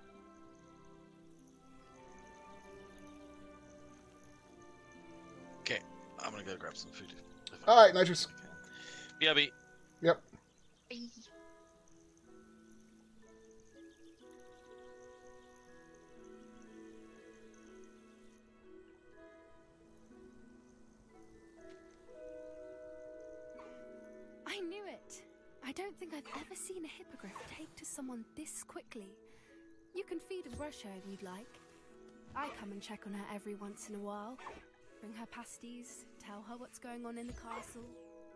Speaker 2: Okay, I'm gonna go grab some food.
Speaker 1: Alright, Nitrous.
Speaker 2: BRB.
Speaker 1: Yep.
Speaker 17: don't think I've ever seen a hippogriff take to someone this quickly. You can feed and brush her if you'd like. I come and check on her every once in a while. Bring her pasties, tell her what's going on in the castle.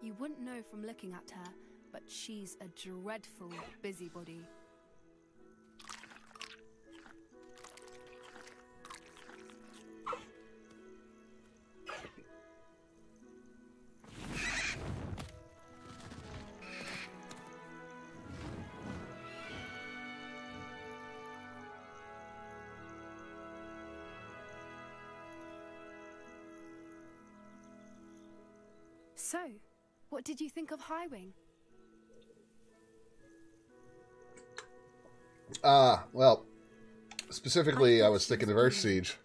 Speaker 17: You wouldn't know from looking at her, but she's a dreadful busybody. So, what did you think of Highwing?
Speaker 1: Well, specifically, I was thinking of Earth Siege.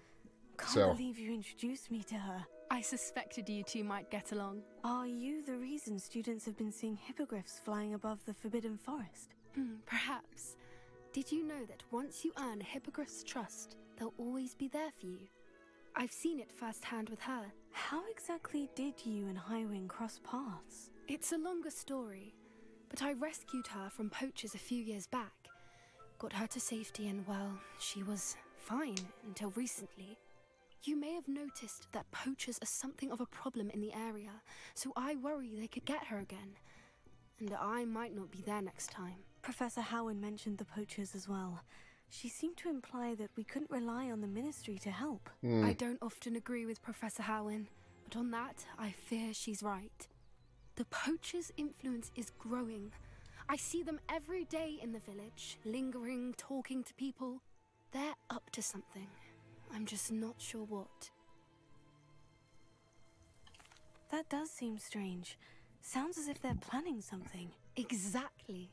Speaker 3: Can't believe you introduced me to her.
Speaker 17: I suspected you two might get along.
Speaker 3: Are you the reason students have been seeing hippogriffs flying above the Forbidden Forest?
Speaker 17: Perhaps. Did you know that once you earn a hippogriff's trust, they'll always be there for you? I've seen it firsthand with her.
Speaker 3: How exactly did you and Highwing cross paths?
Speaker 17: It's a longer story, but I rescued her from poachers a few years back. Got her to safety and, well, she was fine until recently. You may have noticed that poachers are something of a problem in the area, so I worry they could get her again. And I might not be there next time.
Speaker 3: Professor Howin mentioned the poachers as well. She seemed to imply that we couldn't rely on the Ministry to help.
Speaker 17: I don't often agree with Professor Howin, but on that, I fear she's right. The poachers' influence is growing. I see them every day in the village, lingering, talking to people. They're up to something. I'm just not sure what.
Speaker 3: That does seem strange. Sounds as if they're planning something.
Speaker 17: Exactly.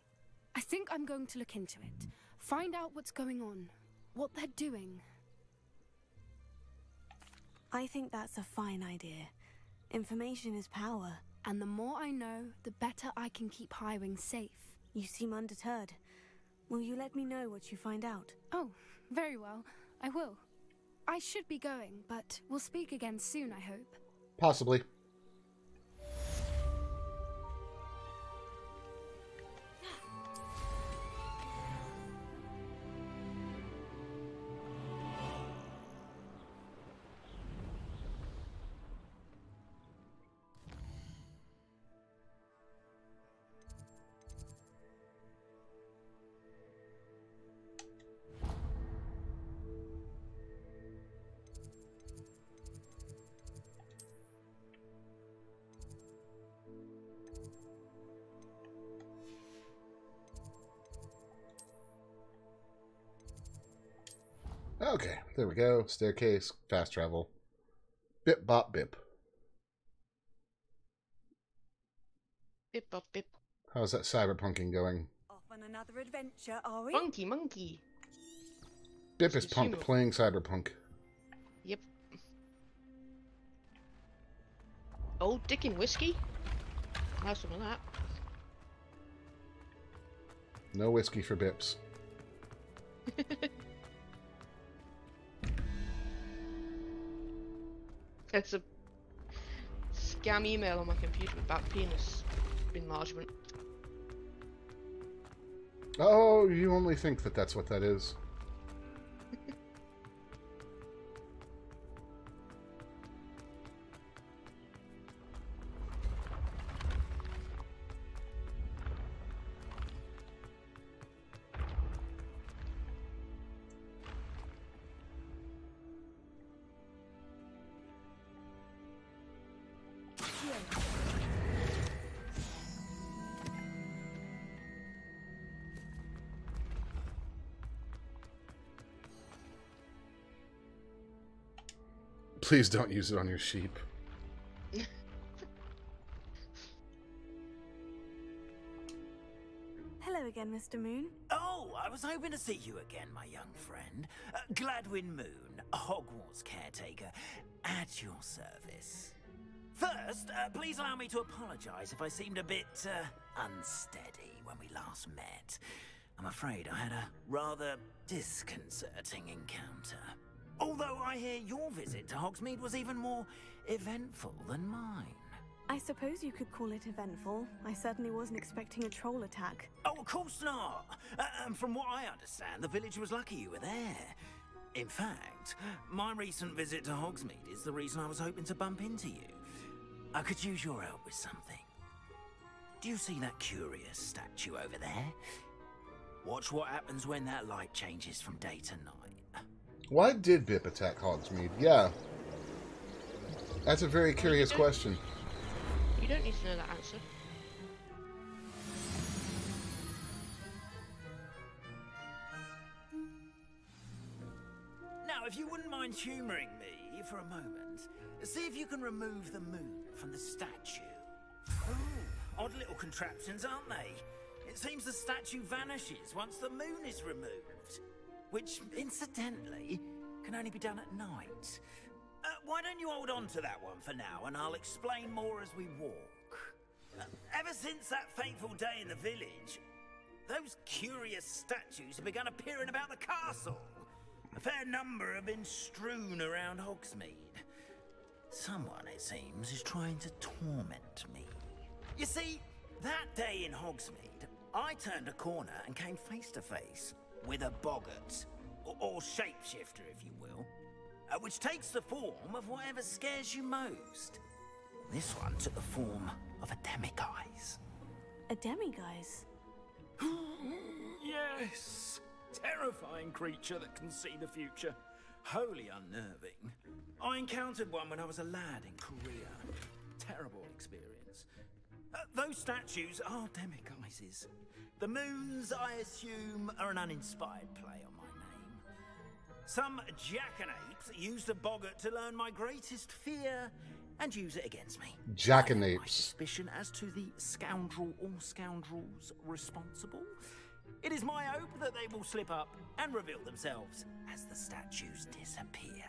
Speaker 17: I think I'm going to look into it. Find out what's going on, what they're doing.
Speaker 3: I think that's a fine idea. Information is power.
Speaker 17: And the more I know, the better I can keep Highwing safe.
Speaker 3: You seem undeterred. Will you let me know what you find out?
Speaker 17: Oh, very well. I will. I should be going, but we'll speak again soon, I hope.
Speaker 1: Possibly. Okay, there we go. Staircase, fast travel. Bip bop bip.
Speaker 6: Bip bop bip.
Speaker 1: How's that cyberpunking going?
Speaker 7: Off on another adventure, are we?
Speaker 6: Monkey, monkey.
Speaker 1: Bip is punk playing cyberpunk.
Speaker 6: Yep. Old Dick and whiskey? Have some of that.
Speaker 1: No whiskey for Bips.
Speaker 6: It's a scam email on my computer about penis enlargement.
Speaker 1: Oh, you only think that that's what that is. Please don't use it on your sheep.
Speaker 3: Hello again, Mr. Moon.
Speaker 13: Oh, I was hoping to see you again, my young friend. Gladwin Moon, Hogwarts caretaker, at your service. First, please allow me to apologize if I seemed a bit unsteady when we last met. I'm afraid I had a rather disconcerting encounter. Although I hear your visit to Hogsmeade was even more eventful than mine.
Speaker 3: I suppose you could call it eventful. I certainly wasn't expecting a troll attack.
Speaker 13: Oh, of course not. And from what I understand, the village was lucky you were there. In fact, my recent visit to Hogsmeade is the reason I was hoping to bump into you. I could use your help with something. Do you see that curious statue over there? Watch what happens when that light changes from day to night.
Speaker 1: Why did Bip attack Hogsmeade? Yeah. That's a very curious question.
Speaker 6: You don't need to know that answer.
Speaker 13: Now, if you wouldn't mind humouring me for a moment, see if you can remove the moon from the statue. Ooh, odd little contraptions, aren't they? It seems the statue vanishes once the moon is removed, which, incidentally, can only be done at night. Why don't you hold on to that one for now, and I'll explain more as we walk. Ever since that fateful day in the village, those curious statues have begun appearing about the castle. A fair number have been strewn around Hogsmeade. Someone, it seems, is trying to torment me. You see, that day in Hogsmeade, I turned a corner and came face to face with a boggart, or shapeshifter, if you will, which takes the form of whatever scares you most. This one took the form of a demiguise.
Speaker 3: A demiguise?
Speaker 13: Yes! Terrifying creature that can see the future. Wholly unnerving. I encountered one when I was a lad in Korea. Terrible experience. Those statues are demiguises. The moons, I assume, are an uninspired play on my name. Some jackanapes used a boggart to learn my greatest fear and use it against me.
Speaker 1: Jackanapes.
Speaker 13: My suspicion as to the scoundrel or scoundrels responsible. It is my hope that they will slip up and reveal themselves as the statues disappear.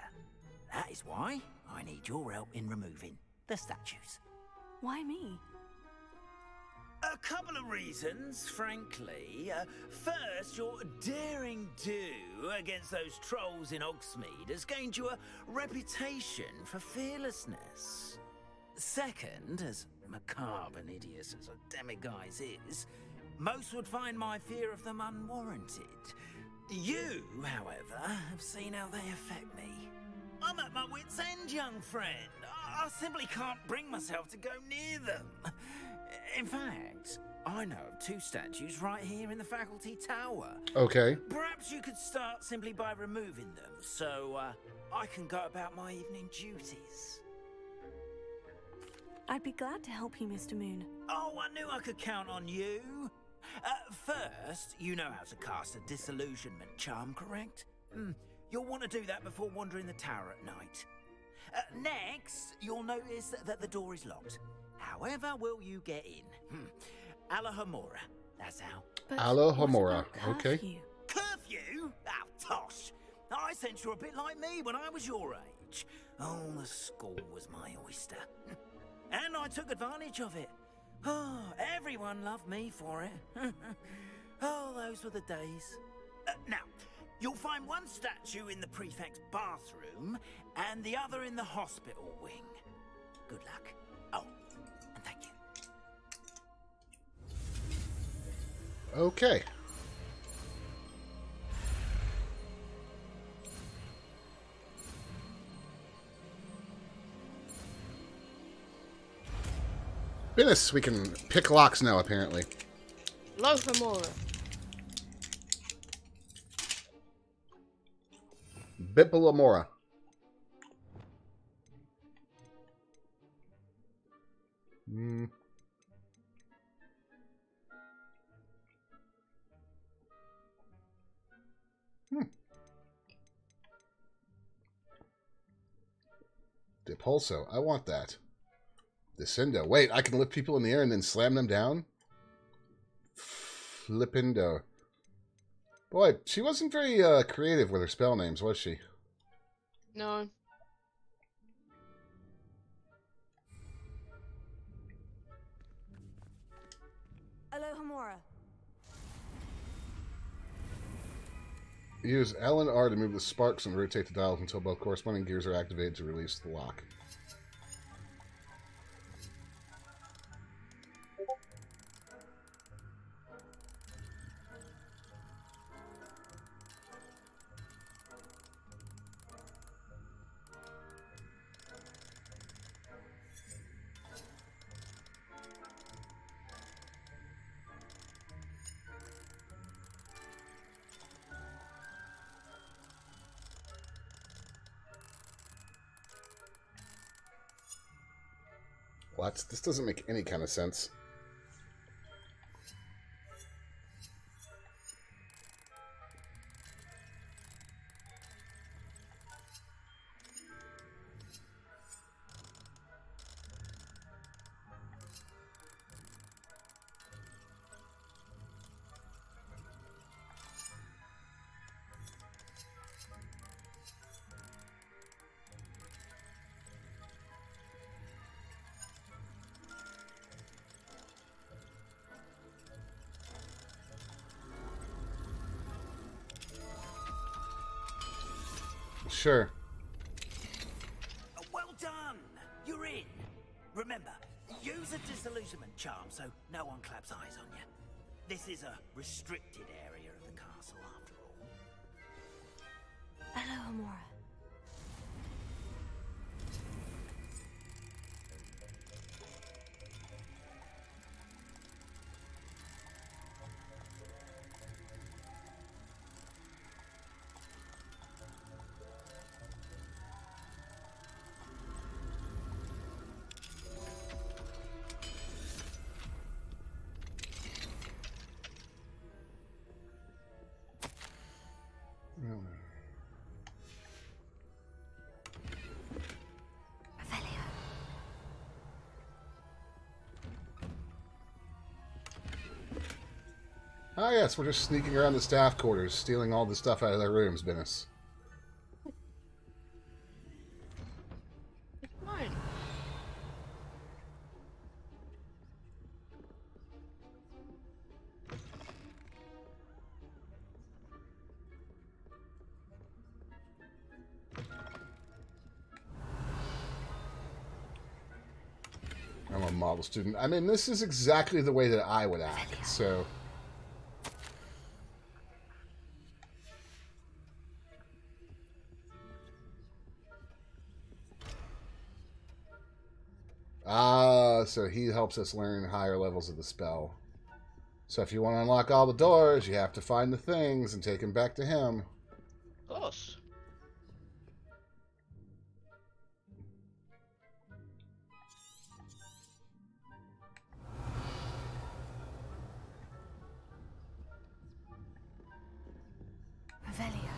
Speaker 13: That is why I need your help in removing the statues.
Speaker 3: Why me?
Speaker 13: A couple of reasons, frankly. First, your daring do against those trolls in Hogsmeade has gained you a reputation for fearlessness. Second, as macabre and hideous as a demiguise is, most would find my fear of them unwarranted. You, however, have seen how they affect me. I'm at my wit's end, young friend. I simply can't bring myself to go near them. In fact, I know of two statues right here in the faculty tower.
Speaker 1: Okay.
Speaker 13: Perhaps you could start simply by removing them, so I can go about my evening duties.
Speaker 3: I'd be glad to help you, Mr. Moon.
Speaker 13: Oh, I knew I could count on you. First, you know how to cast a disillusionment charm, correct? You'll want to do that before wandering the tower at night. Next, you'll notice that the door is locked. However will you get in? Alohomora, that's how.
Speaker 1: Alohomora, okay.
Speaker 13: Curfew? Oh, tosh. I sense you're a bit like me when I was your age. Oh, the school was my oyster. And I took advantage of it. Oh, everyone loved me for it. Oh, those were the days. Now, you'll find one statue in the prefect's bathroom and the other in the hospital wing. Good luck. Oh, and thank you.
Speaker 1: Okay. Goodness, we can pick locks now, apparently.
Speaker 6: Alohomora.
Speaker 1: Bipilamora. Depulso. I want that. Descendo. Wait, I can lift people in the air and then slam them down? Flipindo. Boy, she wasn't very creative with her spell names, was she?
Speaker 6: No.
Speaker 3: Alohomora.
Speaker 1: Use L and R to move the sparks and rotate the dials until both corresponding gears are activated to release the lock. What? This doesn't make any kind of sense. Sure.
Speaker 13: Well done! You're in. Remember, use a disillusionment charm so no one claps eyes on you. This is a restricted area of the castle after all.
Speaker 3: Hello, Amora.
Speaker 1: Ah, yes, we're just sneaking around the staff quarters, stealing all the stuff out of their rooms, Bennis.
Speaker 6: It's mine.
Speaker 1: I'm a model student. I mean, this is exactly the way that I would act, so... Ah, so he helps us learn higher levels of the spell. So if you want to unlock all the doors, you have to find the things and take them back to him.
Speaker 6: Of course.
Speaker 3: Revelio.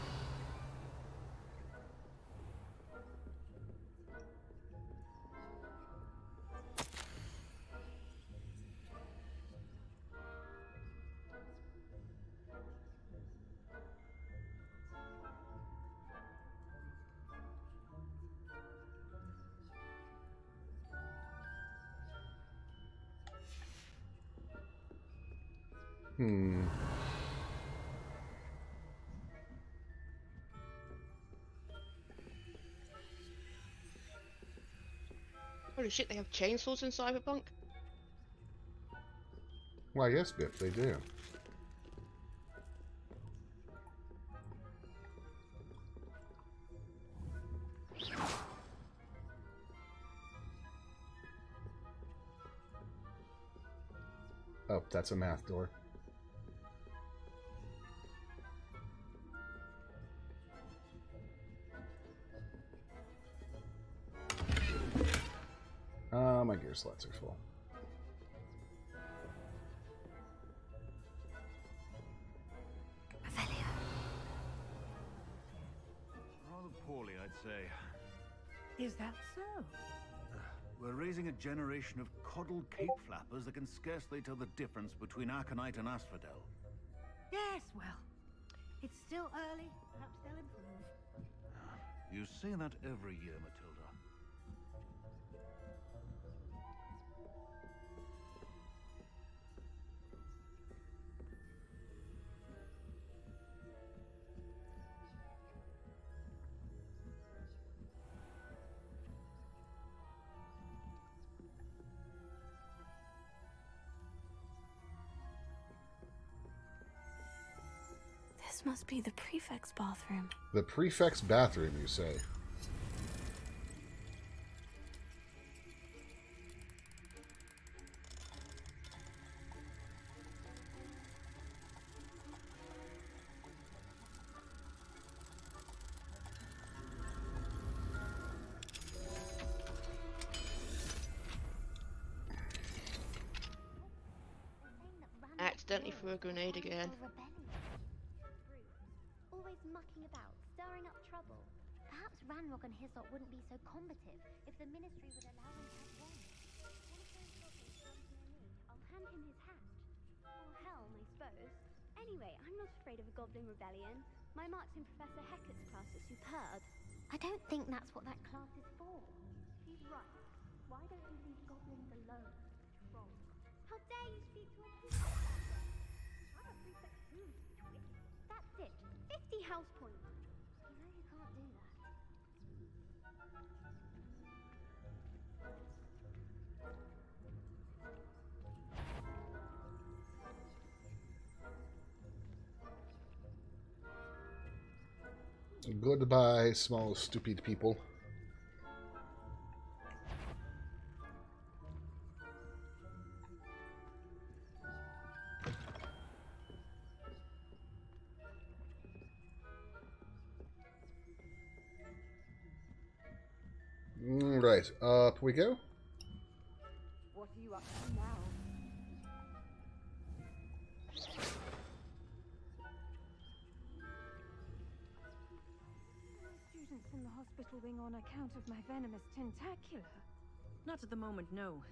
Speaker 6: Holy shit, they have chainsaws in Cyberpunk?
Speaker 1: Why, yes, Biff, they do. Oh, that's a math door. My gear slots are full.
Speaker 11: Rather poorly, I'd say.
Speaker 16: Is that so?
Speaker 11: We're raising a generation of coddled cape flappers that can scarcely tell the difference between Aconite and Asphodel.
Speaker 16: Yes, well, it's still early. Perhaps they'll improve.
Speaker 11: You say that every year, Matilda.
Speaker 3: This must be the prefect's bathroom.
Speaker 1: The prefect's bathroom, you say?
Speaker 6: accidentally threw a grenade again.
Speaker 18: Always mucking about, stirring up trouble. Perhaps Ranrock and Hyssop wouldn't be so combative if the Ministry would allow them to have one. One of those goblins comes near me, I'll hand him his hat. Or helm, I suppose. Anyway, I'm not afraid of a goblin rebellion. My marks in Professor Hecat's class are superb. I don't think that's what that class is for. She's right. Why don't you leave goblins alone, troll? How dare you speak to a prefect? I'm a prefect too, you twit. That's it. 50 house points. You know you can't do that.
Speaker 1: Goodbye, small stupid people. Right, up we go.
Speaker 16: What are you up to now?
Speaker 19: Students in the hospital wing on account of my venomous tentacular.
Speaker 20: Not at the moment, no.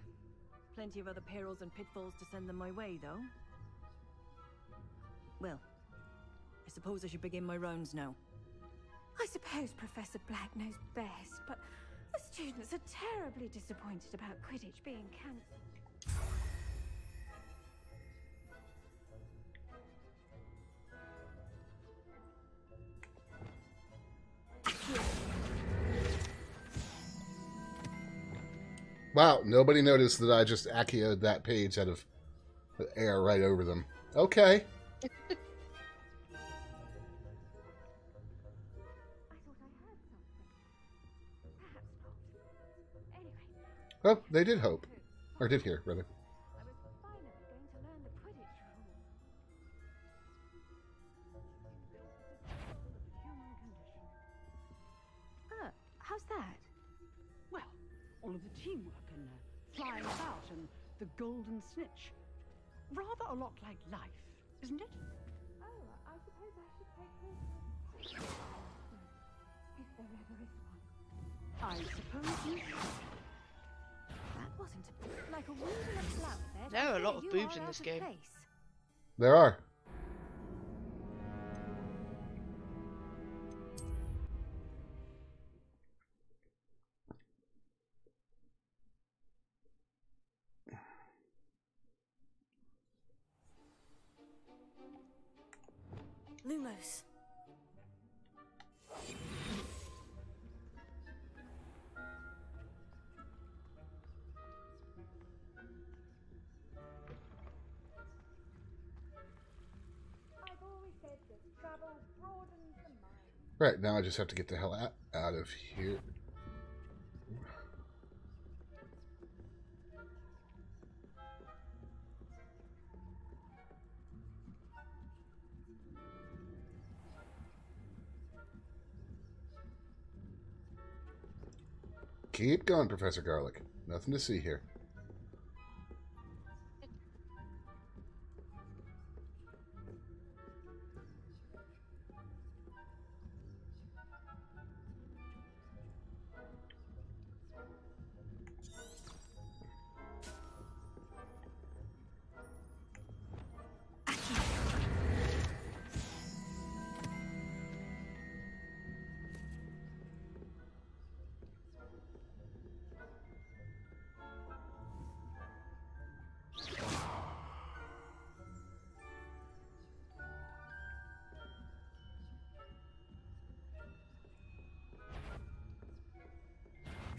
Speaker 20: Plenty of other perils and pitfalls to send them my way, though. Well, I suppose I should begin my rounds now.
Speaker 19: I suppose Professor Black knows best, but the students are terribly disappointed about Quidditch being cancelled.
Speaker 1: Wow, nobody noticed that I just Accio that page out of the air right over them. Okay. Oh, they did hope. Or did hear, rather.
Speaker 19: I was finally going to learn the Quidditch rules. How's that?
Speaker 16: Well, all of the teamwork and flying about and the golden snitch. Rather a lot like life, isn't it?
Speaker 19: Oh, I suppose I should take this. If there ever is one.
Speaker 16: I suppose you should.
Speaker 19: That wasn't like a wound in a flower bed.
Speaker 6: There are a lot of boobs in this game.
Speaker 1: There are.
Speaker 3: Lumos.
Speaker 19: I've always said that travel broadens the mind.
Speaker 1: Right, now I just have to get the hell out of here. Keep going, Professor Garlic. Nothing to see here.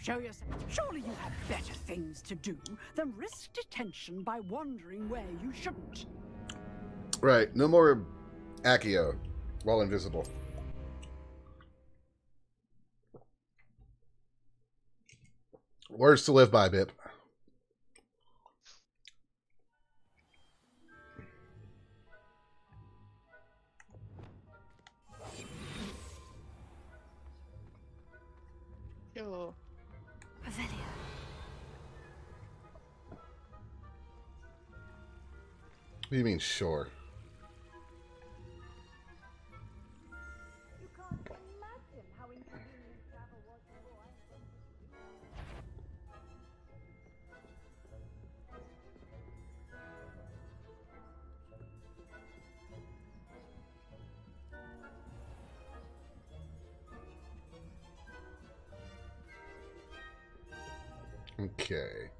Speaker 16: Show yourself. Surely you have better things to do than risk detention by wandering where you shouldn't.
Speaker 1: Right, no more Accio while invisible. Words to live by, Bip.
Speaker 6: Sure.
Speaker 3: Revelio.
Speaker 1: do you mean, sure?
Speaker 7: You can't imagine how inconvenient travel was before I
Speaker 1: Okay.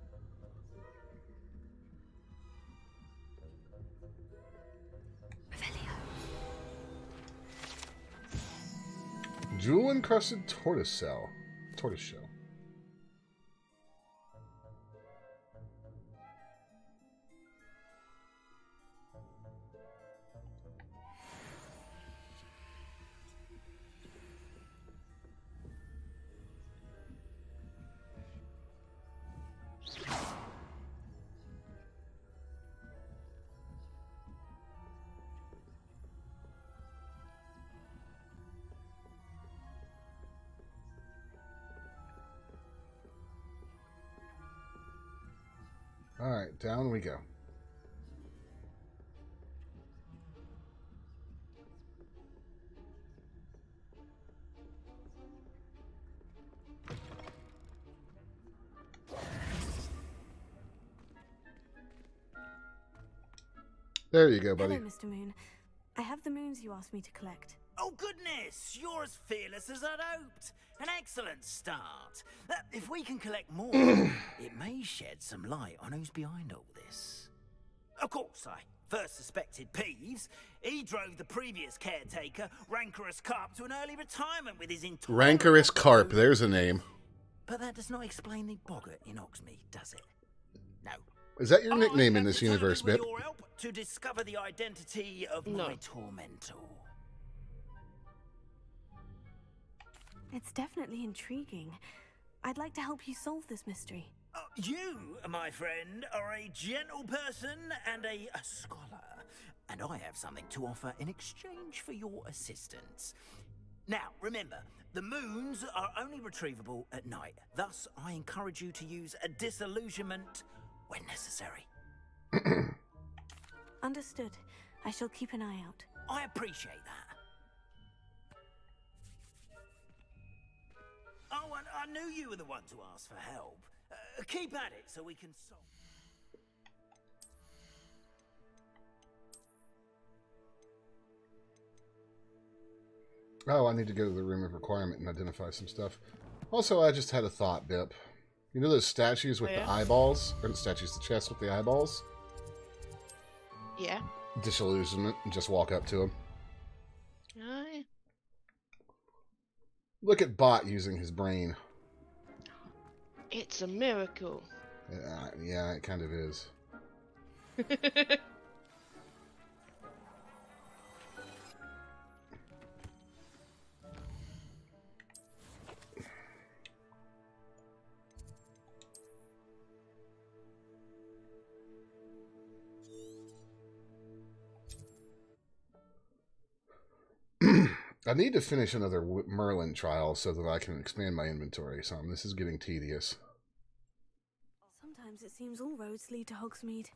Speaker 1: Jewel-encrusted tortoise shell. All right, down we go. There you go, buddy.
Speaker 3: Hello, Mr. Moon. I have the moons you asked me to collect.
Speaker 13: Oh, goodness! You're as fearless as I'd hoped. An excellent start. If we can collect more, it may shed some light on who's behind all this. Of course, I first suspected Peeves. He drove the previous caretaker, Rancorous Carp, to an early retirement with his entire...
Speaker 1: Rancorous Carp, there's a name.
Speaker 13: But that does not explain the boggart in Hogsmeade, does it? No.
Speaker 1: Is that your nickname in this universe, Bip?
Speaker 13: Your help to discover the identity of my tormentor.
Speaker 3: It's definitely intriguing. I'd like to help you solve this mystery.
Speaker 13: You, my friend, are a gentle person and a scholar, and I have something to offer in exchange for your assistance. Now, remember, the moons are only retrievable at night. Thus, I encourage you to use a disillusionment when necessary.
Speaker 3: Understood. I shall keep an eye out.
Speaker 13: I appreciate that. Oh, and I knew you were the one to ask for help. Keep at it so we can solve.
Speaker 1: Oh, I need to go to the room of requirement and identify some stuff. Also, I just had a thought, Bip. You know those statues with the eyeballs? Or the statues, the chests with the eyeballs?
Speaker 6: Yeah.
Speaker 1: Disillusionment, and just walk up to them.
Speaker 6: Aye.
Speaker 1: Look at Bot using his brain.
Speaker 6: It's a miracle.
Speaker 1: Yeah, it kind of is. I need to finish another Merlin trial so that I can expand my inventory some. This is getting tedious.
Speaker 3: Sometimes it seems all roads lead to Hogsmeade.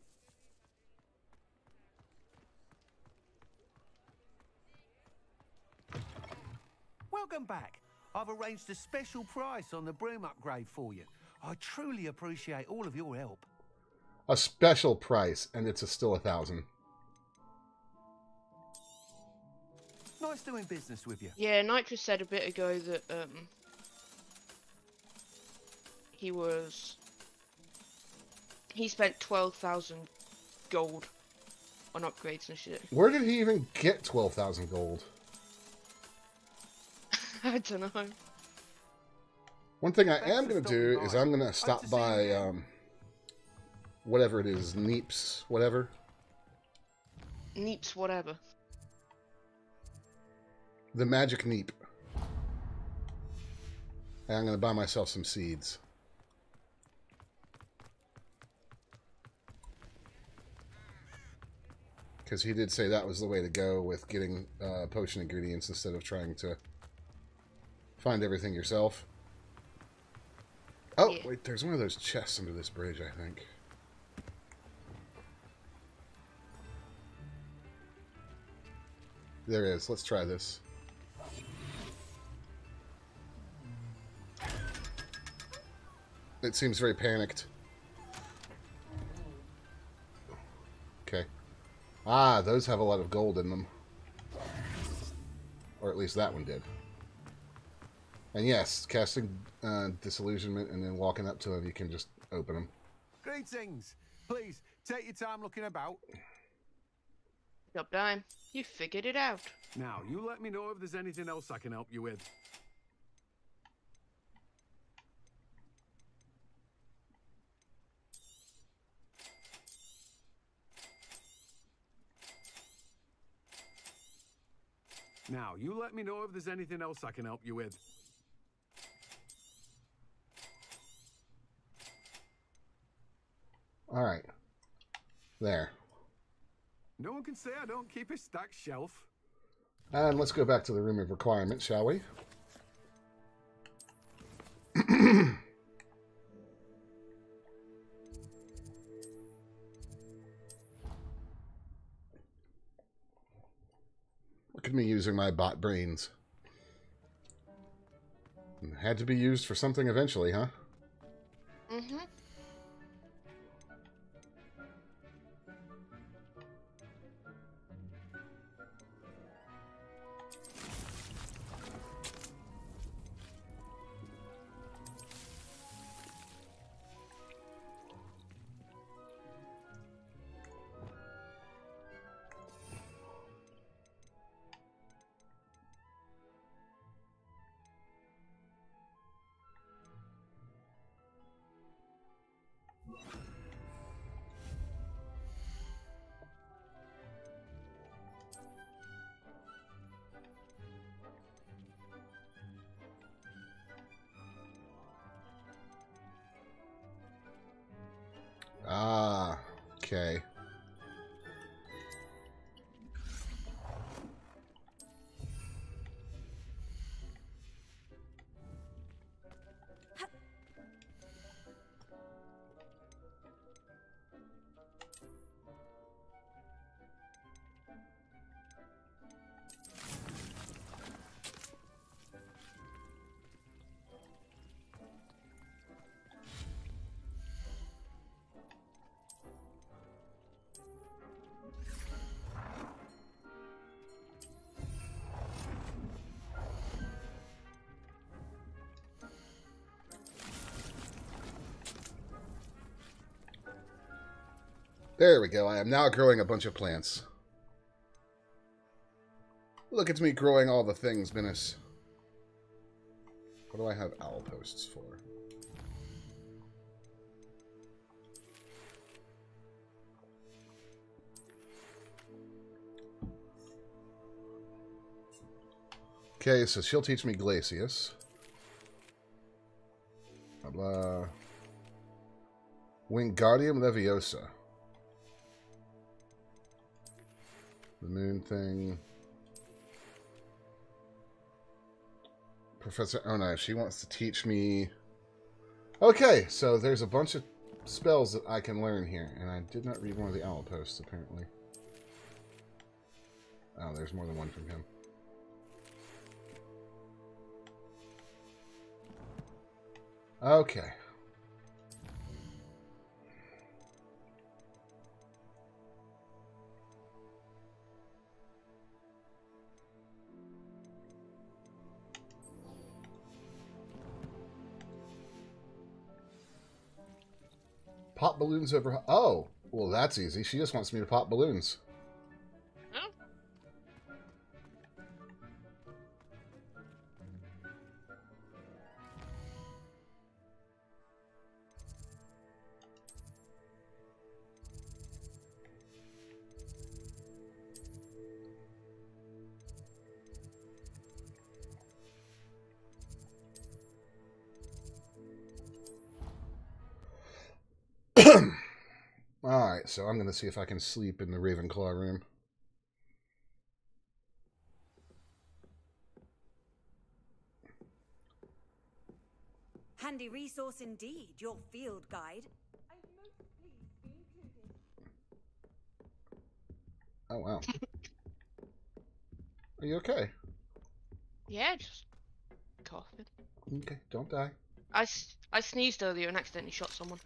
Speaker 11: Welcome back. I've arranged a special price on the broom upgrade for you. I truly appreciate all of your help.
Speaker 1: A special price, and it's still 1,000.
Speaker 11: Nice doing business with you.
Speaker 6: Yeah, Nitrous said a bit ago that he spent 12,000 gold on upgrades and shit.
Speaker 1: Where did he even get 12,000 gold?
Speaker 6: I don't know.
Speaker 1: One thing I am going to do is I'm going to stop by whatever it is, Neeps, whatever.
Speaker 6: Neeps, whatever.
Speaker 1: The Magic Neep. And I'm going to buy myself some seeds. Because he did say that was the way to go with getting potion ingredients instead of trying to find everything yourself. Oh, yeah. Wait, there's one of those chests under this bridge, I think. There is. Let's try this. It seems very panicked. Okay. Ah, those have a lot of gold in them. Or at least that one did. And yes, casting Disillusionment and then walking up to them, you can just open them.
Speaker 21: Greetings. Please, take your time looking about.
Speaker 6: Job time. You figured it out.
Speaker 21: Now, you let me know if there's anything else I can help you with. Now, you let me know if there's anything else I can help you with.
Speaker 1: All right. There.
Speaker 21: No one can say I don't keep a stacked shelf.
Speaker 1: And let's go back to the room of requirement, shall we? Look at me using my bot brains. Had to be used for something eventually, huh?
Speaker 6: Mm-hmm.
Speaker 1: Ah, okay. There we go. I am now growing a bunch of plants. Look at me growing all the things, Menace. What do I have owl posts for? Okay, so she'll teach me Glacius. Blah, blah. Wingardium Leviosa. The moon thing. Professor Ona, she wants to teach me... Okay, so there's a bunch of spells that I can learn here, and I did not read one of the owl posts, apparently. Oh, there's more than one from him. Okay. Pop balloons over... Oh! Well, that's easy. She just wants me to pop balloons.
Speaker 6: Oh.
Speaker 1: Alright, so I'm going to see if I can sleep in the Ravenclaw room.
Speaker 16: Handy resource indeed, your field guide.
Speaker 1: Oh, wow. Are you okay?
Speaker 6: Yeah, just coughing.
Speaker 1: Okay, don't die.
Speaker 6: I sneezed earlier and accidentally shot someone.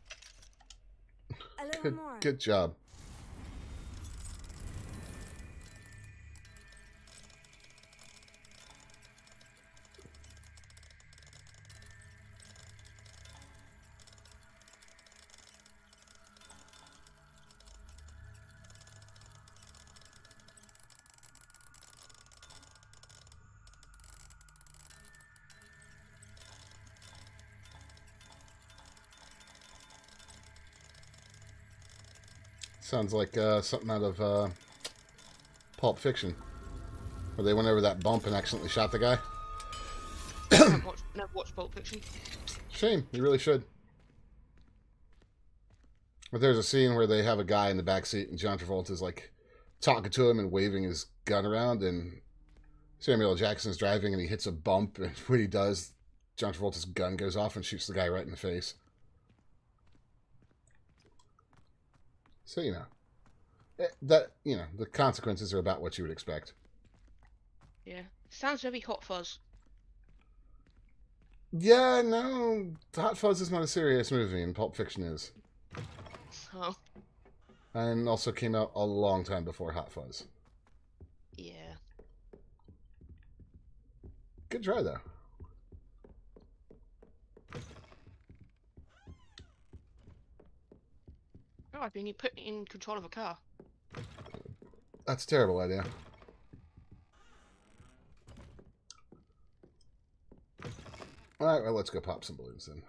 Speaker 1: Good job. Sounds like something out of Pulp Fiction, where they went over that bump and accidentally shot the guy.
Speaker 6: Never watched Pulp Fiction.
Speaker 1: Shame, you really should. But there's a scene where they have a guy in the backseat and John Travolta's like talking to him and waving his gun around, and Samuel L. Jackson's driving and he hits a bump, and when he does, John Travolta's gun goes off and shoots the guy right in the face. So, you know, the consequences are about what you would expect.
Speaker 6: Yeah. Sounds very Hot Fuzz.
Speaker 1: Yeah, no, Hot Fuzz is not a serious movie, and Pulp Fiction is.
Speaker 6: Oh.
Speaker 1: And also came out a long time before Hot Fuzz.
Speaker 6: Yeah.
Speaker 1: Good try, though.
Speaker 6: Oh, I've been put in control of a car.
Speaker 1: That's a terrible idea. Alright, well, let's go pop some balloons then.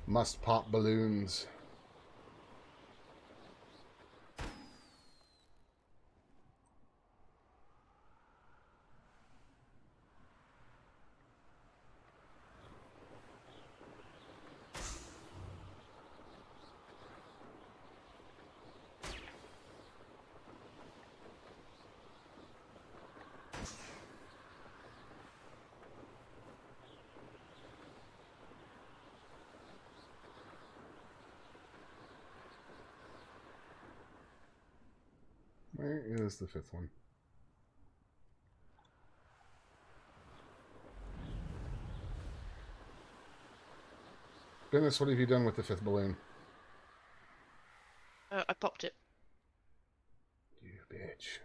Speaker 1: Must pop balloons. Where is the fifth one? Dennis, what have you done with the fifth balloon?
Speaker 6: I popped it.
Speaker 1: You bitch.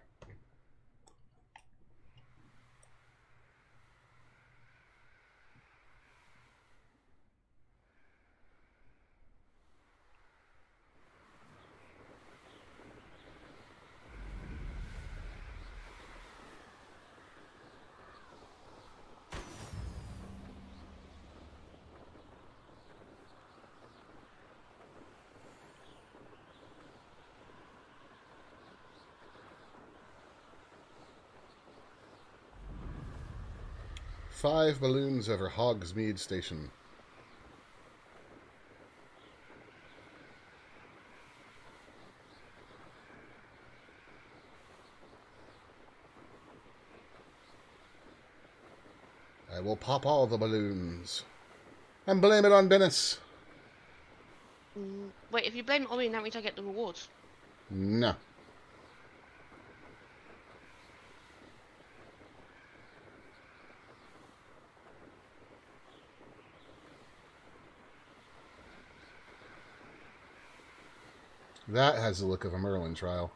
Speaker 1: Five balloons over Hogsmeade Station. I will pop all the balloons. And blame it on Dennis.
Speaker 6: Wait, if you blame it on me, that means I get the rewards.
Speaker 1: No. That has the look of a Merlin trial.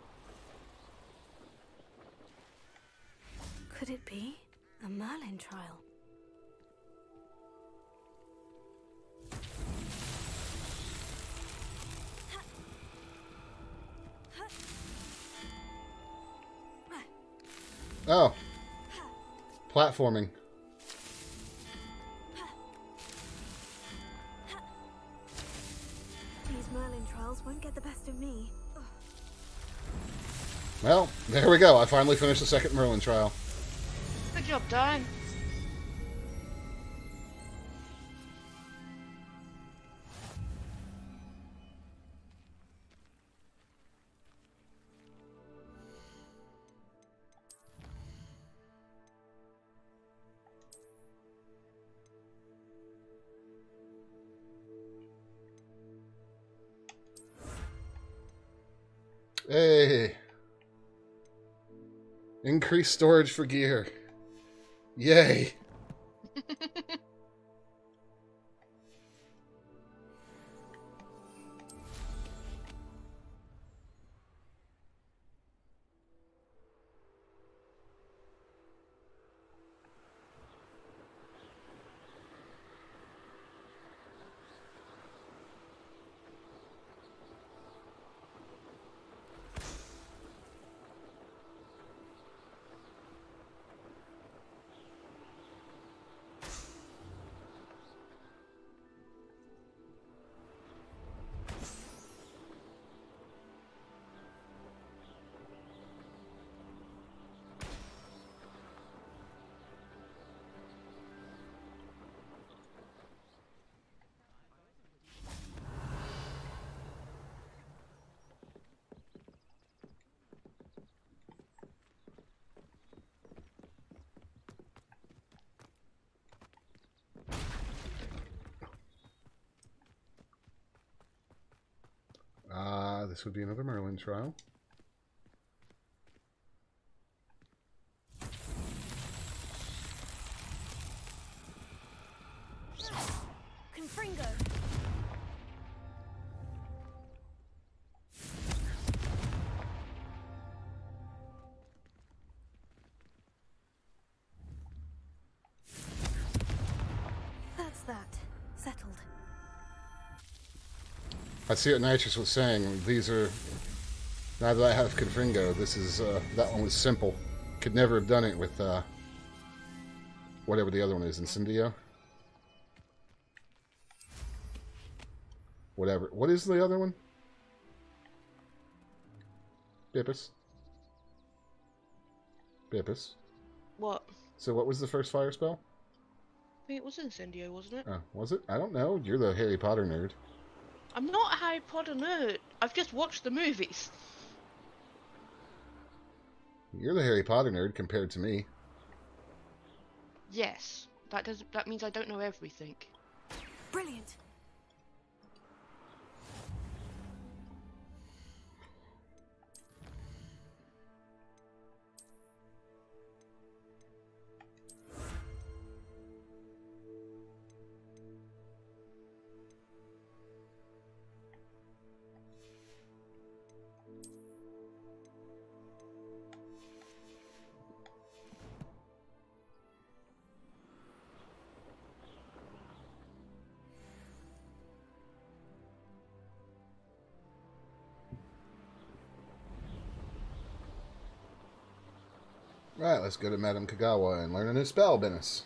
Speaker 3: Could it be a Merlin trial?
Speaker 1: Oh. Platforming. Well, there we go. I finally finished the second Merlin trial.
Speaker 6: Good job, Dan.
Speaker 1: Hey. Increased storage for gear. Yay. This would be another Merlin trial.
Speaker 3: Confringo. That's that. Settled.
Speaker 1: I see what Nitrous was saying. These are... Now that I have Confringo, this is... that one was simple. Could never have done it with... whatever the other one is. Incendio? Whatever. What is the other one? Bippus. Bippus.
Speaker 6: What?
Speaker 1: So what was the first fire spell?
Speaker 6: I think it was Incendio, wasn't it?
Speaker 1: Oh, was it? I don't know. You're the Harry Potter nerd.
Speaker 6: I'm not a Harry Potter nerd. I've just watched the movies.
Speaker 1: You're the Harry Potter nerd compared to me.
Speaker 6: Yes. That means I don't know everything.
Speaker 3: Brilliant.
Speaker 1: Right, let's go to Madame Kagawa and learn a new spell, Bennis.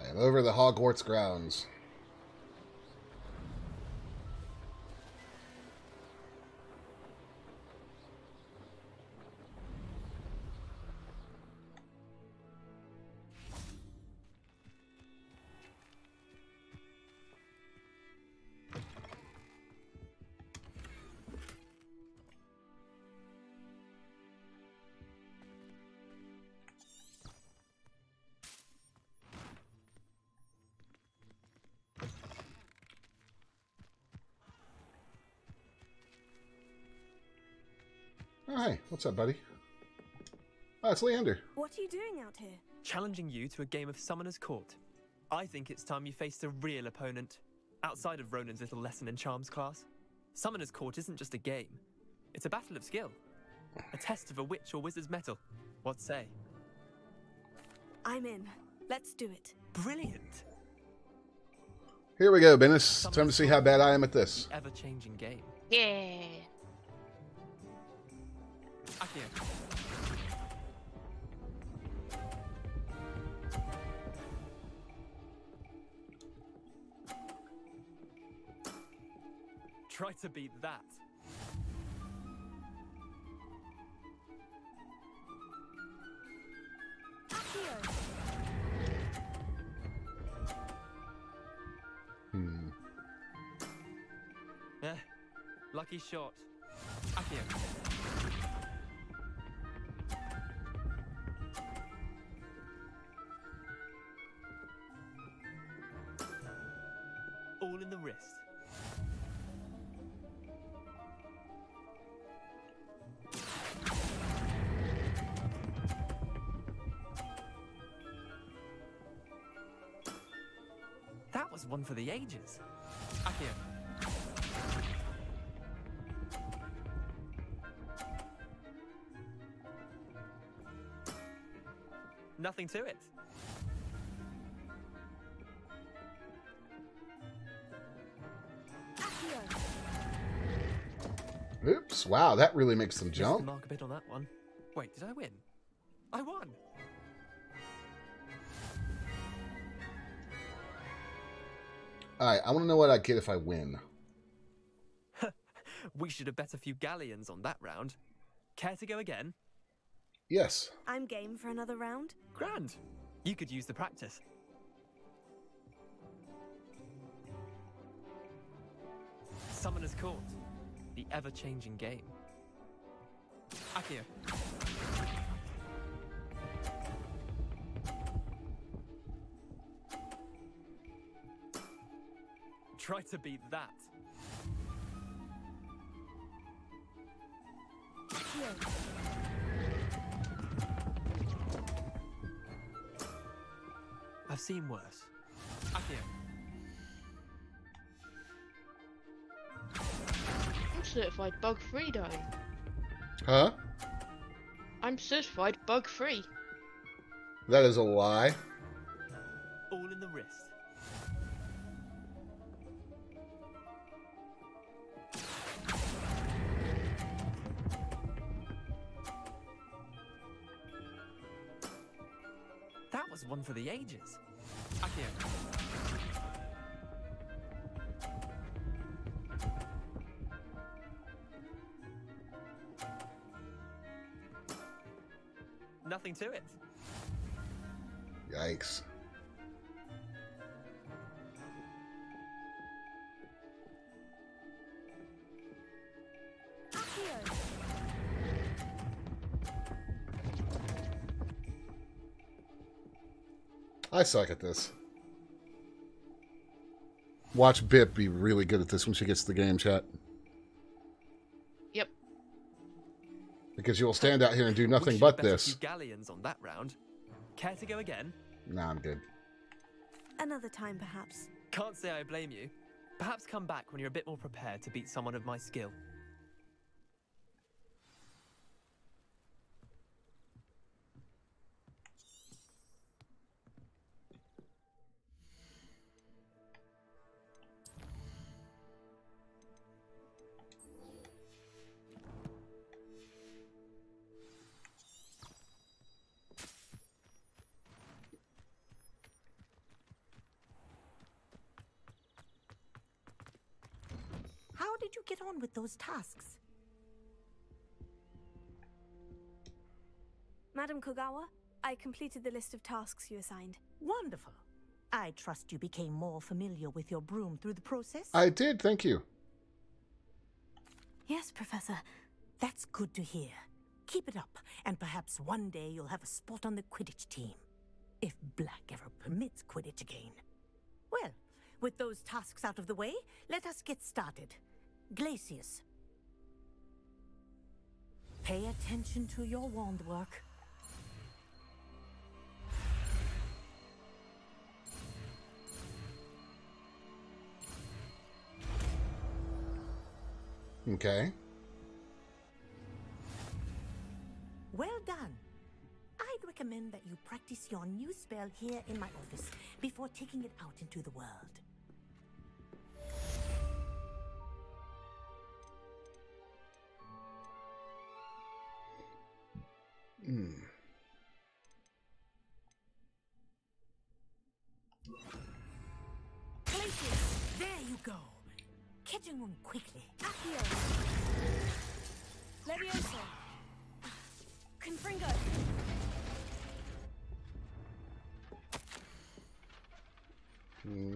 Speaker 1: I am over the Hogwarts grounds. Oh, hey, what's up, buddy? Oh, it's Leander.
Speaker 3: What are you doing out here?
Speaker 5: Challenging you to a game of Summoner's Court. I think it's time you faced a real opponent, outside of Ronan's little lesson in charms class. Summoner's Court isn't just a game. It's a battle of skill. A test of a witch or wizard's mettle. What say?
Speaker 3: I'm in. Let's do it.
Speaker 5: Brilliant!
Speaker 1: Here we go, Bennis. Time to see how bad I am at this.
Speaker 5: Ever-changing game.
Speaker 6: Yeah.
Speaker 5: Akio. Try to beat that. Lucky shot. Akio. All in the wrist. That was one for the ages. Akio. Nothing to it.
Speaker 1: Oops, wow, that really makes them jump.
Speaker 5: Mark a bit on that one. Wait, did I win? I won!
Speaker 1: Alright, I want to know what I get if I win.
Speaker 5: We should have bet a few galleons on that round. Care to go again?
Speaker 1: Yes.
Speaker 3: I'm game for another round.
Speaker 5: Grand. You could use the practice. Summoner's Court. The ever-changing game. Akio. Try to beat that. Akio. I've seen worse. Akio.
Speaker 6: I'm certified bug-free, though.
Speaker 1: Huh?
Speaker 6: I'm certified bug-free.
Speaker 1: That is a lie.
Speaker 5: All in the wrist. That was one for the ages. Akio. Nothing to it.
Speaker 1: Yikes. I suck at this. Watch Bip be really good at this when she gets to the game, chat.
Speaker 6: Yep.
Speaker 1: Because you will stand out here and do nothing but this.
Speaker 5: A few galleons on that round. Care to go again?
Speaker 1: Nah, I'm good.
Speaker 3: Another time, perhaps.
Speaker 5: Can't say I blame you. Perhaps come back when you're a bit more prepared to beat someone of my skill.
Speaker 8: How did you get on with those tasks?
Speaker 3: Madam Kogawa, I completed the list of tasks you assigned.
Speaker 8: Wonderful. I trust you became more familiar with your broom through the process?
Speaker 1: I did, thank you.
Speaker 3: Yes, Professor.
Speaker 8: That's good to hear. Keep it up, and perhaps one day you'll have a spot on the Quidditch team. If Black ever permits Quidditch again. Well, with those tasks out of the way, let us get started. Glacius. Pay attention to your wand work.
Speaker 1: Okay.
Speaker 8: Well done. I'd recommend that you practice your new spell here in my office before taking it out into the world.
Speaker 1: Hmm.
Speaker 8: Places! There you go. Catching on quickly.
Speaker 17: Accio. Levioso. Confringo.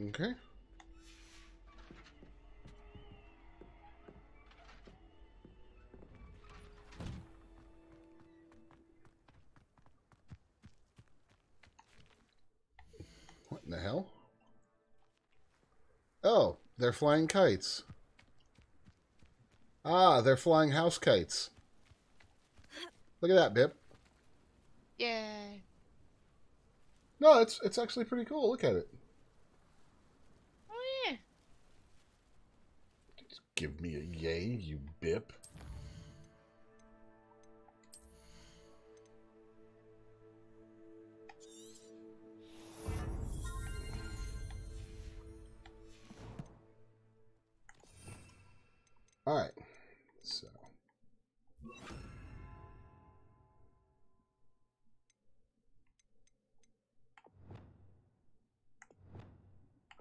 Speaker 1: Okay. What in the hell? Oh, they're flying kites. Ah, they're flying house kites. Look at that, Bip.
Speaker 6: Yay.
Speaker 1: No, it's actually pretty cool. Look at it.
Speaker 6: Oh yeah.
Speaker 1: Just give me a yay, you Bip. All right. So.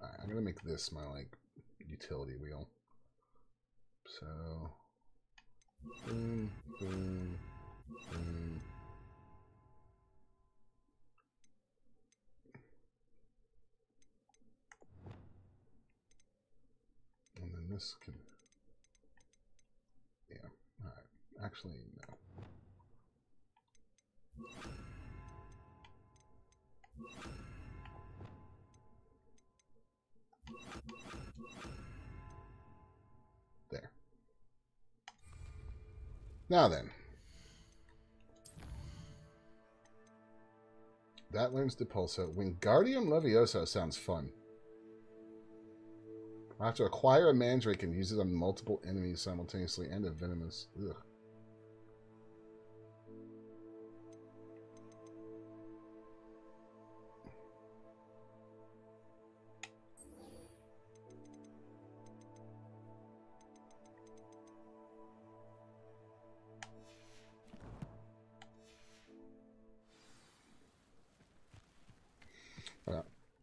Speaker 1: Alright, I'm gonna make this my like utility wheel. So boom, boom, boom. And then this can, yeah, alright. Actually, no. There. Now then. That learns to Pulso. Wingardium Levioso sounds fun. I have to acquire a Mandrake and use it on multiple enemies simultaneously and a Venomous. Ugh.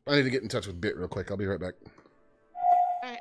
Speaker 1: I need to get in touch with Bit real quick. I'll be right back.
Speaker 6: Alright.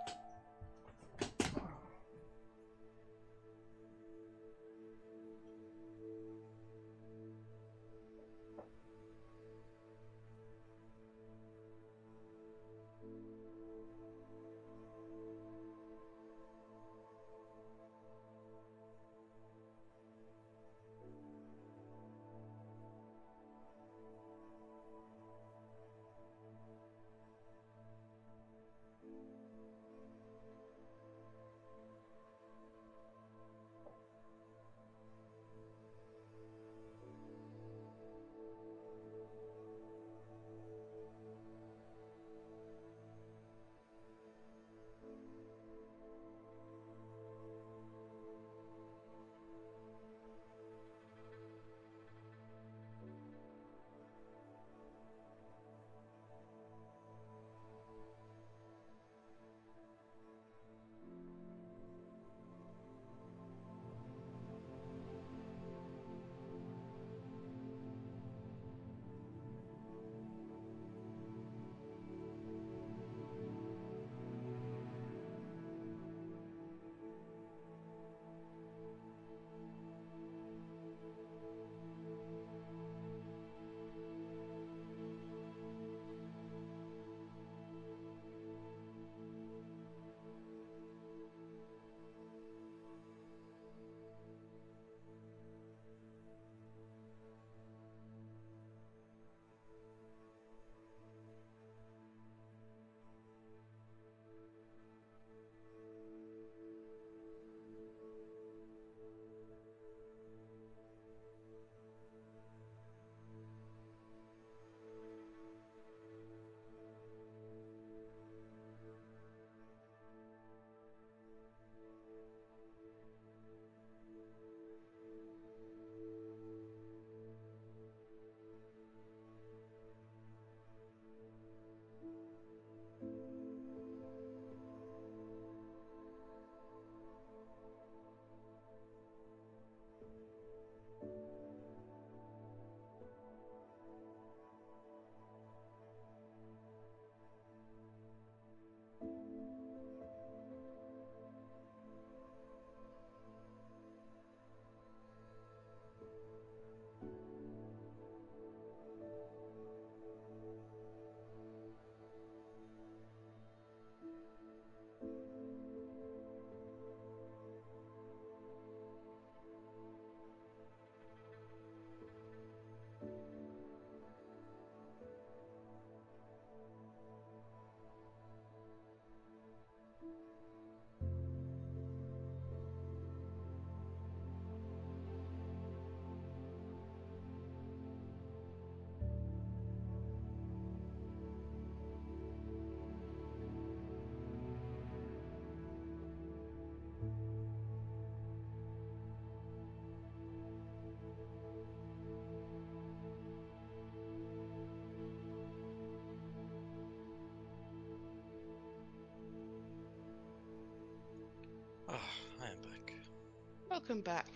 Speaker 6: Welcome back.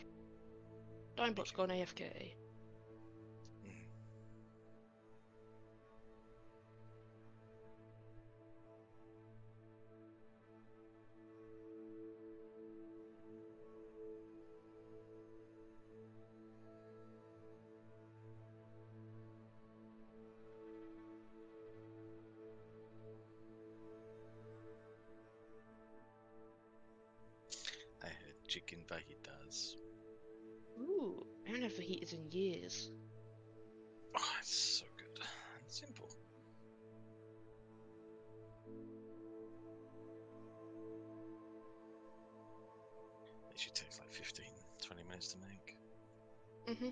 Speaker 6: Dimebot's gone AFK.
Speaker 2: I had chicken fajitas.
Speaker 6: Ooh, I haven't had fajitas in years.
Speaker 2: Oh, it's so good and simple. It should take like 15-20 minutes to make.
Speaker 6: Mm-hmm.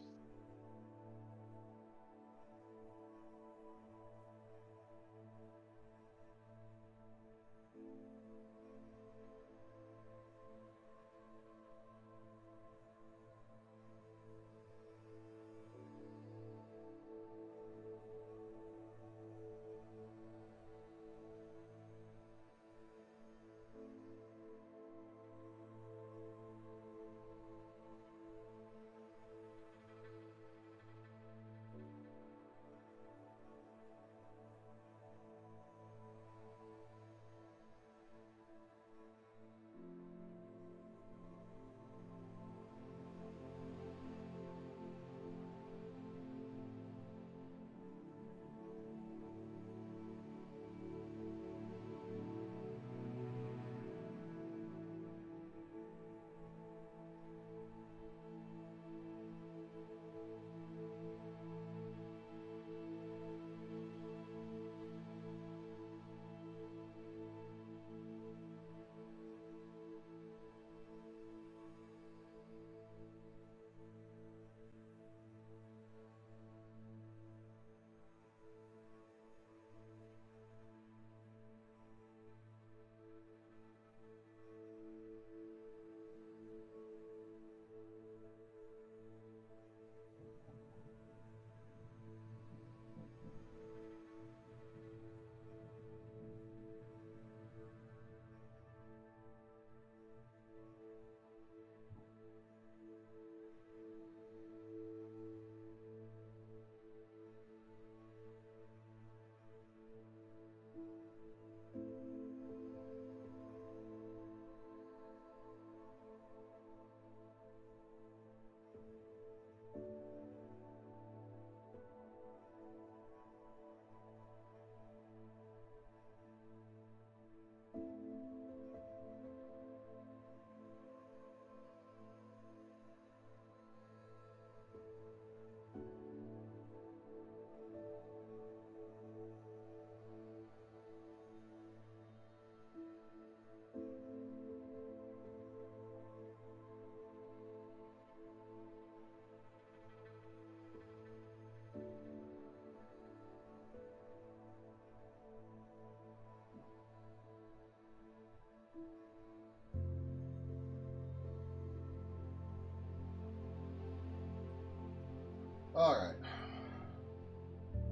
Speaker 1: Alright.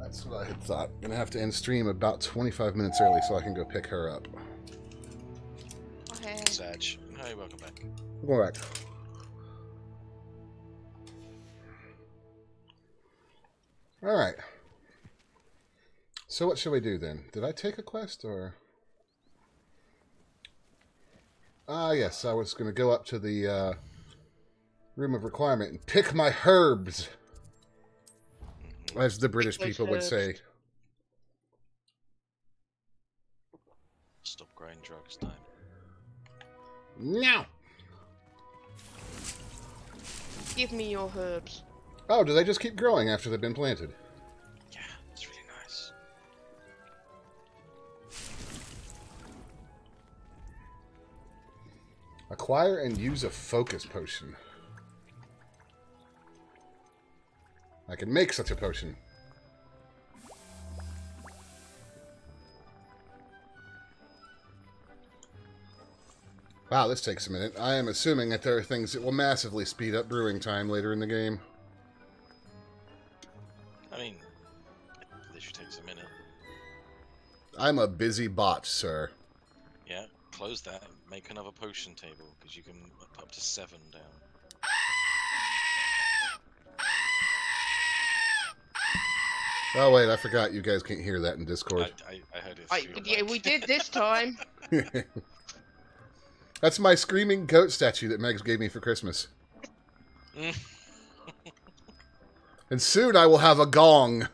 Speaker 1: That's what I had thought. I'm gonna have to end stream about 25 minutes early so I can go pick her up.
Speaker 6: Okay.
Speaker 2: Sag. Hi, welcome back.
Speaker 1: Go back. Alright. So what should we do then? Did I take a quest or... Ah, yes, I was going to go up to the room of requirement and pick my herbs, as the British people would say.
Speaker 2: Stop growing drugs, time.
Speaker 1: No.
Speaker 6: Give me your herbs.
Speaker 1: Oh, do they just keep growing after they've been planted?
Speaker 2: Yeah, it's really nice.
Speaker 1: Acquire and use a focus potion. I can make such a potion. Wow, this takes a minute. I am assuming that there are things that will massively speed up brewing time later in the game.
Speaker 2: I mean, it literally takes a minute.
Speaker 1: I'm a busy bot, sir.
Speaker 2: Yeah, close that and make another potion table, because you can up to 7 down.
Speaker 1: Oh wait, I forgot you guys can't hear that in Discord.
Speaker 2: I heard it.
Speaker 6: Yeah, we did this time.
Speaker 1: That's my screaming goat statue that Megs gave me for Christmas. And soon I will have a gong.
Speaker 6: At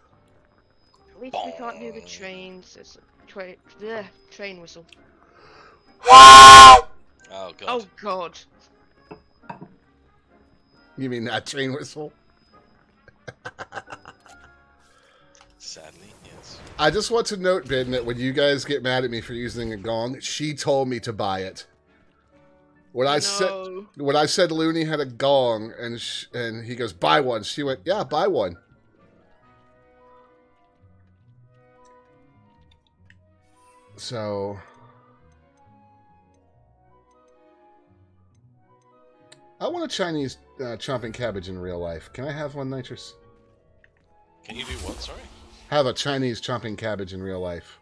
Speaker 6: least we can't hear the trains. It's a train whistle.
Speaker 2: Oh god.
Speaker 6: Oh god.
Speaker 1: You mean that train whistle?
Speaker 2: Sadly, yes.
Speaker 1: I just want to note, Ben, that when you guys get mad at me for using a gong, she told me to buy it. When I said Looney had a gong and he goes, buy one, she went, yeah, buy one. So I want a Chinese chomping cabbage in real life. Can I have one, Nitrous?
Speaker 2: Can you do what, sorry?
Speaker 1: Have a Chinese chomping cabbage in real life.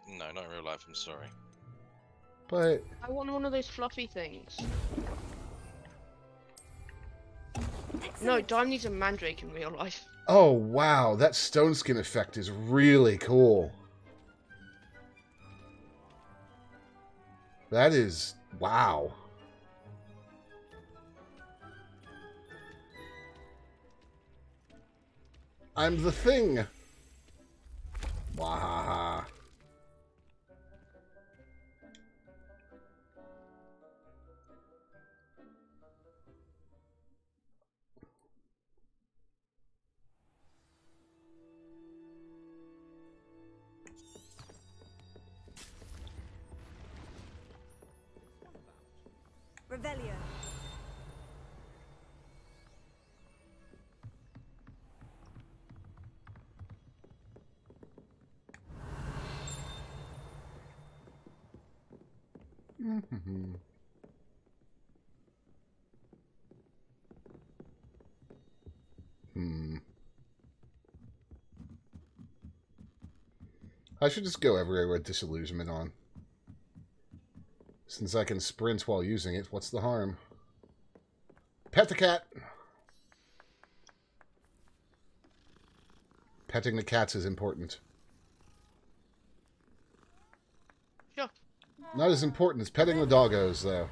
Speaker 2: No, not in real life, I'm sorry.
Speaker 1: But
Speaker 6: I want one of those fluffy things. No, Dime needs a mandrake in real life.
Speaker 1: oh wow, that stone skin effect is really cool. That is wow. I'm the thing. Wahaha.
Speaker 3: Revelio.
Speaker 1: I should just go everywhere with Disillusionment on. Since I can sprint while using it, what's the harm? Pet the cat! Petting the cats is important.
Speaker 6: Sure.
Speaker 1: Not as important as petting the doggos, though.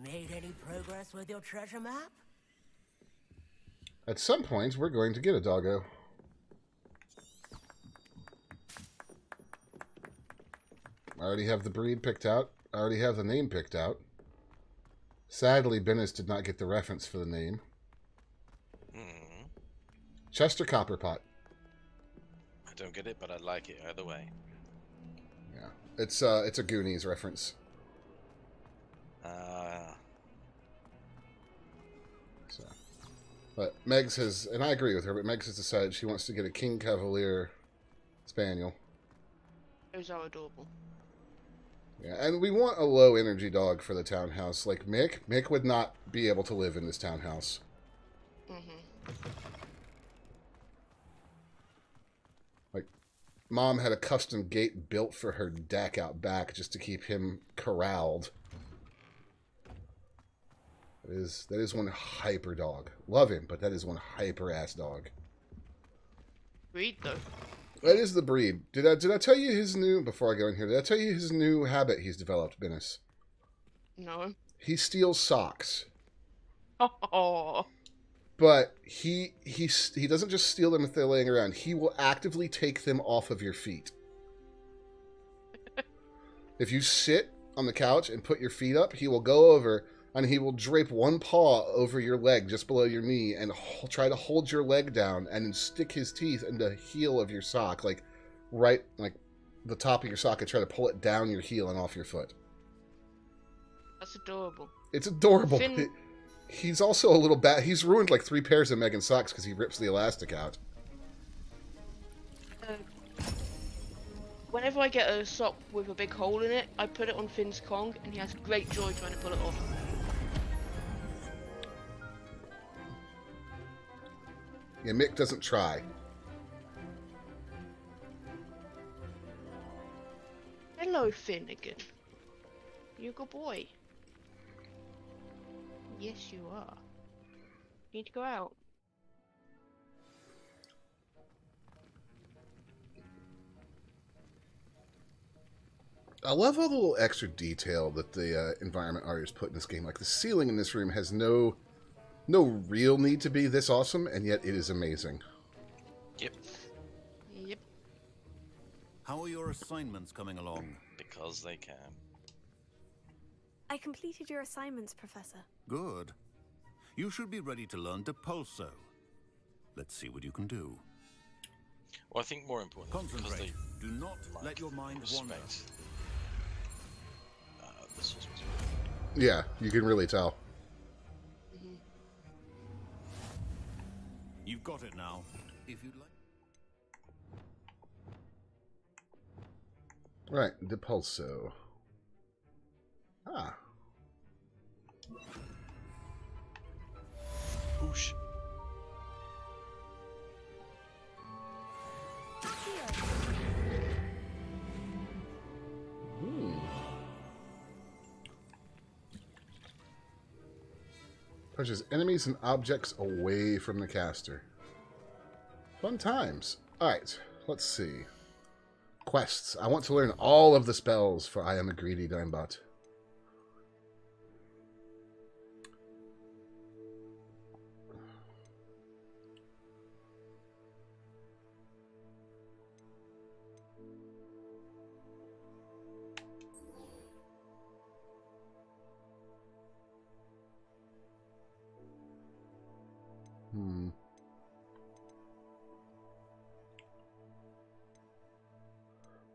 Speaker 8: Made any progress with your treasure map?
Speaker 1: At some point, we're going to get a doggo. I already have the breed picked out. I already have the name picked out. Sadly, Bennis did not get the reference for the name. Chester Copperpot.
Speaker 2: I don't get it, but I like it either way.
Speaker 1: Yeah, it's a Goonies reference. So, but Megs has, and I agree with her, but Megs has decided she wants to get a King Cavalier Spaniel.
Speaker 6: Those are adorable.
Speaker 1: Yeah, and we want a low energy dog for the townhouse. Like Mick. Mick would not be able to live in this townhouse. Like, Mom had a custom gate built for her deck out back just to keep him corralled. That is one hyper dog. Love him, but that is one hyper ass dog.
Speaker 6: Breed though.
Speaker 1: That is the breed. Did I tell you his new, before I go in here, did I tell you his new habit he's developed, Bennis?
Speaker 6: No.
Speaker 1: He steals socks.
Speaker 6: Oh.
Speaker 1: But he doesn't just steal them if they're laying around. He will actively take them off of your feet. If you sit on the couch and put your feet up, he will go over and he will drape one paw over your leg just below your knee and try to hold your leg down and then stick his teeth in the heel of your sock, like right, like the top of your sock, and try to pull it down your heel and off your foot.
Speaker 6: That's adorable.
Speaker 1: It's adorable.
Speaker 6: Finn...
Speaker 1: He's also a little bad. He's ruined like 3 pairs of Megan's socks because he rips the elastic out.
Speaker 6: Whenever I get a sock with a big hole in it, I put it on Finn's Kong, and he has great joy trying to pull it off.
Speaker 1: Yeah, Mick doesn't try.
Speaker 6: Hello, Finnegan. You a good boy? Yes, you are. Need to go out.
Speaker 1: I love all the little extra detail that the environment artists put in this game. Like, the ceiling in this room has no real need to be this awesome, and yet it is amazing.
Speaker 2: Yep.
Speaker 6: Yep.
Speaker 9: How are your assignments coming along?
Speaker 2: Because they can.
Speaker 3: I completed your assignments, Professor.
Speaker 9: Good. You should be ready to learn Depulso. Let's see what you can do.
Speaker 2: Well, I think more important.
Speaker 9: Concentrate. Do not let your mind wander.
Speaker 2: This was
Speaker 1: Yeah, you can really tell.
Speaker 9: You've got it now. If you'd like.
Speaker 1: Right, Depulso. Ah.
Speaker 2: Whoosh.
Speaker 1: Pushes enemies and objects away from the caster. Fun times. Alright, let's see. Quests. I want to learn all of the spells, for I am a greedy dimebot.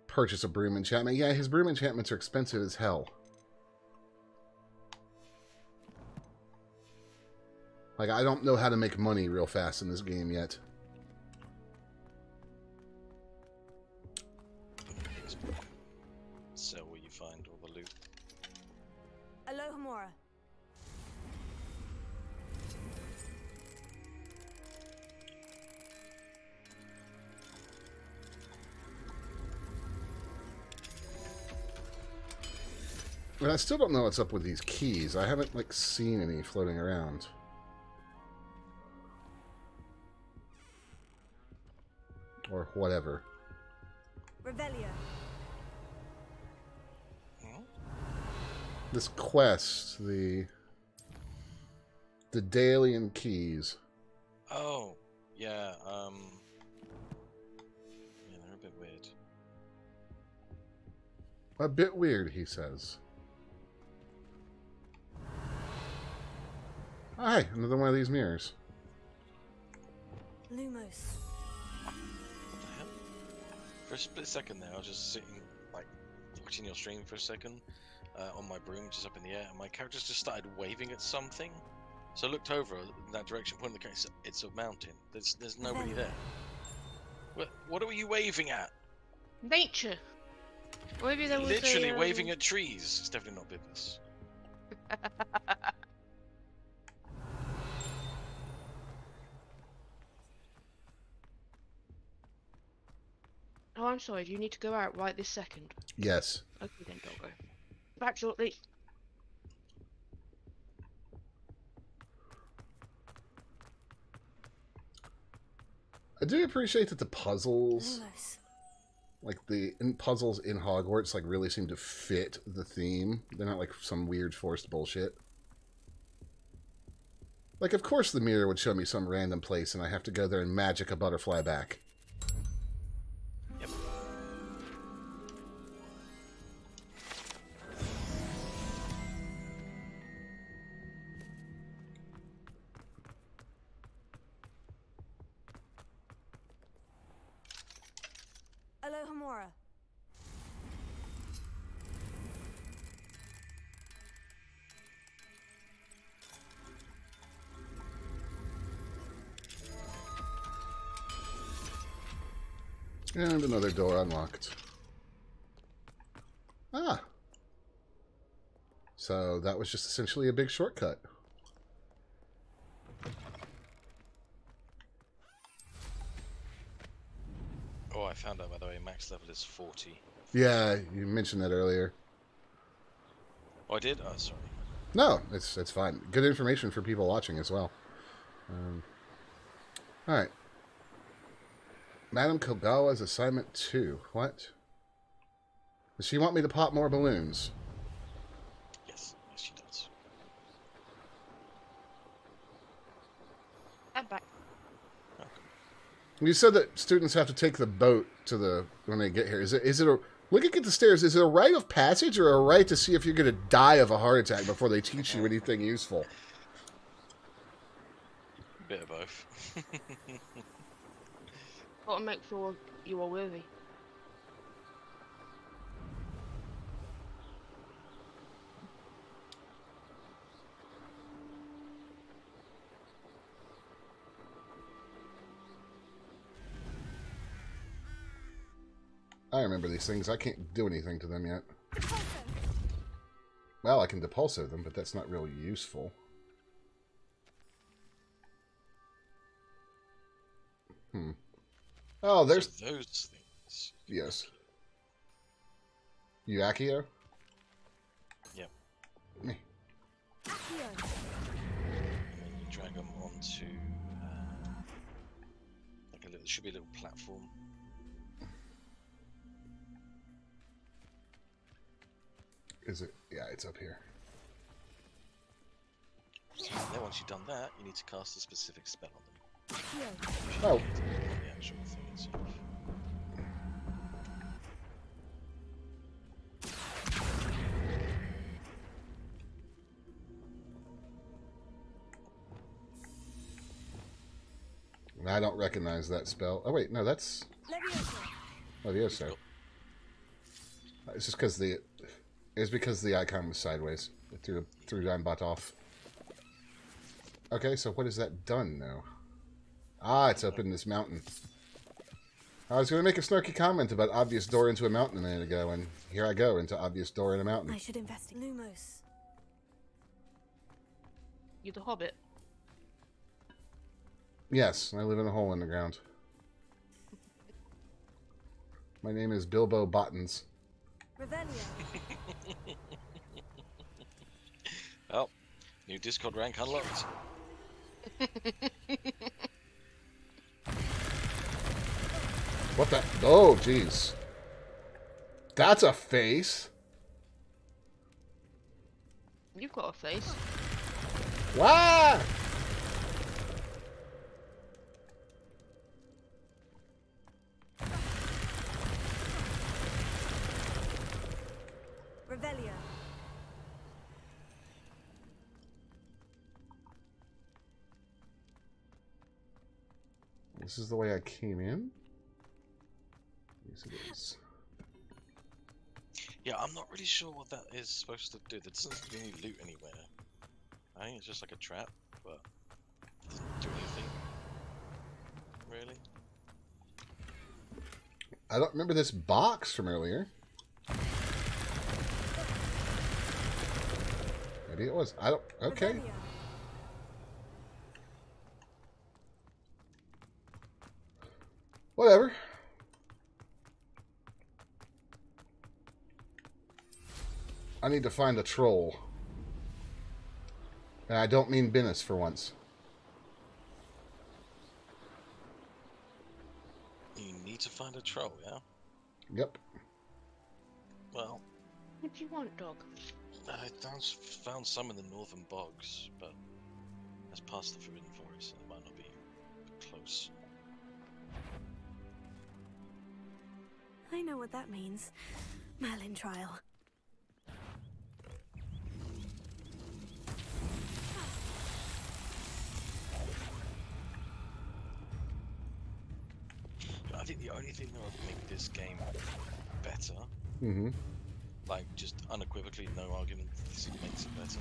Speaker 1: Purchase a broom enchantment. Yeah, his broom enchantments are expensive as hell. Like, I don't know how to make money real fast in this game yet.
Speaker 2: So where you find all the loot.
Speaker 3: Alohomora.
Speaker 1: And I still don't know what's up with these keys. I haven't, like, seen any floating around. Or whatever.
Speaker 3: Revelio.
Speaker 1: This quest, the Daelian keys.
Speaker 2: Oh, yeah, yeah, they're a bit weird.
Speaker 1: A bit weird, he says. Hi, another one of these mirrors.
Speaker 3: Lumos.
Speaker 2: What the hell? For a split second there, I was just sitting, like, watching your stream for a second, on my broom, just up in the air, and my character just started waving at something. So I looked over in that direction, pointing the character. It's a mountain. There's nobody there. What are you waving at?
Speaker 6: Nature. Or maybe there was
Speaker 2: literally waving at trees. It's definitely not business.
Speaker 6: Oh, I'm sorry. Do you need to go out right this second?
Speaker 1: Yes.
Speaker 6: Okay, then, doggo. Back shortly.
Speaker 1: I do appreciate that the puzzles, like the puzzles in Hogwarts, like really seem to fit the theme. They're not like some weird forced bullshit. Like, of course the mirror would show me some random place and I have to go there and magic a butterfly back.
Speaker 2: Yep.
Speaker 3: Alohomora.
Speaker 1: And another door unlocked. Ah. So that was just essentially a big shortcut.
Speaker 2: Oh, I found out, by the way, max level is 40.
Speaker 1: Yeah, you mentioned that earlier.
Speaker 2: Oh, I did? Oh, sorry.
Speaker 1: No, it's fine. Good information for people watching as well. Alright. Madame Kogawa's assignment 2. What? Does she want me to pop more balloons?
Speaker 2: Yes, yes she does.
Speaker 6: I'm back.
Speaker 1: You said that students have to take the boat to the when they get here. Is it a looking at the stairs? Is it a rite of passage or a rite to see if you're going to die of a heart attack before they teach you anything useful?
Speaker 2: Bit of both.
Speaker 6: Got to make sure you are worthy.
Speaker 1: I remember these things. I can't do anything to them yet. Well, I can depulso them, but that's not really useful. Oh, there's
Speaker 2: so those things.
Speaker 1: Yes. Yuakio?
Speaker 2: Yep.
Speaker 1: Me.
Speaker 2: And then you drag them onto like a little. There should be a little platform.
Speaker 1: Is it? Yeah, it's up here.
Speaker 2: And then once you've done that, you need to cast a specific spell on them.
Speaker 1: Oh.
Speaker 2: The actual thing itself.
Speaker 1: I don't recognize that spell. Oh wait, no, that's Levioso. It's just because the icon was sideways. It threw Dinebot off. Okay, so what has that done now? Ah, it's up in this mountain. I was going to make a snarky comment about obvious door into a mountain a minute ago, and here I go into obvious door in a mountain.
Speaker 3: I should invest in Lumos.
Speaker 6: You're the Hobbit.
Speaker 1: Yes, I live in a hole in the ground. My name is Bilbo Bottins.
Speaker 2: Well, new Discord rank unlocked.
Speaker 1: What the? Oh, jeez. That's a face.
Speaker 6: You've got a face.
Speaker 1: Wah!
Speaker 3: Revelio.
Speaker 1: This is the way I came in? Yes, it is.
Speaker 2: Yeah, I'm not really sure what that is supposed to do. There doesn't seem to be any loot anywhere. I think it's just like a trap, but it doesn't do anything. Really?
Speaker 1: I don't remember this box from earlier. Maybe it was. I don't... Okay. Whatever. I need to find a troll. And I don't mean Bennis for once.
Speaker 2: You need to find a troll, yeah?
Speaker 1: Yep.
Speaker 2: Well...
Speaker 6: What do you want, dog?
Speaker 2: I found some in the northern bogs, but that's past the Forbidden Forest, so it might not be close.
Speaker 3: I know what that means. Merlin Trial.
Speaker 2: I think the only thing that would make this game better, like just unequivocally, no argument, this makes it better.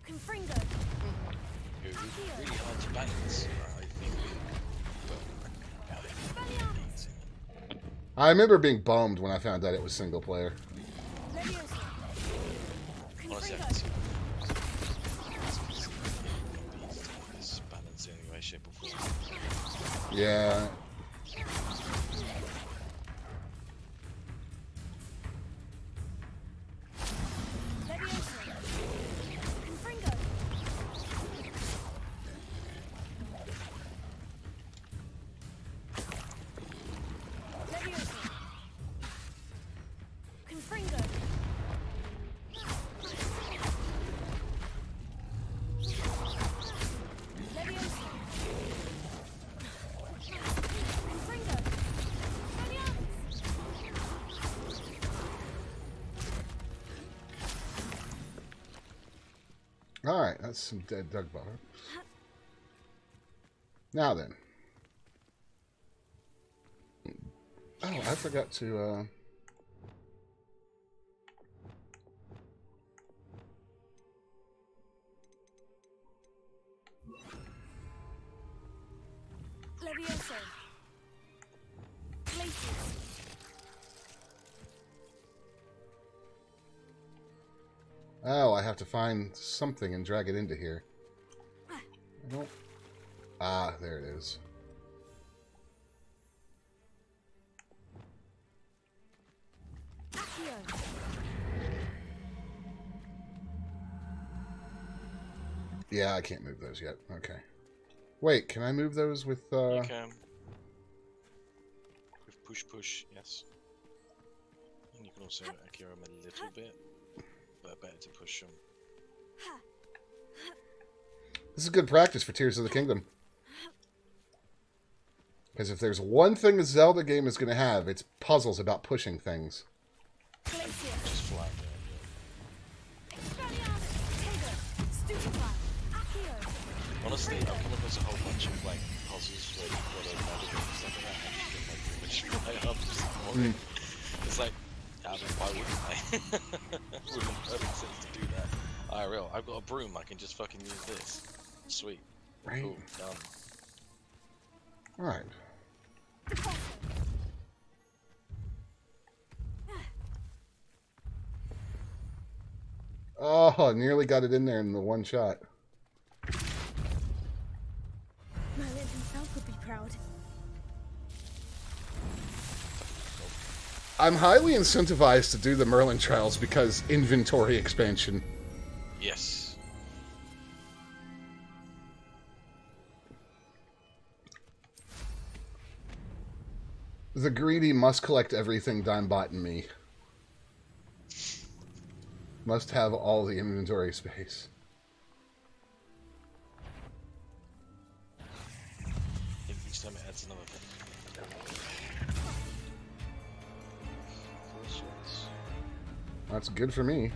Speaker 3: Confringo.
Speaker 2: It's really hard to balance, I think.
Speaker 1: I remember being bummed when I found out it was single player.
Speaker 2: Honestly, I can see this balance in any way, shape, or form.
Speaker 1: Yeah. Alright, that's some dead Doug butter. Now then. Oh, I forgot to,
Speaker 17: Levioso. Places.
Speaker 1: Oh, I have to find something and drag it into here. I don't... Ah, there it is. Yeah, I can't move those yet. Okay. Wait, can I move those with,
Speaker 2: You can. With push, yes. And you can also Akira them a little bit, but better to push them.
Speaker 1: This is good practice for Tears of the Kingdom. Because if there's one thing a Zelda game is going to have, it's puzzles about pushing things.
Speaker 2: Just fly there. Honestly, I've come across a whole bunch of like puzzles where you've got a magic and stuff like that, and you get like pretty much fly up just ignoring. It's like, I mean, why wouldn't I? It would make perfect sense to do that. IRL, I've got a broom, I can just fucking use this. Sweet.
Speaker 1: Right.
Speaker 2: Cool, done.
Speaker 1: Alright. Oh, nearly got it in there in the one shot.
Speaker 17: Merlin himself would be proud.
Speaker 1: I'm highly incentivized to do the Merlin Trials because inventory expansion.
Speaker 2: Yes.
Speaker 1: The greedy must collect everything Dimebot and me. Must have all the inventory space.
Speaker 2: Each time it adds another thing.
Speaker 1: That's good for me.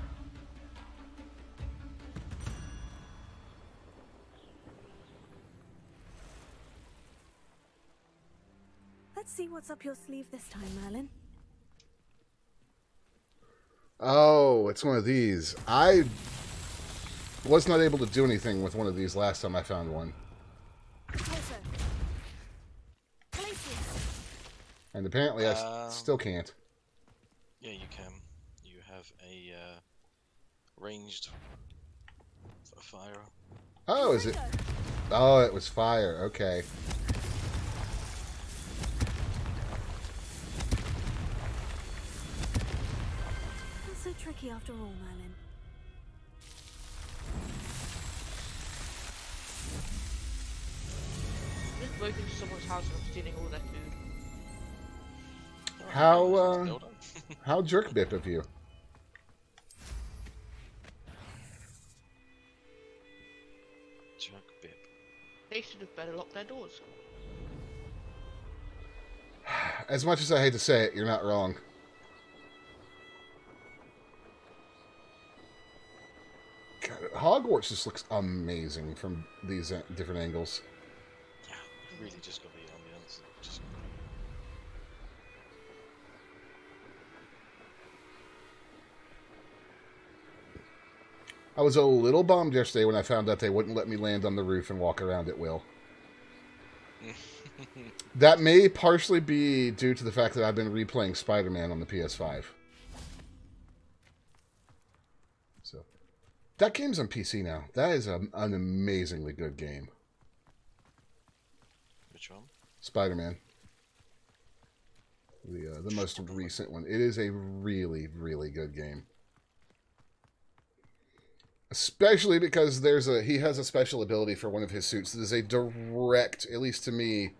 Speaker 3: Let's see what's up your sleeve this time, Merlin.
Speaker 1: Oh, it's one of these. I was not able to do anything with one of these last time I found one. And apparently I still can't.
Speaker 2: Yeah, you can. You have a ranged fire.
Speaker 1: Oh, is it? Oh, it was fire. Okay.
Speaker 3: Not so tricky after all, Merlin.
Speaker 6: Just broke into someone's house and stealing all their food.
Speaker 1: How jerk bit of you.
Speaker 2: Jerk bit.
Speaker 6: They should have better locked their doors.
Speaker 1: As much as I hate to say it, you're not wrong. God, Hogwarts just looks amazing from these different angles.
Speaker 2: Yeah, really just got the ambience. Just...
Speaker 1: I was a little bummed yesterday when I found out they wouldn't let me land on the roof and walk around at will. That may partially be due to the fact that I've been replaying Spider-Man on the PS5. So, that game's on PC now. That is an amazingly good game.
Speaker 2: Which one?
Speaker 1: Spider-Man. The most recent one. It is a really, really good game. Especially because he has a special ability for one of his suits that is a direct, at least to me,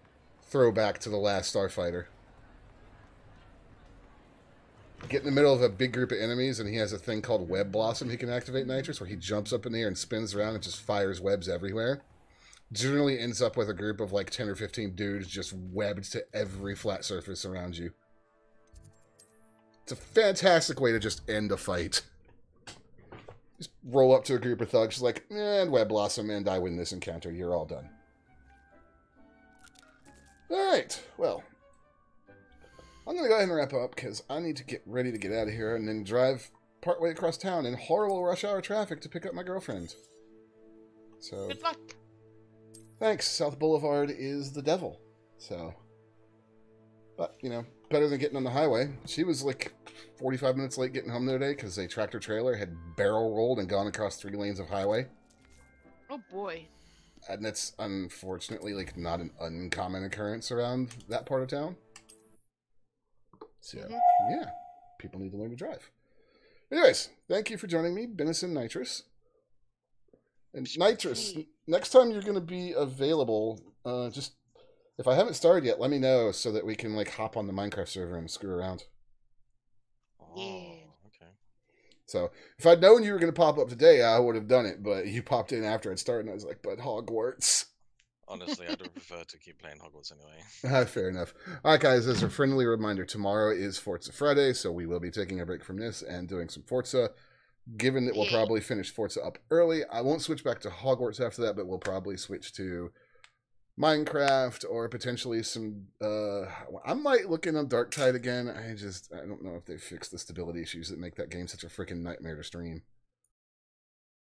Speaker 1: throwback to the last Starfighter. Get in the middle of a big group of enemies and he has a thing called Web Blossom he can activate Nitrous, where he jumps up in the air and spins around and just fires webs everywhere. Generally ends up with a group of like 10 or 15 dudes just webbed to every flat surface around you. It's a fantastic way to just end a fight. Just roll up to a group of thugs, like, and Web Blossom, and I win this encounter. You're all done. Alright, well. I'm going to go ahead and wrap up, because I need to get ready to get out of here, and then drive partway across town in horrible rush hour traffic to pick up my girlfriend. So,
Speaker 6: good luck.
Speaker 1: Thanks. South Boulevard is the devil. So, but, you know, better than getting on the highway. She was like 45 minutes late getting home the other day because a tractor trailer had barrel rolled and gone across 3 lanes of highway.
Speaker 6: Oh boy.
Speaker 1: And that's unfortunately like not an uncommon occurrence around that part of town. So, yeah, people need to learn to drive. Anyways, thank you for joining me, Benison Nitrous. And Nitrous, next time you're going to be available, just, if I haven't started yet, let me know so that we can, like, hop on the Minecraft server and screw around.
Speaker 2: Yeah. Okay.
Speaker 1: So, if I'd known you were going to pop up today, I would have done it, but you popped in after I'd started, and I was like, but Hogwarts.
Speaker 2: Honestly, I'd prefer to keep playing Hogwarts anyway.
Speaker 1: Fair enough. Alright, guys, as a friendly reminder, tomorrow is Forza Friday, so we will be taking a break from this and doing some Forza. Given that we'll probably finish Forza up early, I won't switch back to Hogwarts after that, but we'll probably switch to Minecraft or potentially some... I might look in on Darktide again. I don't know if they fixed the stability issues that make that game such a freaking nightmare to stream.